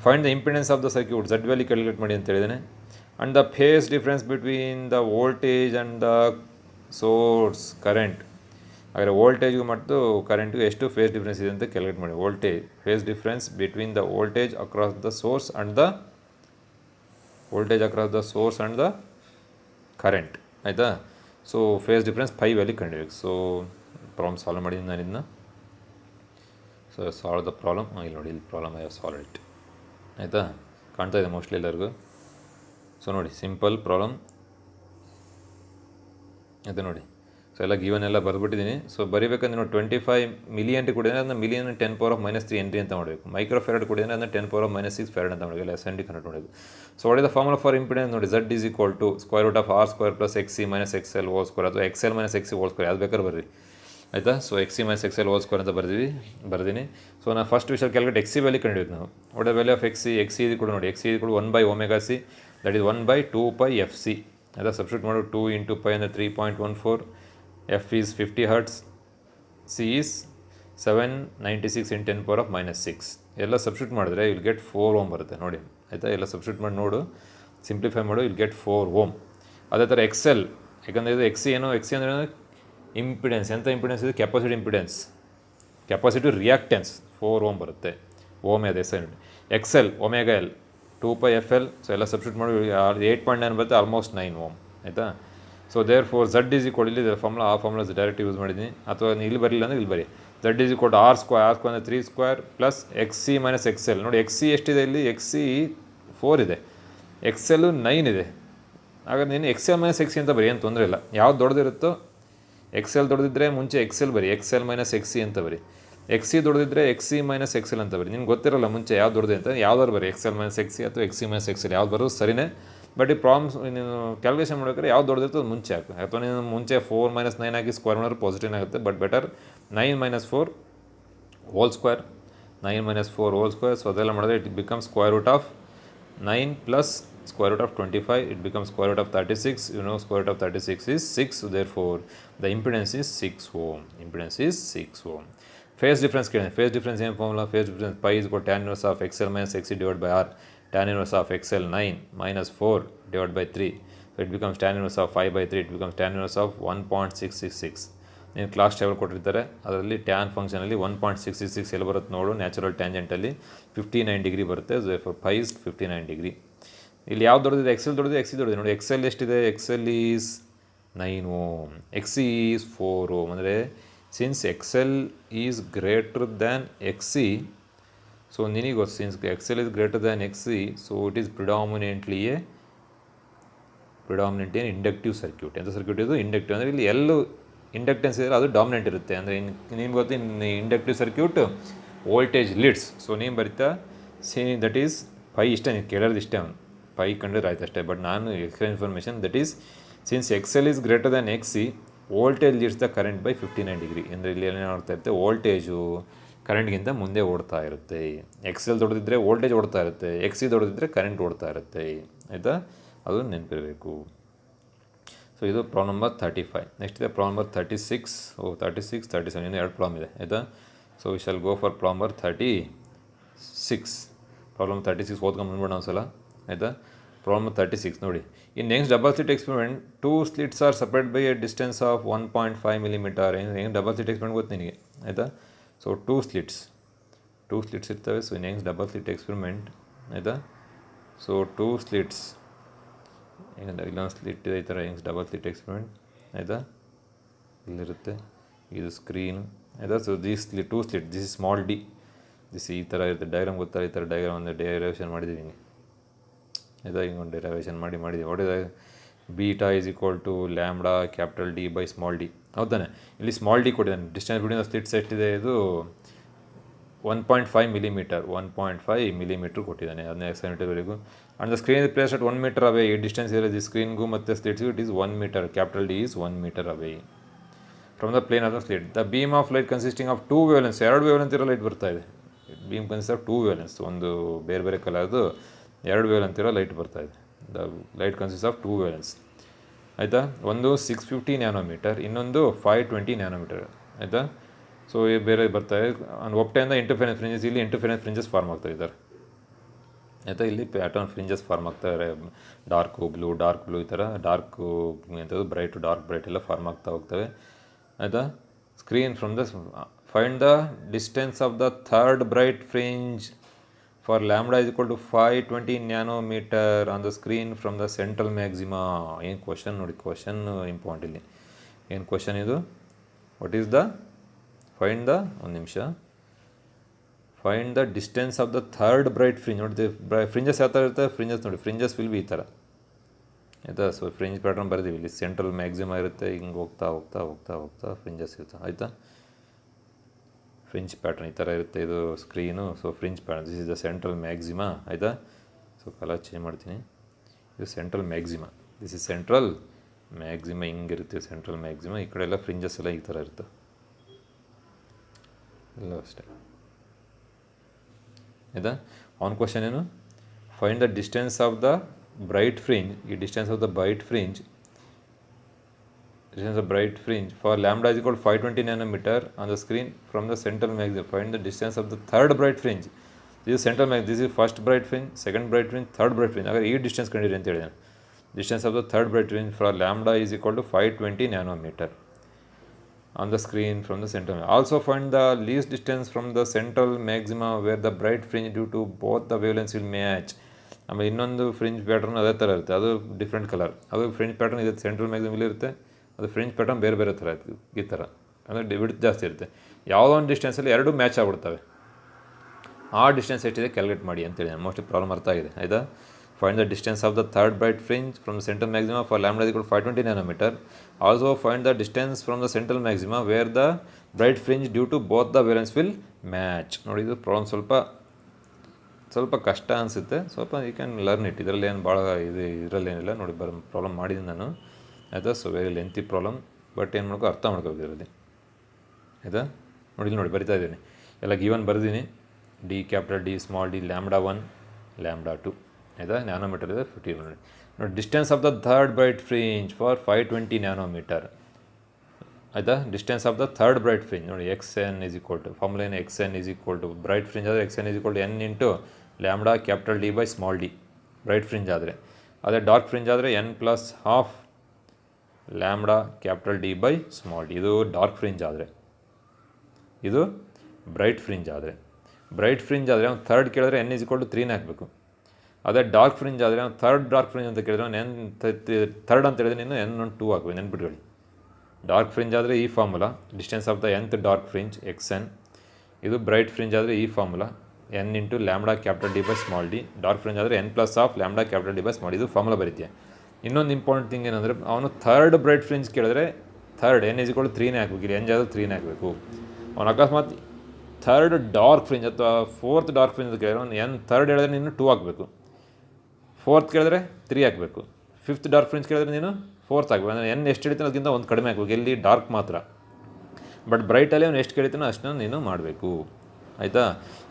Find the impedance of the circuit. Z value calculate ಮಾಡಿ ಅಂತ ಹೇಳಿದ್ದಾನೆ. And the phase difference between the voltage and the source current. ಹಾಗಾದರೆ ವೋಲ್ಟೇಜ್ಗೂ ಮತ್ತು ಕರೆಂಟ್ಗೂ ಎಷ್ಟು ಫೇಸ್ ಡಿಫ್ರೆನ್ಸ್ ಇದೆ ಅಂತ ಕ್ಯಾಲ್ಕುಲೇಟ್ ಮಾಡಿ. Phase difference between the voltage across the source and the current. ಆಯಿತಾ. ಸೊ ಫೇಸ್ ಡಿಫ್ರೆನ್ಸ್ 5 ವ್ಯಾಲ್ಯೂ ಕಂಡಿಬೇಕು. ಸೊ ಪ್ರಾಬ್ಲಮ್ ಸಾಲ್ವ್ ಮಾಡಿದ್ದೀನಿ ನಾನು ಇದನ್ನ. So solve the problem. ಇಲ್ಲಿ ನೋಡಿ, ಇಲ್ಲಿ problem I have solve it. ಆಯಿತಾ. ಕಾಣ್ತಾ ಇದೆ ಮೋಸ್ಟ್ಲಿ ಎಲ್ಲರಿಗೂ. ಸೊ ನೋಡಿ ಸಿಂಪಲ್ ಪ್ರಾಬ್ಲಮ್ ಆಯಿತಾ. ನೋಡಿ ಸೊ ಎಲ್ಲ ಗಿವನ್ ಎಲ್ಲ ಬರೆದ್ಬಿಟ್ಟಿದ್ದೀನಿ. ಸೊ ಬರೀಬೇಕಂದ್ರೆ ನೋಡಿ 25 ಮಿಲಿಯಂಟ್ರಿ ಕೊಡಿದ್ರೆ ಅದನ್ನ ಮಿಲಿಯನ್ 10⁻³ ಹೆನ್ರಿ ಅಂತ ಮಾಡಬೇಕು. ಮೈಕ್ರೋ ಫೆರಡ್ ಕೊಡಿದ್ರೆ ಅದನ್ನ 10⁻⁶ ಫೆರಡ್ ಅಂತ ಮಾಡಬೇಕು. ಎಲ್ಲ SND ಕನ್ವರ್ಟ್ ಮಾಡಬೇಕು. So what is the formula for impedance ನೋಡಿ. Z is equal to √R² + XC - XL² ಅಥವಾ XL - XC² ಯಾವ್ದು ಬೇಕಾದ್ರೆ ಬರ್ರಿ. ಆಯಿತಾ. ಸೊ XC - XL² ಅಂತ ಬರ್ದೀನಿ. ಸೊ ನಾನು ಫಸ್ಟ್ ವಿಷಯ ಕ್ಯಾಲ್ಕುಲೇಟ್ XC ವ್ಯಾಲ್ಯೂ ಕಂಡಿದ್ದೀವಿ ನಾವು. What the value of XC ಕೂಡ ನೋಡಿ. XC ಕೂಡ 1/ωc, ದಟ್ ಈಸ್ 1/2πfc. ಆಯಿತಾ. ಸಬ್ಸ್ಟಿಟ್ಯೂಟ್ ಮಾಡು. 2 × π ಅಂದರೆ 3.14. F is 50 hertz, C is 796 × 10⁻⁻6. ಎಲ್ಲ ಸಬ್ಸ್ಟಿಟ್ಯೂಟ್ ಮಾಡಿದ್ರೆ ವಿಲ್ ಗೆಟ್ 4 ಓಮ್ ಬರುತ್ತೆ ನೋಡಿ. ಆಯಿತಾ. ಎಲ್ಲ ಸಬ್ಸ್ಟಿಟ್ಯೂಟ್ ಮಾಡಿ ನೋಡು, ಸಿಂಪ್ಲಿಫೈ ಮಾಡು, ವಿಲ್ ಗೆಟ್ 4 ಓಮ್. ಅದೇ ಥರ XL, ಯಾಕಂದರೆ ಇದು XC ಏನು, XC ಅಂದರೆ ಇಂಪಿಡೆನ್ಸ್. ಎಂಥ ಇಂಪಿಡೆನ್ಸ್ ಇದು? Capacity impedance, capacity reactance 4 ohm ಬರುತ್ತೆ. ಓಮ್ ಅದೇ ಸೈಡ್. XL ωL 2πfl. ಸೊ ಎಲ್ಲ ಸಬ್ಸ್ಟಿಟ್ಯೂಟ್ ಮಾಡಿ 8.9 ಬರುತ್ತೆ, ಆಲ್ಮೋಸ್ಟ್ 9 ಓಮ್. ಆಯಿತಾ. So therefore Z is equal, ಇಲ್ಲಿ ಫಾರ್ಮುಲಾ ಆ ಫಾರ್ಮುಲಾ ಡೈರೆಕ್ಟ್ ಯೂಸ್ ಮಾಡಿದ್ದೀನಿ. ಅಥವಾ ಇಲ್ಲಿ ಬರಲಿಲ್ಲ ಅಂದರೆ ಇಲ್ಲಿ ಬರಿ. Z is equal to R² ಅಂದರೆ 3² ಪ್ಲಸ್ XC - XL. ನೋಡಿ XC ಎಷ್ಟಿದೆ ಇಲ್ಲಿ? XC 4 ಇದೆ, XL 9 ಇದೆ. ಹಾಗಾದ್ರೆ ನೀನು XL - XC ಅಂತ ಬರಿ, ಏನು ತೊಂದರೆ ಇಲ್ಲ. ಯಾವ್ದು ದೊಡ್ಡದಿರುತ್ತೋ XL ದೊಡ್ಡದಿದ್ದರೆ ಮುಂಚೆ XL ಬರಿ, XL - XC ಅಂತ ಬರಿ. XC ದೊಡ್ಡದಿದ್ದರೆ XC - XL ಅಂತ ಬರಿ. ನಿಮ್ಗೆ ಗೊತ್ತಿರಲ್ಲ ಮುಂಚೆ ಯಾವ್ದು ದೊಡ್ಡದೆ ಅಂತ, ಯಾವ್ದಾದ್ರು ಬರಿ. XL - XC ಅಥವಾ XC - XL ಯಾವ್ದು ಬರೋದು ಸರಿನೇ. ಬಟ್ ಈ ಪ್ರಾಬ್ಲಮ್ಸ್ ನೀನು ಕ್ಯಾಲ್ಕುಲೇಷನ್ ಮಾಡ್ಬೇಕಾದ್ರೆ ಯಾವ್ದು ದೊಡ್ಡದಿರ್ತದೆ ಅದು ಮುಂಚೆ ಹಾಕು. ಅಥವಾ ನೀನು ಮುಂಚೆ 4 - 9 ಹಾಕಿ ಸ್ಕ್ವೇರ್ ಮಾಡಿದ್ರೆ ಪಾಸಿಟಿವ್ ಆಗುತ್ತೆ. But better 9 - 4 whole square. 9 - 4 whole square. So ಅದೆಲ್ಲ ಮಾಡಿದ್ರೆ it becomes √9 plus √25. It becomes √36. You know √36 is 6. Therefore the impedance is 6 ohm. Phase difference ಕೇಳಿದೆ. ಫೇಸ್ ಡಿಫ್ರೆನ್ಸ್ ಏನು formula? Phase difference π is equal to tan inverse of XL - XC divided by R. Tan inverse of XL 9 - 4 divided by 3. So it becomes tan inverse of 5/3. It becomes tan inverse of 1.666. ನೀನು class table ಕೊಟ್ಟಿರ್ತಾರೆ, ಅದರಲ್ಲಿ tan ಫಂಕ್ಷನಲ್ಲಿ 1.666 ಎಲ್ಲಿ ಬರುತ್ತೆ ನೋಡು. Natural ಟ್ಯಾಂಜೆಂಟಲ್ಲಿ 59 degree ಬರುತ್ತೆ. therefore π is 59 degree. ಇಲ್ಲಿ ಯಾವ್ದು ದೊಡ್ಡದಿದೆ? XL ದೊಡ್ಡದಿದೆ, XC ದೊಡ್ಡದಿದೆ. ನೋಡಿ XL ಎಷ್ಟಿದೆ? XL is 9 ohm, XC is 4 ohm. ಅಂದರೆ since XL is greater than XC, so ನಿನಗೆ ಗೊತ್ತು since XL is greater than XC, so it is predominantly inductive circuit. ಎಂಥ ಸರ್ಕ್ಯೂಟ್ ಇದು? ಇಂಡಕ್ಟಿವ್. ಅಂದರೆ ಇಲ್ಲಿ ಎಲ್ಲೂ ಇಂಡಕ್ಟೆನ್ಸ್ ಇದ್ದರೆ ಅದು ಡಾಮಿನೆಂಟ್ ಇರುತ್ತೆ. ಅಂದರೆ ನಿಮ್ಗೆ ಗೊತ್ತು inductive circuit voltage leads. So ನೀವು ಬರಿತಾ ದಟ್ ಈಸ್ π. ಇಷ್ಟೇ ನೀವು ಕೇಳೋದು, ಇಷ್ಟೇ ಅವನು π ಕಂಡ್ರೆ ಆಯ್ತು ಅಷ್ಟೇ. ಬಟ್ ನಾನು extra information, that is since XL is greater than XC, voltage leads the current by 59 degree. ಅಂದರೆ ಇಲ್ಲಿ ಏನಾಗ್ತಾ ಇರುತ್ತೆ, ವೋಲ್ಟೇಜು ಕರೆಂಟ್ಗಿಂತ ಮುಂದೆ ಓಡ್ತಾ ಇರುತ್ತೆ. ಎಕ್ಸೆಲ್ ದೊಡ್ಡದಿದ್ದರೆ ವೋಲ್ಟೇಜ್ ಓಡ್ತಾ ಇರುತ್ತೆ, ಎಕ್ಸಿ ದೊಡ್ಡದಿದ್ದರೆ ಕರೆಂಟ್ ಓಡ್ತಾ ಇರುತ್ತೆ. ಆಯಿತಾ, ಅದು ನೆನಪಿರಬೇಕು. ಸೊ ಇದು ಪ್ರಾಬ್ಲಮ್ ನಂಬರ್ 35. ನೆಕ್ಸ್ಟ್ ಇದೆ ಪ್ರಾಬ್ಲಮ್ ನಂಬರ್ 36. 37 ಇನ್ನೂ 2 ಪ್ರಾಬ್ಲಮ್ ಇದೆ. ಆಯಿತಾ, so we shall go for problem number 36. Problem 36 ಓದ್ಕೊಂಡು ಬಂದ್ಬಿಡೋಣ ಒಂದು ಸಲ. ಆಯಿತಾ, ಪ್ರಾಬ್ಲಮ್ 36 ನೋಡಿ. In next double slit experiment 2 slits are separate by a distance of 1.5 millimetre. ಹೆಂಗೆ ಡಬಲ್ ಸ್ಲಿಟ್ ಎಕ್ಸ್ಪೆರಿಮೆಂಟ್ ಗೊತ್ತು ನಿನಗೆ. ಆಯಿತಾ, ಸೊ 2 ಸ್ಲಿಟ್ಸ್ ಇರ್ತವೆ. So next double slit experiment. ಆಯಿತಾ, ಸೊ 2 ಸ್ಲಿಟ್ಸ್, ಹೆಂಗಂದ್ರೆ ಇಲ್ಲೊಂದು ಸ್ಲಿಟ್ ಇದೆ ಈ ಥರ. ಹೆಂಗೆ ಡಬಲ್ ಸ್ಲಿಟ್ ಎಕ್ಸ್ಪೆರಿಮೆಂಟ್. ಆಯಿತಾ, ಇಲ್ಲಿರುತ್ತೆ ಇದು ಸ್ಕ್ರೀನು. ಆಯಿತಾ, so two slit, this is small D. This ಈ ಥರ ಇರುತ್ತೆ. ಡೈಗ್ರಾಮ್ ಗೊತ್ತಾ, ಈ ಥರ ಡೈಗ್ರಾಮ್ ಒಂದು ಡೆರೈವೇಷನ್ ಮಾಡಿದ್ದೀನಿ. ಆಯಿತಾ, ಹಿಂಗೊಂದು ಡೆರೈವೇಷನ್ ಮಾಡಿದ್ದೀವಿ. ಹೊಡೆದ beta is equal to lambda capital D by small D. ಹೌದಾನೆ, ಇಲ್ಲಿ ಸ್ಮಾಲ್ ಡಿ ಕೊಟ್ಟಿದ್ದಾನೆ. ಡಿಸ್ಟೆನ್ಸ್ ಬಿಟ್ವೀನ್ ಸ್ಲಿಟ್ಸ್ ಎಷ್ಟಿದೆ, ಇದು 1.5 ಮಿಲಿಮೀಟ್ರ್ ಕೊಟ್ಟಿದ್ದಾನೆ. 15 ಸೆಂಟಿಮೀಟರ್ವರೆಗೂ. And the screen is placed at 1 metre away. ಈ ಡಿಸ್ಟೆನ್ಸ್ ಇರೋದು ಸ್ಕ್ರೀನ್ಗೂ ಮತ್ತು ಸ್ಲಿಟ್ಸ್ಗೂ it is 1 metre. Capital D is 1 metre away from the plane of the slit. The beam of light consisting of 2 wavelengths. 2 wavelength ಇರೋ light ಬರ್ತಾ ಇದೆ. Beam consist of 2 wavelengths. ಒಂದು ಬೇರೆ ಬೇರೆ ಕಲರ್ದು 2 ವೇವ್ಲೆಂತ್ ಇರೋ ಲೈಟ್ ಬರ್ತಾ ಇದೆ. The light consist of 2 wavelengths. ಆಯಿತಾ, ಒಂದು 650 ನ್ಯಾನೋಮೀಟರ್, ಇನ್ನೊಂದು 520 ನ್ಯಾನೋಮೀಟರ್. ಆಯಿತಾ, ಸೊ ಬೇರೆ ಬರ್ತಾಯಿದೆ. And obtain the interference fringes. ಇಲ್ಲಿ ಇಂಟರ್ಫೆರೆನ್ಸ್ ಫ್ರಿಂಜಸ್ ಫಾರ್ಮ್ ಆಗ್ತಾ ಇದ್ದಾರೆ. ಆಯಿತಾ, ಇಲ್ಲಿ ಪ್ಯಾಟರ್ನ್ ಫ್ರಿಂಜಸ್ ಫಾರ್ಮ್ ಆಗ್ತಾರೆ. ಡಾರ್ಕ್ ಬ್ಲೂ ಈ ಥರ ಡಾರ್ಕು ಎಂಥದ್ದು ಡಾರ್ಕ್ ಬ್ರೈಟ್ ಎಲ್ಲ ಫಾರ್ಮ್ ಆಗ್ತಾ ಹೋಗ್ತವೆ. ಆಯಿತಾ, screen from the find the distance of the third bright fringe for lambda is equal to 520 nanometre on the screen from the central maxima. ಏನು question ನೋಡಿ, question important ಇಲ್ಲಿ. ಏನು question ಇದು, what is the find the, ಒಂದು ನಿಮಿಷ, find the distance of the third bright fringe. ನೋಡಿ fringes ಯಾವ ಥರ ಇರುತ್ತೆ, ಫ್ರಿಂಜಸ್ ವಿಲ್ ಬಿ ಈ ಥರ. ಆಯಿತಾ, ಸೊ ಫ್ರಿಂಜ್ ಪ್ಯಾಟರ್ನ್ ಬರೆದೀವಿ. ಇಲ್ಲಿ ಸೆಂಟ್ರಲ್ ಮ್ಯಾಕ್ಸಿಮಾ ಇರುತ್ತೆ, ಹಿಂಗೆ ಹೋಗ್ತಾ ಫ್ರಿಂಜಸ್ ಇರುತ್ತೆ. ಆಯಿತಾ, ಫ್ರಿಂಜ್ ಪ್ಯಾಟರ್ನ್ ಈ ಥರ ಇರುತ್ತೆ. ಇದು screen. So fringe pattern, this is the central maxima. ಆಯಿತಾ, ಸೊ ಕಲರ್ ಚೇಂಜ್ ಮಾಡ್ತೀನಿ. ಇದು central maxima, this is central maxima. ಹಿಂಗಿರುತ್ತೆ ಸೆಂಟ್ರಲ್ ಮ್ಯಾಕ್ಸಿಮಾ. ಈ ಕಡೆ ಎಲ್ಲ ಫ್ರಿಂಜಸ್ ಎಲ್ಲ ಈ ಥರ ಇರುತ್ತೆ ಎಲ್ಲ ಅಷ್ಟೇ. ಆಯಿತಾ, ಆನ್ ಕ್ವಶನ್ ಏನು, find the distance of the bright fringe. ಈ distance of the bright fringe for lambda is equal to 520 nanometer on the screen from the central maximum. Find the distance of the third bright fringe. This is central maximum. This is first bright fringe, second bright fringe, third bright fringe. ಹಾಗಾದ್ರೆ ಈ distance ಕಂಡಿರಿ ಅಂತ ಹೇಳಿದೆ. Distance of the third bright fringe for lambda is equal to 520 nanometre on the screen from the central. Also find the least distance from the central maxima where the bright fringe due to both the wavelengths will match. ಆಮೇಲೆ ಇನ್ನೊಂದು fringe pattern ಅದೇ ಥರ ಇರುತ್ತೆ, ಅದು different colour. ಅದು fringe pattern ಇದೆ, central ಮ್ಯಾಕ್ಸಿಮಲ್ಲಿ ಇರುತ್ತೆ. ಅದು ಫ್ರಿಂಜ್ ಪ್ಯಾಟರ್ನ್ ಬೇರೆ ಬೇರೆ ಥರ ಇತ್ತು, ಈ ಥರ. ಅಂದರೆ ವಿಡ್ತ್ ಜಾಸ್ತಿ ಇರುತ್ತೆ. ಯಾವುದೋ ಒಂದು ಡಿಸ್ಟೆನ್ಸಲ್ಲಿ ಎರಡು ಮ್ಯಾಚ್ ಆಗ್ಬಿಡ್ತವೆ. ಆ ಡಿಸ್ಟೆನ್ಸ್ ಎಷ್ಟಿದೆ ಕ್ಯಾಲ್ಕುಲೇಟ್ ಮಾಡಿ ಅಂತೇಳಿ. ನಾನು ಮೋಸ್ಟ್ಲಿ ಪ್ರಾಬ್ಲಮ್ ಅರ್ಥ ಆಗಿದೆ. ಆಯಿತಾ, find the distance of the third bright fringe from the central maxima for lambda equal 520 nanometre. Also find the distance from the central maxima where the bright fringe due to both the wavelengths will match. ನೋಡಿ, ಇದು problem ಸ್ವಲ್ಪ ಕಷ್ಟ ಅನಿಸುತ್ತೆ. ಸ್ವಲ್ಪ you can learn it. ಇದರಲ್ಲಿ ಏನು ಭಾಳ ಇದರಲ್ಲೇನಿಲ್ಲ. ನೋಡಿ ಪ್ರಾಬ್ಲಮ್ ಮಾಡಿದ್ದೀನಿ ನಾನು. ಆಯಿತಾ, so very lengthy problem, but ಏನು ಮಾಡ್ಕೋ ಅರ್ಥ ಮಾಡ್ಕೋಬೇಕು ಇದರಲ್ಲಿ. ಆಯಿತಾ, ನೋಡಿ ಬರಿತಾ ಇದ್ದೀನಿ. ಎಲ್ಲ ಗಿವನ್ ಬರೆದೀನಿ. D capital D, small D, lambda 1, lambda 2. ಆಯಿತಾ, ನ್ಯಾನೋಮೀಟರ್ ಇದೆ 50 ನೋಡಿ. Distance of the third bright fringe for 520 nanometre. ಆಯಿತಾ, distance of the third bright fringe ನೋಡಿ. XN is equal to formula ಏನು, XN is equal to bright fringe ಆದರೆ XN is equal to N into lambda capital D by small D, bright fringe ಆದರೆ. ಅದೇ dark fringe ಆದರೆ N plus half lambda capital D by small D. ಇದು dark fringe ಆದರೆ, ಇದು bright fringe ಆದರೆ. Bright fringe ಆದರೆ ಅವ್ನು third ಕೇಳಿದ್ರೆ N ಈಸ್ ಈಕ್ವಲ್ ಟು 3ನೇ ಹಾಕಬೇಕು. ಅದೇ ಡಾರ್ಕ್ ಫ್ರಿಂಜ್ ಆದರೆ ಅವ್ನು ಥರ್ಡ್ ಡಾರ್ಕ್ ಫ್ರಿಂಜ್ ಅಂತ ಕೇಳಿದ್ರೆ ಅವ್ನು ಥರ್ಡ್ ಅಂತ ಹೇಳಿದ್ರೆ ನೀನು N1 2 ಹಾಕಬೇಕು. ನೆನ್ಪಿಟ್ಕೊಳ್ಳಿ. ಡಾರ್ಕ್ ಫ್ರಿಂಜ್ ಆದರೆ ಈ formula, distance of the nth dark fringe XN. ಇದು ಬ್ರೈಟ್ ಫ್ರಿಂಜ್ ಆದರೆ ಈ formula, N into lambda capital D by small D. Dark fringe ಆದರೆ N plus half lambda capital D by small D. ಇದು formula ಬರೀತೀಯ. ಇನ್ನೊಂದು important thing ಏನಂದರೆ, ಅವನು third bright fringe ಕೇಳಿದ್ರೆ third N is equal to 3ನೇ ಹಾಕಬೇಕು. ಇಲ್ಲಿ N ಜಾಗ 3ನೇ ಹಾಕಬೇಕು. ಅವನು ಅಕಸ್ಮಾತ್ ಥರ್ಡ್ ಡಾರ್ಕ್ ಫ್ರಿಂಜ್ ಅಥವಾ ಫೋರ್ತ್ ಡಾರ್ಕ್ ಫ್ರಿಂಜ್ ಅಂತ ಕೇಳಿದ್ರೆ ಅವ್ನು N ಥರ್ಡ್ ಹೇಳಿದ್ರೆ ನೀನು 2 ಹಾಕಬೇಕು. ಫೋರ್ತ್ ಕೇಳಿದ್ರೆ 3 ಹಾಕಬೇಕು. ಫಿಫ್ತ್ ಡಾರ್ಕ್ ಫ್ರಿಂಜ್ ಕೇಳಿದ್ರೆ ನೀನು ಫೋರ್ತ್ ಆಗಬೇಕು. ಅಂದರೆ ಎನ್ ಎಷ್ಟು ಹಿಡಿತಾನೋ ಅದಕ್ಕಿಂತ ಒಂದು ಕಡಿಮೆ ಆಗಬೇಕು, ಎಲ್ಲಿ ಡಾರ್ಕ್ ಮಾತ್ರ. ಬಟ್ ಬ್ರೈಟಲ್ಲಿ ಅವನು ಎಷ್ಟು ಕೇಳಿತಾನೋ ಅಷ್ಟನ್ನು ನೀನು ಮಾಡಬೇಕು, ಆಯಿತಾ.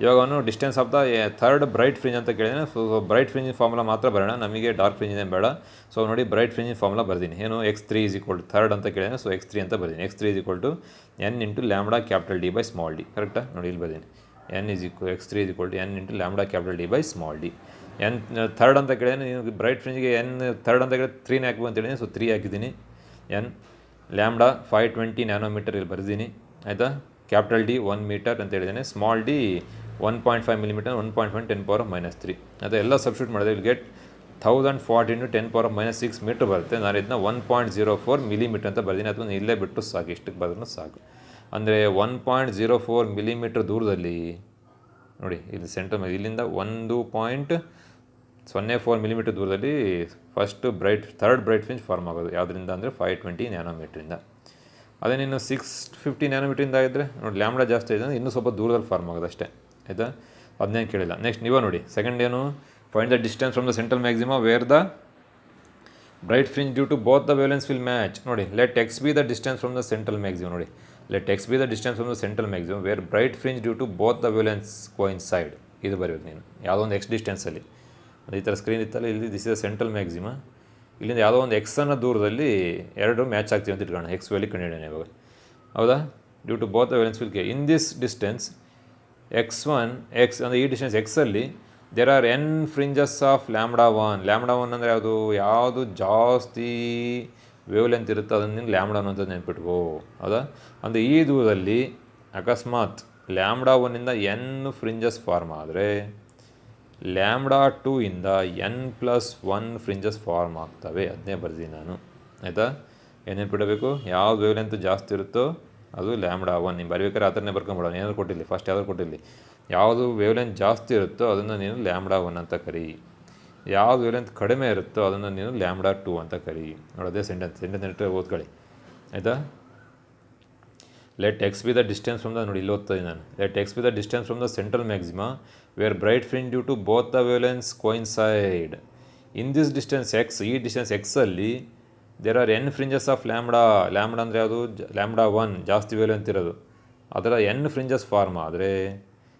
ಇವಾಗ ಅವನು distance of the third bright fringe ಅಂತ ಕೇಳಿದ್ರೆ, ಸೊ ಬ್ರೈಟ್ ಫ್ರಿಂಜಿನ ಫಾರ್ಮುಲಾ ಮಾತ್ರ ಬರೋಣ, ನಮಗೆ ಡಾರ್ಕ್ ಫ್ರಿಂಜಿನೇ ಬೇಡ. ಸೊ ನೋಡಿ, ಬ್ರೈಟ್ ಫ್ರಿಂಜಿನ ಫಾರ್ಮುಲಾ ಬರ್ತೀನಿ ಏನು, x3 = ಥರ್ಡ್ ಅಂತ ಕೇಳಿದ್ರೆ, ಸೊ x3 ಅಂತ ಬರ್ತೀನಿ. x3 = n × lambda capital D by small d, ಕರೆಕ್ಟಾ. ನೋಡಿ ಇಲ್ಲಿ ಬರ್ತೀನಿ, x3 = n × lambda capital D by small d. N third ಅಂತ ಕೇಳಿದ್ರೆ, ನೀವು ಬ್ರೈಟ್ ಫ್ರಿಂಜಿಗೆ ಎನ್ ಥರ್ಡ್ ಅಂತ ಕೇಳಿದ್ರೆ 3ನೇ ಹಾಕ್ಬೇಕು ಅಂತ ಹೇಳಿದ್ದೀನಿ, ಸೊ 3 ಹಾಕಿದ್ದೀನಿ. ಎನ್ ಲ್ಯಾಂಬ್ಡಾ 520 ನ್ಯಾನೋಮೀಟರ್ ಇಲ್ಲಿ ಬರ್ತೀನಿ, ಆಯಿತಾ. ಕ್ಯಾಪಿಟಲ್ ಡಿ 1 ಮೀಟರ್ ಅಂತ ಹೇಳಿದ್ದೇನೆ, ಸ್ಮಾಲ್ ಡಿ 1.5 ಮಿಲಿಮೀಟರ್, 1.5 10⁻³ ಅದು ಎಲ್ಲ ಸಬ್ಸ್ಟಿಟ್ಯೂಟ್ ಮಾಡಿದ್ರೆ ಇಲ್ಲಿ ಗೆಟ್ 1040 × 10⁻6 ಮೀಟರ್ ಬರುತ್ತೆ. ನಾನು ಇದನ್ನ 1.04 ಮಿಲಿಮೀಟರ್ ಅಂತ ಬರ್ತೀನಿ, ಅಥವಾ ಇಲ್ಲೇ ಬಿಟ್ಟು ಸಾಕು, ಇಷ್ಟಕ್ಕೆ ಬರೋದು ಸಾಕು. ಅಂದರೆ 1.04 ಮಿಲಿಮೀಟರ್ ದೂರದಲ್ಲಿ ನೋಡಿ, ಇಲ್ಲಿ ಸೆಂಟರ್ ಇಲ್ಲಿಂದ 1.04 ಮಿಲಿಮೀಟರ್ ದೂರದಲ್ಲಿ first third bright fringe form ಆಗೋದು. ಯಾವುದರಿಂದ ಅಂದರೆ 520 ನ್ಯಾನೋಮೀಟ್ರಿಂದ. ಅದೇ ನೀನು 650 ನ್ಯಾನೋಮೀಟ್ರಿಂದ ಇದ್ದರೆ ನೋಡಿ, ಲ್ಯಾಂಬ್ಡಾ ಜಾಸ್ತಿ ಇದೆ ಅಂದರೆ ಇನ್ನೂ ಸ್ವಲ್ಪ ದೂರದಲ್ಲಿ ಫಾರ್ಮ್ ಆಗೋದು ಅಷ್ಟೇ, ಆಯಿತಾ. ಅದನ್ನೇನು ಕೇಳಿಲ್ಲ. ನೆಕ್ಸ್ಟ್ ನೀವು ನೋಡಿ, ಸೆಕೆಂಡ್ ಏನು, find the distance from the central maxima where the bright fringe due to both the wavelengths will match. ನೋಡಿ, let X be the distance from the central maximum. ನೋಡಿ, let X be the distance from the central maximum where bright fringe due to both the wavelengths coincide. ಇದು ಬರೀಬೇಕು ನೀನು ಯಾವುದೋ ಒಂದು X ಡಿಸ್ಟೆನ್ಸಲ್ಲಿ. ಈ ಥರ screen ಇತ್ತಲ್ಲ, ಇಲ್ಲಿ ದಿಸ್ ಇಸ್ ಸೆಂಟ್ರಲ್ ಮ್ಯಾಕ್ಸಿಮಾ, ಇಲ್ಲಿಂದ ಯಾವುದೋ ಒಂದು ಎಕ್ಸನ್ನು ದೂರದಲ್ಲಿ ಎರಡು ಮ್ಯಾಚ್ ಆಗ್ತೀವಿ ಅಂತ ಇಟ್ಕೊಳ್ಳೋಣ, ಎಕ್ಸ್ ವ್ಯಾಲಿ ಕಂಡುಹಿಡಿಯೋಣ ಇವಾಗ, ಹೌದಾ. Due to both the wavelengths will K in this distance x1 ಅಂದರೆ ಈ ಡಿಸ್ಟೆನ್ಸ್ ಎಕ್ಸಲ್ಲಿ there are n fringes of λ1. λ1 ಅಂದರೆ ಯಾವುದು ಜಾಸ್ತಿ ವೇವ್ಲೆಂತ್ ಇರುತ್ತೋ ಅದನ್ನು λ1 ಅಂತ ನೆನ್ಪಿಟ್ಕೋ, ಹೌದಾ. ಅಂದರೆ ಈ ದೂರದಲ್ಲಿ ಅಕಸ್ಮಾತ್ λ1ಇಂದ n ಫ್ರಿಂಜಸ್ ಫಾರ್ಮ್ ಆದರೆ λ2 ಇಂದ n+1 ಫ್ರಿಂಜಸ್ ಫಾರ್ಮ್ ಆಗ್ತವೆ. ಅದನ್ನೇ ಬರ್ತೀನಿ ನಾನು, ಆಯಿತಾ. ಏನೇನು ಬಿಡಬೇಕು, ಯಾವ ವೇವ್ಲೆಂತ್ ಜಾಸ್ತಿ ಇರುತ್ತೋ ಅದು λ1. ನೀವು ಬರೀಬೇಕಾದ್ರೆ ಆ ಥರನೇ ಬರ್ಕೊಂಬಿಡೋಣ, ಏನಾದ್ರು ಕೊಟ್ಟಿರಲಿ, ಫಸ್ಟ್ ಯಾವ್ದಾದ್ರು ಕೊಟ್ಟಿರಲಿ. ಯಾವುದು ವೇವ್ಲೆಂತ್ ಜಾಸ್ತಿ ಇರುತ್ತೋ ಅದನ್ನು ನೀನು λ1 ಅಂತ ಕರಿ, ಯಾವುದು ವೇವ್ಲೆಂತ್ ಕಡಿಮೆ ಇರುತ್ತೋ ಅದನ್ನು ನೀನು λ2 ಅಂತ ಕರಿ. ನೋಡೋದೇ ಸೆಂಟೆನ್ಸ್ ಓದ್ಕೊಳ್ಳಿ, ಆಯಿತಾ. Let X be the distance from the, ನೋಡಿ ಇಲ್ಲಿ ಓದ್ತೀನಿ ನಾನು, let X be the distance from the central maxima where bright fringe due to both the wavelengths coincide. In this distance X, ಈ ಡಿಸ್ಟೆನ್ಸ್ ಎಕ್ಸಲ್ಲಿ there are n fringes of lambda ಅಂದರೆ ಯಾವುದು, λ1 ಜಾಸ್ತಿ ವೇವ್ಲೆಂತ್ ಇರೋದು, ಅದರ n ಫ್ರಿಂಜಸ್ ಫಾರ್ಮ್ ಆದರೆ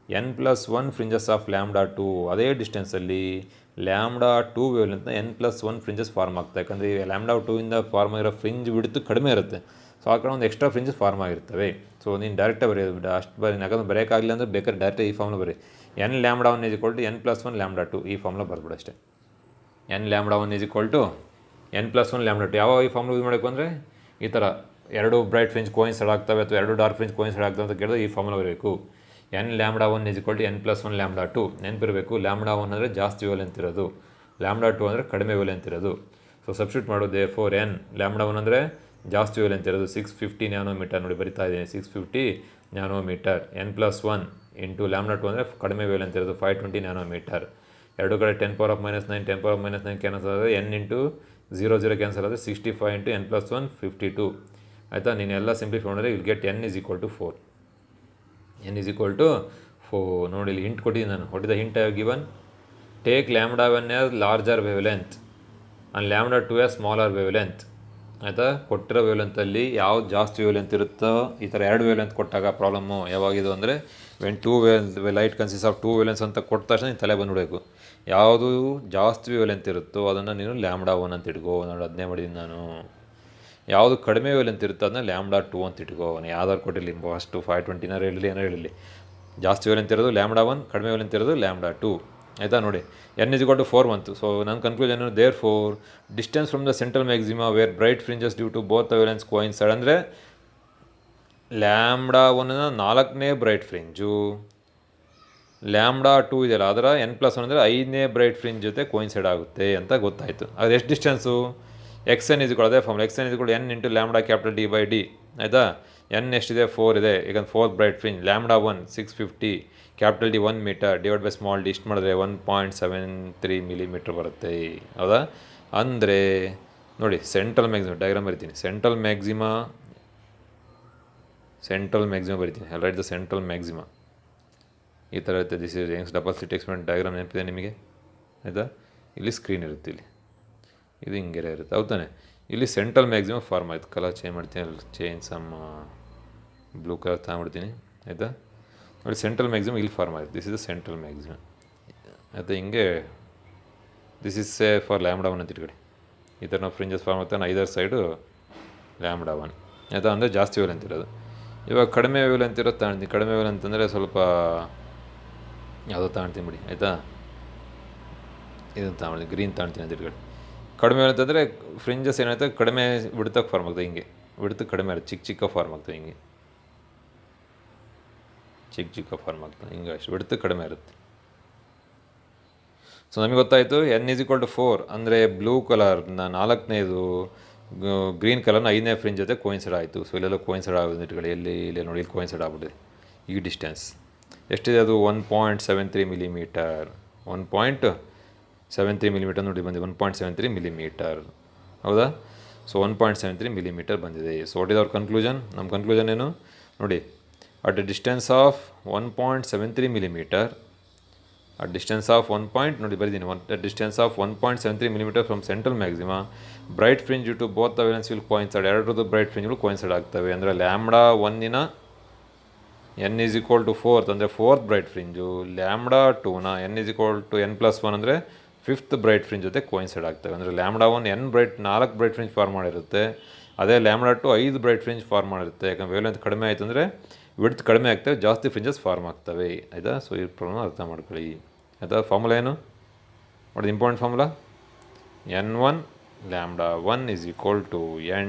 n+1 fringes of λ2. ಅದೇ ಡಿಸ್ಟೆನ್ಸಲ್ಲಿ λ2 ವೇವ್ಲೆಂತ್ನ n+1 ಫ್ರಿಂಜಸ್ ಫಾರ್ಮ್ ಆಗ್ತದೆ. ಯಾಕಂದರೆ λ2 ಇಂದ ಫಾರ್ಮ್ ಆಗಿರೋ ಫ್ರಿಂಜ್ ಬಿಡ್ತು ಕಡಿಮೆ ಇರುತ್ತೆ, ಸೊ ಆ ಕಡೆ ಒಂದು ಎಕ್ಸ್ಟ್ರಾ ಫ್ರಿಂಜಸ್ ಫಾರ್ಮ್ ಆಗಿರ್ತವೆ. ಸೊ ನೀನು ಡೈರೆಕ್ಟಾಗಿ ಬರೆಯೋದು ಅಷ್ಟು ಬರೀ, ಯಾಕಂದ್ರೆ ಬರೆಯೋಕ್ಕಾಗಲಿಲ್ಲ ಅಂದರೆ ಬೇಕಾದ್ರೆ ಡೈರೆಕ್ಟಾಗಿ ಈ ಫಾರ್ಮ್ನ ಬರೀ, n λ1 = n+1 λ2, ಈ ಫಾರ್ಮ್ಲ ಬರ್ಬಿಡು ಅಷ್ಟೇ. n λ1 = n+1 λ2. ಯಾವ ಈ ಫಾರ್ಮ್ಲ ಯೂಸ್ ಮಾಡಬೇಕು ಅಂದರೆ, ಈ ಥರ ಎರಡು ಬ್ರೈಟ್ ಫ್ರಿಂಜ್ ಕೋಇನ್ಸೈಡ್ ಆಗ್ತವೆ ಅಥವಾ ಎರಡು ಡಾರ್ಕ್ ಫ್ರಿಂಜ್ ಕೋಇನ್ಸೈಡ್ ಆಗ್ತವೆ ಅಂತ ಕೇಳಿದ್ರೆ ಈ ಫಾರ್ಮುಲಾ ಬರಬೇಕು. n λ1 = n+1 λ2. ನೆನಪಿರಬೇಕು, λ1 ಅಂದರೆ ಜಾಸ್ತಿ ವೇವ್ಲೆಂತ್ ಇರೋದು, λ2 ಅಂದರೆ ಕಡಿಮೆ ವೇವ್ಲೆಂತ್ ಇರೋದು. ಸೊ ಸಬ್ಸ್ಟಿಟ್ಯೂಟ್ ಮಾಡೋದು, ದೇರ್ಫೋರ್ n λ1 ಅಂದರೆ ಜಾಸ್ತಿ ವೇವ್ಲೆಂತ್ ಇರೋದು 650 ನ್ಯಾನೋಮೀಟರ್. ನೋಡಿ ಬರಿತಾ ಇದ್ದೀನಿ, 650 ನ್ಯಾನೋಮೀಟರ್. n+1 × λ2 ಅಂದರೆ ಕಡಿಮೆ ವೇವ್ಲೆಂತ್ ಇರೋದು 520 ನ್ಯಾನೋಮೀಟರ್. ಎರಡು ಕಡೆ 10⁻⁹ 10⁻⁹ ಕ್ಯಾನ್ಸಲ್ ಆದರೆ n × 0 0 ಕ್ಯಾನ್ಸಲ್ ಆದರೆ 65 × n+1 52, ಆಯಿತಾ. ನೀನು ಎಲ್ಲ ಸಿಂಪ್ಲಿಫೈ ಮಾಡಿದ್ರೆ ಇಲ್ಲಿ ಗೆಟ್ n = 4. n = 4. ನೋಡಿ ಇಲ್ಲಿ ಹಿಂಟ್ ಕೊಟ್ಟಿದ್ದೀನಿ ನಾನು, what is the hint I have given. Take λ1 as larger wavelength and λ2 as smaller wavelength, ಆಯಿತಾ. ಕೊಟ್ಟಿರೋ ವೇವ್ಲೆಂತಲ್ಲಿ ಯಾವ್ದು ಜಾಸ್ತಿ ವೇವ್ಲೆಂತ್ ಇರುತ್ತೋ, ಈ ಥರ ಎರಡು ವೇವ್ಲೆಂತ್ ಕೊಟ್ಟಾಗ ಪ್ರಾಬ್ಲಮ್ಮು ಯಾವಾಗಿದು ಅಂದರೆ, ವೆನ್ ಲೈಟ್ ಕನ್ಸಿಸ್ಟ್ ಆಫ್ 2 ವೇವ್ಲೆಂತ್ಸ್ ಅಂತ ಕೊಟ್ಟ ತಕ್ಷಣ ನೀನು ತಲೆ ಬಂದುಬಿಡಬೇಕು. ಯಾವುದು ಜಾಸ್ತಿ ವೇವ್ಲೆಂತ್ ಇರುತ್ತೋ ಅದನ್ನು ನೀನು λ1 ಅಂತ ಇಟ್ಕೋ. ನೋಡಿ ಅದನ್ನೇ ಮಾಡಿದ್ದೀನಿ ನಾನು. ಯಾವುದು ಕಡಿಮೆ ವೇವ್ಲೆಂತ್ ಇರುತ್ತೋ ಅದನ್ನ λ2 ಅಂತ ಇಟ್ಕೋ. ಯಾವ್ದಾದ್ರು ಕೊಟ್ಟಿರಲಿ, ಫಸ್ಟು 520 ಹೇಳಲಿ, ಏನೋ ಹೇಳಲಿ, ಜಾಸ್ತಿ ವೇವ್ಲೆಂತ್ ಇರೋದು λ1, ಕಡಿಮೆ ವೇವ್ಲೆಂತ್ ಇರೋದು λ2, ಆಯಿತಾ. ನೋಡಿ n = 4 ಬಂತು. ಸೊ ನನ್ನ conclusion therefore distance from the central maxima where bright fringes due to both the wavelengths coincide ಅಂದರೆ λ1ನ 4ನೇ ಬ್ರೈಟ್ ಫ್ರಿಂಜು, λ2 ಇದೆಯಲ್ಲ ಅದರ n+1 ಅಂದರೆ 5ನೇ ಬ್ರೈಟ್ ಫ್ರಿಂಜ್ ಜೊತೆ ಕೋಇನ್ಸೈಡ್ ಆಗುತ್ತೆ ಅಂತ ಗೊತ್ತಾಯಿತು. ಅದು ಎಷ್ಟು ಡಿಸ್ಟೆನ್ಸು, xn = ಅದೇ form, xn = n × λ capital D by D, ಆಯಿತಾ. n ಎಷ್ಟಿದೆ, 4 ಇದೆ. ಈಗ 4th bright fringe λ1 650 capital D 1 metre divide by small D, ಇಷ್ಟು ಮಾಡಿದ್ರೆ 1.73 ಮಿಲಿಮೀಟ್ರ್ ಬರುತ್ತೆ, ಹೌದಾ. ಅಂದರೆ ನೋಡಿ ಸೆಂಟ್ರಲ್ ಮ್ಯಾಕ್ಸಿಮಾ ಡಯಾಗ್ರಾಮ್ ಬರಿತೀನಿ, ಸೆಂಟ್ರಲ್ ಮ್ಯಾಕ್ಸಿಮಾ ಬರಿತೀನಿ, ರೈಟ್ ದ ಸೆಂಟ್ರಲ್ ಮ್ಯಾಕ್ಸಿಮಾ ಈ ಥರ ಇರುತ್ತೆ. This is Young's double slit experiment diagram ನೆನಪಿದೆ ನಿಮಗೆ, ಆಯಿತಾ. ಇಲ್ಲಿ ಸ್ಕ್ರೀನ್ ಇರುತ್ತೆ, ಇಲ್ಲಿ ಇದು ಹಿಂಗೆ ಇರುತ್ತೆ, ಹೌದಾನೆ. ಇಲ್ಲಿ ಸೆಂಟ್ರಲ್ ಮ್ಯಾಕ್ಸಿಮಮ್ ಫಾರ್ಮ್ ಆಯಿತು. ಕಲರ್ ಚೇಂಜ್ ಮಾಡ್ತೀನಿ, ಚೇಂಜ್ ಸಮ್ ಬ್ಲೂ ಕಲರ್ ತಗೊಂಡ್ಬಿಡ್ತೀನಿ ಆಯಿತಾ. ನೋಡಿ ಸೆಂಟ್ರಲ್ ಮ್ಯಾಕ್ಸಿಮಮ್ ಇಲ್ಲಿ ಫಾರ್ಮ್ ಆಯಿತು. This is the central maximum ಆಯಿತಾ. ಹಿಂಗೆ this is say for lambda one ಅಂತ ಇಟ್ಕೊಳ್ಳಿ. ಈ ಥರ ನಾವು ಫ್ರಿಂಜಸ್ ಫಾರ್ಮ್ ಆಗ್ತಾನೆ ಐದರ್ ಸೈಡು ಲ್ಯಾಂಬ್ಡಾ ಒನ್ ಆಯಿತಾ. ಅಂದರೆ ಜಾಸ್ತಿ ವೇವ್ಲೆಂತ್ ಇರೋದು. ಇವಾಗ ಕಡಿಮೆ ವೇವ್ಲೆಂತ್ ಇರೋದು ತಗೊಳ್ತೀನಿ. ಕಡಿಮೆ ವೇವ್ಲೆಂತ್ ಅಂದರೆ ಸ್ವಲ್ಪ ಯಾವುದೋ ತಗೊಳ್ತೀನಿ ಬಿಡಿ ಆಯಿತಾ. ಇದನ್ನು ತಗೊಳ್ತೀನಿ, ಗ್ರೀನ್ ತಗೊಳ್ತೀನಿ ಅಂತ ಇಟ್ಕೊಳ್ಳಿ. ಕಡಿಮೆ ಅಂತಂದರೆ ಫ್ರಿಂಜಸ್ ಏನಾಯ್ತು ಕಡಿಮೆ ಬಿಡ್ತಕ್ಕೆ ಫಾರ್ಮ್ ಆಗ್ತದೆ. ಹಿಂಗೆ ಬಿಡ್ತು ಕಡಿಮೆ ಇರುತ್ತೆ, ಚಿಕ್ಕ ಚಿಕ್ಕ ಫಾರ್ಮ್ ಆಗ್ತದೆ. ಹಿಂಗೆ ಚಿಕ್ಕ ಚಿಕ್ಕ ಫಾರ್ಮ್ ಆಗ್ತದೆ. ಹಿಂಗೆ ಅಷ್ಟು ಬಿಡ್ತು ಕಡಿಮೆ ಇರುತ್ತೆ. ಸೊ ನಮಗೆ ಗೊತ್ತಾಯಿತು n = 4 ಅಂದರೆ ಬ್ಲೂ ಕಲರ್ನ 4ನೇದು ಗ್ರೀನ್ ಕಲರ್ನ 5ನೇ ಫ್ರಿಂಜ್ ಜೊತೆ ಕೋಯಿನ್ಸೈಡ್ ಆಯಿತು. ಸೊ ಇಲ್ಲೆಲ್ಲ ಕೋಯಿನ್ಸೈಡ್ ಆಗೋದು ಇಟ್ಕೊಳ್ಳಿ. ಇಲ್ಲಿ ನೋಡಿ ಇಲ್ಲಿ ಕೋಯಿನ್ಸೈಡ್ ಆಗ್ಬಿಟ್ಟಿದೆ. ಈ ಡಿಸ್ಟೆನ್ಸ್ ಎಷ್ಟಿದೆ ಅದು 1.73 ಮಿಲಿಮೀಟರ್. 1.73 ಮಿಲಿಮೀಟರ್ ನೋಡಿ ಬಂದಿದೆ. 1.73 ಮಿಲಿಮೀಟರ್ ಹೌದಾ. ಸೊ 1.73 ಮಿಲಿಮೀಟರ್ ಬಂದಿದೆ. So what is our conclusion? ನಮ್ಮ ಕನ್ಕ್ಲೂಷನ್ ಏನು ನೋಡಿ. At a distance of 1.73 millimetre, at distance of ನೋಡಿ ಬರೀತೀನಿ. Distance of 1.73 millimetre from central maxima, bright fringe due to both the wavelengths will coincide. ಎರಡರದ್ದು bright ಫ್ರಿಂಜ್ಗಳು coincide ಆಗ್ತವೆ. ಅಂದರೆ lambda ಒನ್ನಿನ n = 4 ಅಂದರೆ 4th ಬ್ರೈಟ್ ಫ್ರಿಂಜು, ಲ್ಯಾಂಬ್ಡಾ ಟೂನ n = n+1 ಅಂದರೆ 5th ಬ್ರೈಟ್ ಫ್ರಿಂಜ್ ಜೊತೆ ಕೋಯಿನ್ಸೈಡ್ ಆಗ್ತವೆ. ಅಂದರೆ lambda one 4 bright fringe form ಮಾಡಿರುತ್ತೆ. ಅದೇ lambda two 5 bright fringe form ಮಾಡಿರುತ್ತೆ. ಯಾಕಂದರೆ ವೇವ್ಲೆಂತ್ ಕಡಿಮೆ ಆಯಿತು ಅಂದರೆ ವಿಡ್ತ್ ಕಡಿಮೆ ಆಗ್ತವೆ, ಜಾಸ್ತಿ ಫ್ರಿಂಜಸ್ ಫಾರ್ಮ್ ಆಗ್ತವೆ ಆಯಿತಾ. ಸೊ ಈ ಪ್ರಾಬ್ಲಮ್ ಅರ್ಥ ಮಾಡ್ಕೊಳ್ಳಿ ಆಯಿತಾ. ಫಾರ್ಮುಲಾ ಏನು ನೋಡಿ, important formula n1 lambda 1 =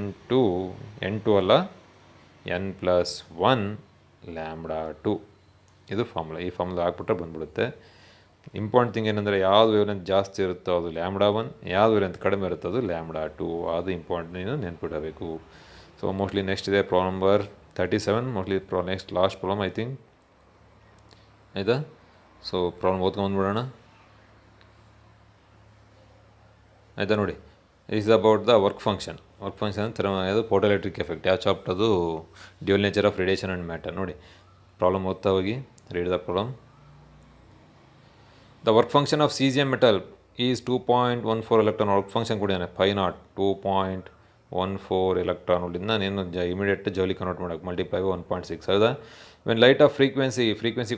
n2 ಅಲ್ಲ n+1 ಲ್ಯಾಂಬ್ಡಾ 2. ಇದು ಫಾರ್ಮುಲಾ. ಈ ಫಾರ್ಮುಲಾ ಹಾಕ್ಬಿಟ್ರೆ ಬಂದ್ಬಿಡುತ್ತೆ. ಇಂಪಾರ್ಟೆಂಟ್ ಥಿಂಗ್ ಏನಂದರೆ ಯಾವುದು ವೇವ್ಲೆಂತ್ ಜಾಸ್ತಿ ಇರುತ್ತೋ ಅದು ಲ್ಯಾಂಬ್ಡಾ 1, ಯಾವುದು ವೇವ್ಲೆಂತ್ ಕಡಿಮೆ ಇರುತ್ತೋ ಅದು ಲ್ಯಾಂಬ್ಡಾ 2. ಅದು ಇಂಪಾರ್ಟೆಂಟ್, ನೀನು ನೆನ್ಪಿಡಬೇಕು. ಸೊ ಮೋಸ್ಟ್ಲಿ ನೆಕ್ಸ್ಟ್ ಇದೆ problem number 37. Mostly next last problem I think ಆಯಿತಾ. ಸೊ ಪ್ರಾಬ್ಲಮ್ ಓದ್ಕೊಂಡ್ಬಿಡೋಣ ಆಯಿತಾ. ನೋಡಿ is about the work function. Work function ಥರ ಅದು ಫೋಟೋಎಲೆಕ್ಟ್ರಿಕ್ ಎಫೆಕ್ಟ್. ಯಾವ ಚಾಪ್ಟರ್ದು? Dual nature of radiation and matter. ನೋಡಿ ಪ್ರಾಬ್ಲಮ್ ಓದ್ತಾ ಹೋಗಿ, read the problem. The work function of caesium metal is 2.14 electron. Work function ಕೊಡಿದ್ದಾನೆ 5 2.14 ಎಲೆಕ್ಟ್ರಾನ್. ನೋಡಿದ್ದು ನಾನೇನು ಇಮಿಡಿಯೇಟ್ ಜೌಲಿ ಕನ್ವರ್ಟ್ ಮಾಡೋಕೆ ಮಲ್ಟಿಪ್ಲೈ 1.6 ಹೌದಾ. ವೆನ್ ಲೈಟ್ ಆಫ್ ಫ್ರೀಕ್ವೆನ್ಸಿ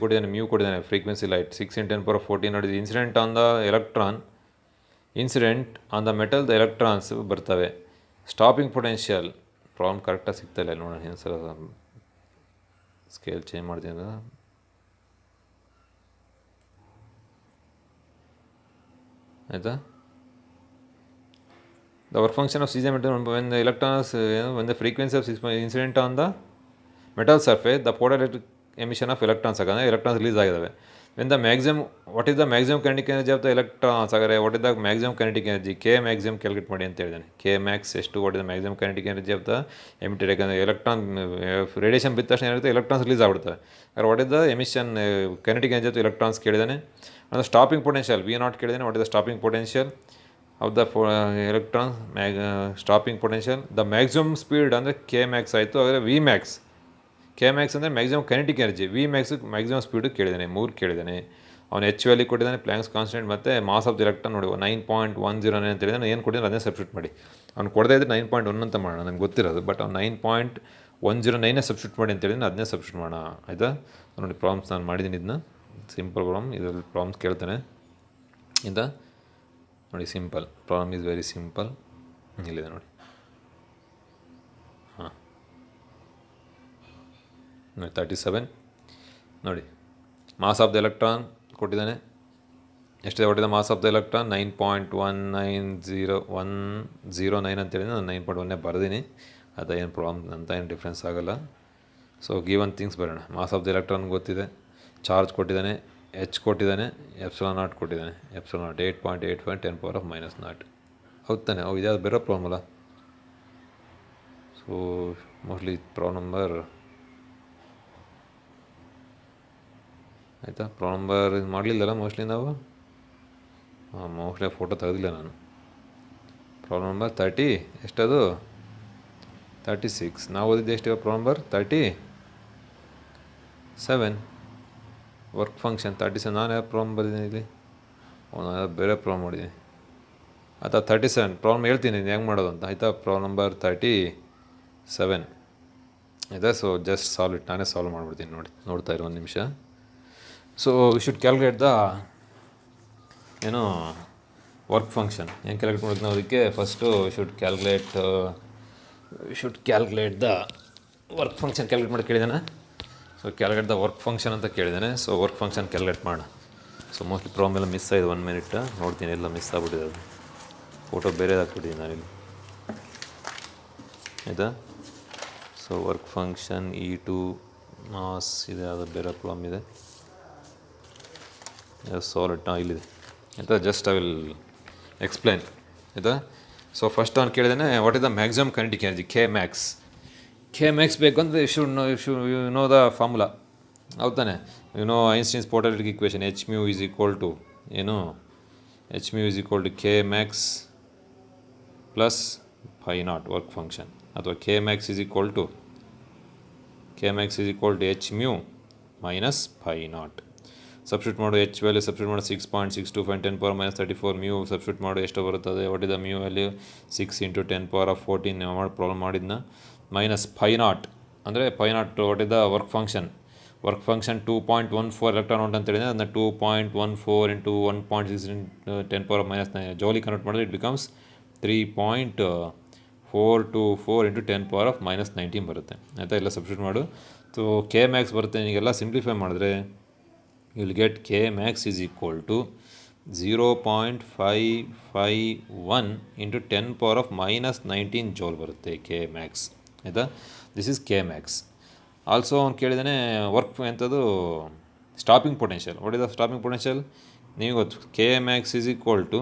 ಕೊಟ್ಟಿದ್ದಾನೆ, ಮ್ಯೂ ಕೊಟ್ಟಿದ್ದಾನೆ. ಫ್ರೀಕ್ವೆನ್ಸಿ ಲೈಟ್ 6 × 10⁻14 ನೋಡಿದ್ದು. Incident on the electron, incident on the metal the electrons ಬರ್ತವೆ. ಸ್ಟಾಪಿಂಗ್ ಪೊಟೆನ್ಷಿಯಲ್ ಪ್ರಾಬ್ಲಮ್ ಕರೆಕ್ಟಾಗಿ ಸಿಗ್ತಾಯಿಲ್ಲ ನೋಡೋಣ. ಏನು ಸಲ ಸ್ಕೇಲ್ ಚೇಂಜ್ ಮಾಡ್ತೀನಿ ಆಯಿತಾ. The work function of caesium metal when the electrons when the frequency of 6 incident on the metal surface the photoelectric emission of electrons ಆಗೋದು. Electrons release ಆಗಿದ್ದಾವೆ. When the maximum what is the maximum kinetic energy of the electrons ಹಾಗಾದರೆ what is the maximum kinetic energy? K maximum calculate ಮಾಡಿ ಅಂತ ಹೇಳಿದ್ದಾನೆ. K max ಎಷ್ಟು? What is the maximum kinetic energy of the emitted. ಯಾಕಂದರೆ electron radiation ಬಿದ್ದ ತಕ್ಷಣ ಏನಾಗುತ್ತೆ, electrons release ಆಗ್ಬಿಡ್ತವೆ. ಹಾಗಾದ್ರೆ what is the emission kinetic energy of electrons ಕೇಳಿದ್ದಾನೆ. ಅಂದರೆ ಸ್ಟಾಪಿಂಗ್ ಪೊಟೆನ್ಷಿಯಲ್ V0 ಕೇಳಿದ್ದಾನೆ. What is the stopping potential of the electron? Stopping potential. The maximum speed ಅಂದರೆ ಕೆ ಮ್ಯಾಕ್ಸ್ ಆಯಿತು. ಆದರೆ ವಿ ಮ್ಯಾಕ್ಸ್, ಕೆ ಮ್ಯಾಕ್ಸ್ ಅಂದರೆ maximum kinetic energy, V max maximum speed ಕೇಳಿದ್ದಾನೆ. 3 ಕೇಳಿದ್ದಾನೆ. ಅವನು H ವ್ಯಾಲ್ಯೂ ಕೊಟ್ಟಿದ್ದಾನೆ, Planck's constant ಮತ್ತು ಮಾಸ್ ಆಫ್ ದ ಎಲೆಕ್ಟ್ರಾನ್ ನೋಡಿ 9.10 ಅಂತ ಹೇಳಿದಾನೆ. ಏನು ಕೊಟ್ಟಿದ್ದಾನೆ ಅದನ್ನೇ ಸಬ್ಸ್ಟಿಟ್ಯೂಟ್ ಮಾಡಿ. ಅವ್ನು ಕೊಡದೇ ಇದ್ದರೆ 9.1 ಅಂತ ಮಾಡೋಣ, ನನಗೆ ಗೊತ್ತಿರೋದು. ಬಟ್ ಅವ್ನು 9.109 ಸಬ್ಸ್ಟಿಟ್ಯೂಟ್ ಮಾಡಿ ಅಂತ ಹೇಳಿದ್ರೆ ಅದನ್ನೇ ಸಬ್ಸ್ಟಿಟ್ಯೂಟ್ ಮಾಡೋಣ ಆಯಿತಾ. ನೋಡಿ ಪ್ರಾಬ್ಲಮ್ಸ್ ನಾನು ಮಾಡಿದ್ದೀನಿ. ಇದನ್ನ ಸಿಂಪಲ್ ಪ್ರಾಬ್ಲಮ್. ಇದರಲ್ಲಿ ಪ್ರಾಬ್ಲಮ್ಸ್ ಕೇಳ್ತಾನೆ ಇಂದ ನೋಡಿ. Simple problem is very simple. ಇಲ್ಲಿದೆ ನೋಡಿ. ಹಾಂ ನೋಡಿ 37 ನೋಡಿ. ಮಾಸ್ ಆಫ್ ದ ಎಲೆಕ್ಟ್ರಾನ್ ಕೊಟ್ಟಿದ್ದಾನೆ. ಎಷ್ಟಿದೆ? ಕೊಟ್ಟಿದ್ದ ಮಾಸ್ ಆಫ್ ದ ಎಲೆಕ್ಟ್ರಾನ್ 9.19009 ಅಂತೇಳಿ ನಾನು 9.1 ಬರೆದೀನಿ. ಅದೇನು ಪ್ರಾಬ್ಲಮ್ ಅಂತ ಏನು ಡಿಫ್ರೆನ್ಸ್ ಆಗೋಲ್ಲ. ಸೊ ಗಿವನ್ ಥಿಂಗ್ಸ್ ಬರೋಣ. ಮಾಸ್ ಆಫ್ ದ ಎಲೆಕ್ಟ್ರಾನ್ ಗೊತ್ತಿದೆ, ಚಾರ್ಜ್ ಕೊಟ್ಟಿದ್ದಾನೆ, H ಕೊಟ್ಟಿದ್ದಾನೆ, ε0 ಕೊಟ್ಟಿದ್ದಾನೆ. ε0 8.85 10⁻⁻0 ಹೌದು ತಾನೆ? ಇದ್ಯಾವುದು ಬೇರೆ ಪ್ರಾಬ್ಲಮ್ ಅಲ್ಲ. ಸೊ ಮೋಸ್ಟ್ಲಿ ಪ್ರಾಬ್ಲಮ್ ನಂಬರ್ ಆಯಿತಾ. ಪ್ರಾಬ್ಲಮ್ ನಂಬರ್ ಇದು ಮಾಡಲಿಲ್ಲಲ್ಲ ಮೋಸ್ಟ್ಲಿ ನಾವು. ಮೋಸ್ಟ್ಲಿ ಫೋಟೋ ತೆಗೆದಿಲ್ಲ ನಾನು. ಪ್ರಾಬ್ಲಮ್ ನಂಬರ್ 30 ಎಷ್ಟದು? 36. ನಾವು ಓದಿದ್ದು ಎಷ್ಟಿವೆ? Problem number 37 work function 37. ನಾನು ಯಾವ ಪ್ರಾಬ್ಲಮ್ ಬರೆದಿದ್ದೀನಿ ಇಲ್ಲಿ? ನಾನು ಬೇರೆ ಪ್ರಾಬ್ಲಮ್ ಮಾಡಿದ್ದೀನಿ. ಆಯ್ತಾ 37 ಪ್ರಾಬ್ಲಮ್ ಹೇಳ್ತೀನಿ ಹೆಂಗೆ ಮಾಡೋದು ಅಂತ ಆಯಿತಾ. ಪ್ರಾಬ್ಲಮ್ ನಂಬರ್ 37 ಆಯಿತಾ. ಸೊ ಜಸ್ಟ್ ಸಾಲ್ವ್ ಇಟ್, ನಾನೇ ಸಾಲ್ವ್ ಮಾಡಿಬಿಡ್ತೀನಿ ನೋಡ್ತಾ ಇರೋ ಒಂದು ನಿಮಿಷ. So we should calculate the ಏನು ವರ್ಕ್ ಫಂಕ್ಷನ್. ಹೆಂಗೆ ಕ್ಯಾಲ್ಕುಲೇಟ್ ಮಾಡೋದು ನಾವು ಅದಕ್ಕೆ first should calculate the work function calculate ಮಾಡಿ ಕೇಳಿದ್ದಾನೆ. So calculate the work function ಅಂತ ಕೇಳಿದ್ದಾನೆ. ಸೊ ವರ್ಕ್ ಫಂಕ್ಷನ್ ಕ್ಯಾಲ್ಕುಲೇಟ್ ಮಾಡೋಣ. ಸೊ ಮೋಸ್ಟ್ಲಿ ಪ್ರಾಬ್ಲಮ್ ಎಲ್ಲ ಮಿಸ್ ಆಯಿತು, 1 ಮಿನಿಟ್ ನೋಡ್ತೀನಿ, ಎಲ್ಲ ಮಿಸ್ ಆಗ್ಬಿಟ್ಟಿದೆ, ಅದು ಫೋಟೋ ಬೇರೆ ಹಾಕ್ಬಿಟ್ಟಿದ್ದೀನಿ ನಾನಿಲ್ಲಿ ಆಯಿತಾ. So work function E2 mass ಇದೆ, ಅದು ಬೇರೆ ಪ್ರಾಬ್ಲಮ್ ಇದೆ, ಸಾಲಿಡ್ ಇಲ್ಲಿದೆ ಆಯಿತಾ. ಜಸ್ಟ್ ಐ ವಿಲ್ ಎಕ್ಸ್ಪ್ಲೇನ್ ಆಯಿತಾ. ಸೊ ಫಸ್ಟ್ ನಾನು ಕೇಳಿದ್ದೇನೆ what is the maximum kinetic energy K max ಬೇಕಂದರೆ ಯು ನೋ ದ ಫಾರ್ಮುಲಾ ಹೌದಾನೆ. You know Einstein's quadratic equation H mu is equal to ಏನು H mu is equal to K max plus phi naught work function, ಅಥವಾ K max is equal to H mu minus phi naught. Substitute ಮಾಡು, H value substitute ಮಾಡು 6.625 10 power minus 34 mu substitute ಮಾಡು, ಎಷ್ಟು ಬರುತ್ತದೆ, what is the mu value 6 × 10 power of 14 ಮಾಡಿ problem ಮಾಡಿದ್ನ, minus phi naught ಅಂದರೆ phi naught what is the work function 2.14 electron volt ಅಂತ ಹೇಳಿದ್ರೆ ಅದನ್ನ 2.14 × 1.6 × 10 ಪವರ್ ಮೈನಸ್ 9 ಜೌಲಿ ಕನ್ವರ್ಟ್ ಮಾಡಿದ್ರೆ it becomes 3.424 × 10 power of minus 19 ಬರುತ್ತೆ ಆಯಿತಾ. ಎಲ್ಲ ಸಬ್ಸ್ಟಿಟ್ಯೂಟ್ ಮಾಡು. ಸೊ ಕೆ ಮ್ಯಾಕ್ಸ್ ಬರುತ್ತೆ, ನಿಮಗೆಲ್ಲ ಸಿಂಪ್ಲಿಫೈ ಮಾಡಿದ್ರೆ you will get K max is equal to 0.551 into 10 power of minus 19 joule ಬರುತ್ತೆ K max ಆಯಿತಾ. This is K max. Also ಅವ್ನು ಕೇಳಿದಾನೆ ವರ್ಕ್ ಎಂಥದ್ದು stopping potential. What is the stopping potential ನಿಮಗೆ ಗೊತ್ತು, K max is equal to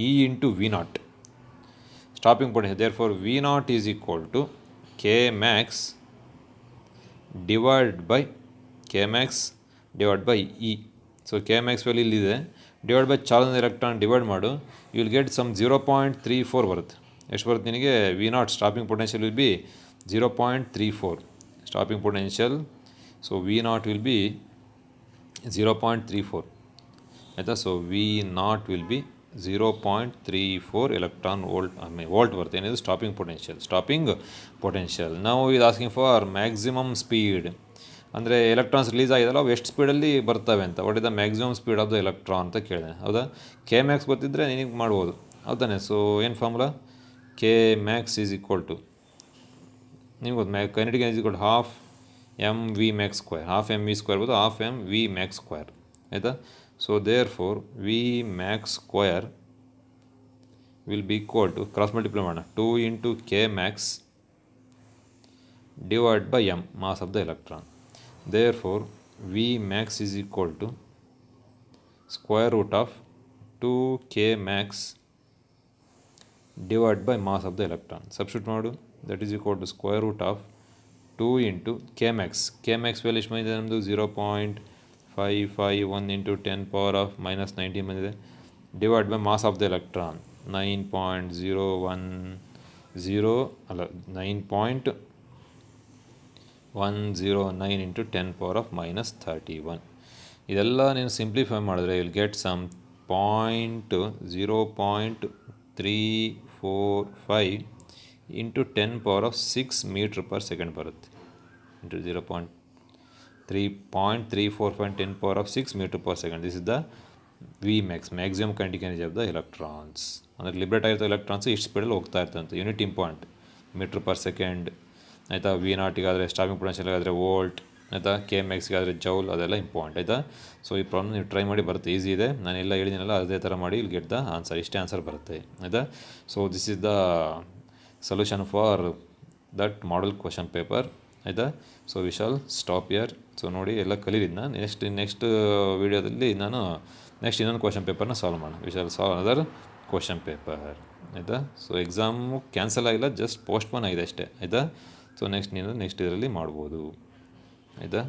E into V naught stopping potential. Therefore V naught is equal to K max divided by E. So K max value ಇಲ್ಲಿದೆ, divide by charge electron divide ಮಾಡು, you will get some 0.34 ಬರುತ್ತೆ. ಎಷ್ಟು ಬರುತ್ತೆ ನಿನಗೆ, V naught stopping potential will be 0.34 stopping potential. So V naught will be 0.34 ಆಯಿತಾ. So V naught will be 0.34 electron volt ಬರುತ್ತೆ. ಏನಿದು stopping potential. ನಾವು ಇದು ಆಸ್ಕಿಂಗ್ ಫಾರ್ ಮ್ಯಾಕ್ಸಿಮಮ್ ಸ್ಪೀಡ್, ಅಂದರೆ ಎಲೆಕ್ಟ್ರಾನ್ಸ್ ರಿಲೀಸ್ ಆಗಿದಲ್ಲ ಅವು ಎಷ್ಟು ಸ್ಪೀಡಲ್ಲಿ ಬರ್ತವೆ ಅಂತ. What is the maximum speed of the electron ಅಂತ ಕೇಳಿದೆ ಹೌದಾ. K max ಗೊತ್ತಿದ್ದರೆ ನಿನಗೆ ಮಾಡ್ಬೋದು ಹೌದಾನೆ. ಸೊ ಏನು formula, K max is equal to ನಿಮ್ಗೆ ಗೊತ್ತು, kinetic energy equal half mv max square, half mv square ಬರೋದು ಹಾಫ್ mv max ಸ್ಕ್ವೇರ್ ಆಯಿತಾ. So therefore V max ಸ್ಕ್ವೇರ್ will be equal to, cross multiply ಮಾಡೋಣ, 2 × K max divided by m mass of the electron. Therefore V max is equal to square root of 2K max divided by mass of the electron. Substitute ಮಾಡು, that is equal to square root of 2 × K max. K max value ಎಷ್ಟು ಬಂದಿದೆ ನಮ್ಮದು 0.551 × 10 power of minus 19 ಬಂದಿದೆ, divide by mass of the electron 9.109 × 10 power of minus 31. ಇದೆಲ್ಲ ನೀನು simplify ಮಾಡಿದ್ರೆ will get some 0.345 × 10 power of 6 metre per second ಬರುತ್ತೆ. Into 0.345 10 power of 6 metre per second. This is the V max, maximum kinetic energy of the electrons. ಅಂದರೆ liberate ಆಗಿರೋ electrons ಇಷ್ಟು ಸ್ಪೀಡಲ್ಲಿ ಹೋಗ್ತಾ ಇರ್ತಂತೆ. Unit important, metre per second ಆಯಿತಾ. V naughಟಿಗಾದರೆ stopping potential ಆದರೆ volt ಆಯಿತಾ, K max-ಗಾದರೆ ಜೌಲ್, ಅದೆಲ್ಲ ಇಂಪಾರ್ಟೆಂಟ್ ಆಯಿತಾ. ಸೊ ಈ ಪ್ರಾಬ್ಲಮ್ ನೀವು ಟ್ರೈ ಮಾಡಿ, ಬರುತ್ತೆ, ಈಸಿ ಇದೆ. ನಾನೆಲ್ಲ ಹೇಳಿದ್ದೀನಲ್ಲ ಅದೇ ಥರ ಮಾಡಿ, ಇಲ್ಲಿ ಗೆಟ್ ದ ಆನ್ಸರ್, ಇಷ್ಟೇ ಆನ್ಸರ್ ಬರುತ್ತೆ ಆಯಿತಾ. So this is the solution for that model question paper ಆಯಿತಾ. So we shall stop here. ಸೊ ನೋಡಿ ಎಲ್ಲ ಕಲೀರಿದ್ನ, ನೆಕ್ಸ್ಟ್ ವೀಡಿಯೋದಲ್ಲಿ ನಾನು ಇನ್ನೊಂದು ಕ್ವಶನ್ ಪೇಪರ್ನ ಸಾಲ್ವ್ ಮಾಡೋಣ. We shall solve other question paper ಆಯಿತಾ. ಸೊ ಎಕ್ಸಾಮು ಕ್ಯಾನ್ಸಲ್ ಆಗಿಲ್ಲ, ಜಸ್ಟ್ ಪೋಸ್ಟ್ಪೋನ್ ಆಗಿದೆ ಅಷ್ಟೇ ಆಯಿತಾ. ಸೊ ನೆಕ್ಸ್ಟ್ ಇದರಲ್ಲಿ ಮಾಡ್ಬೋದು ಆಯಿತಾ.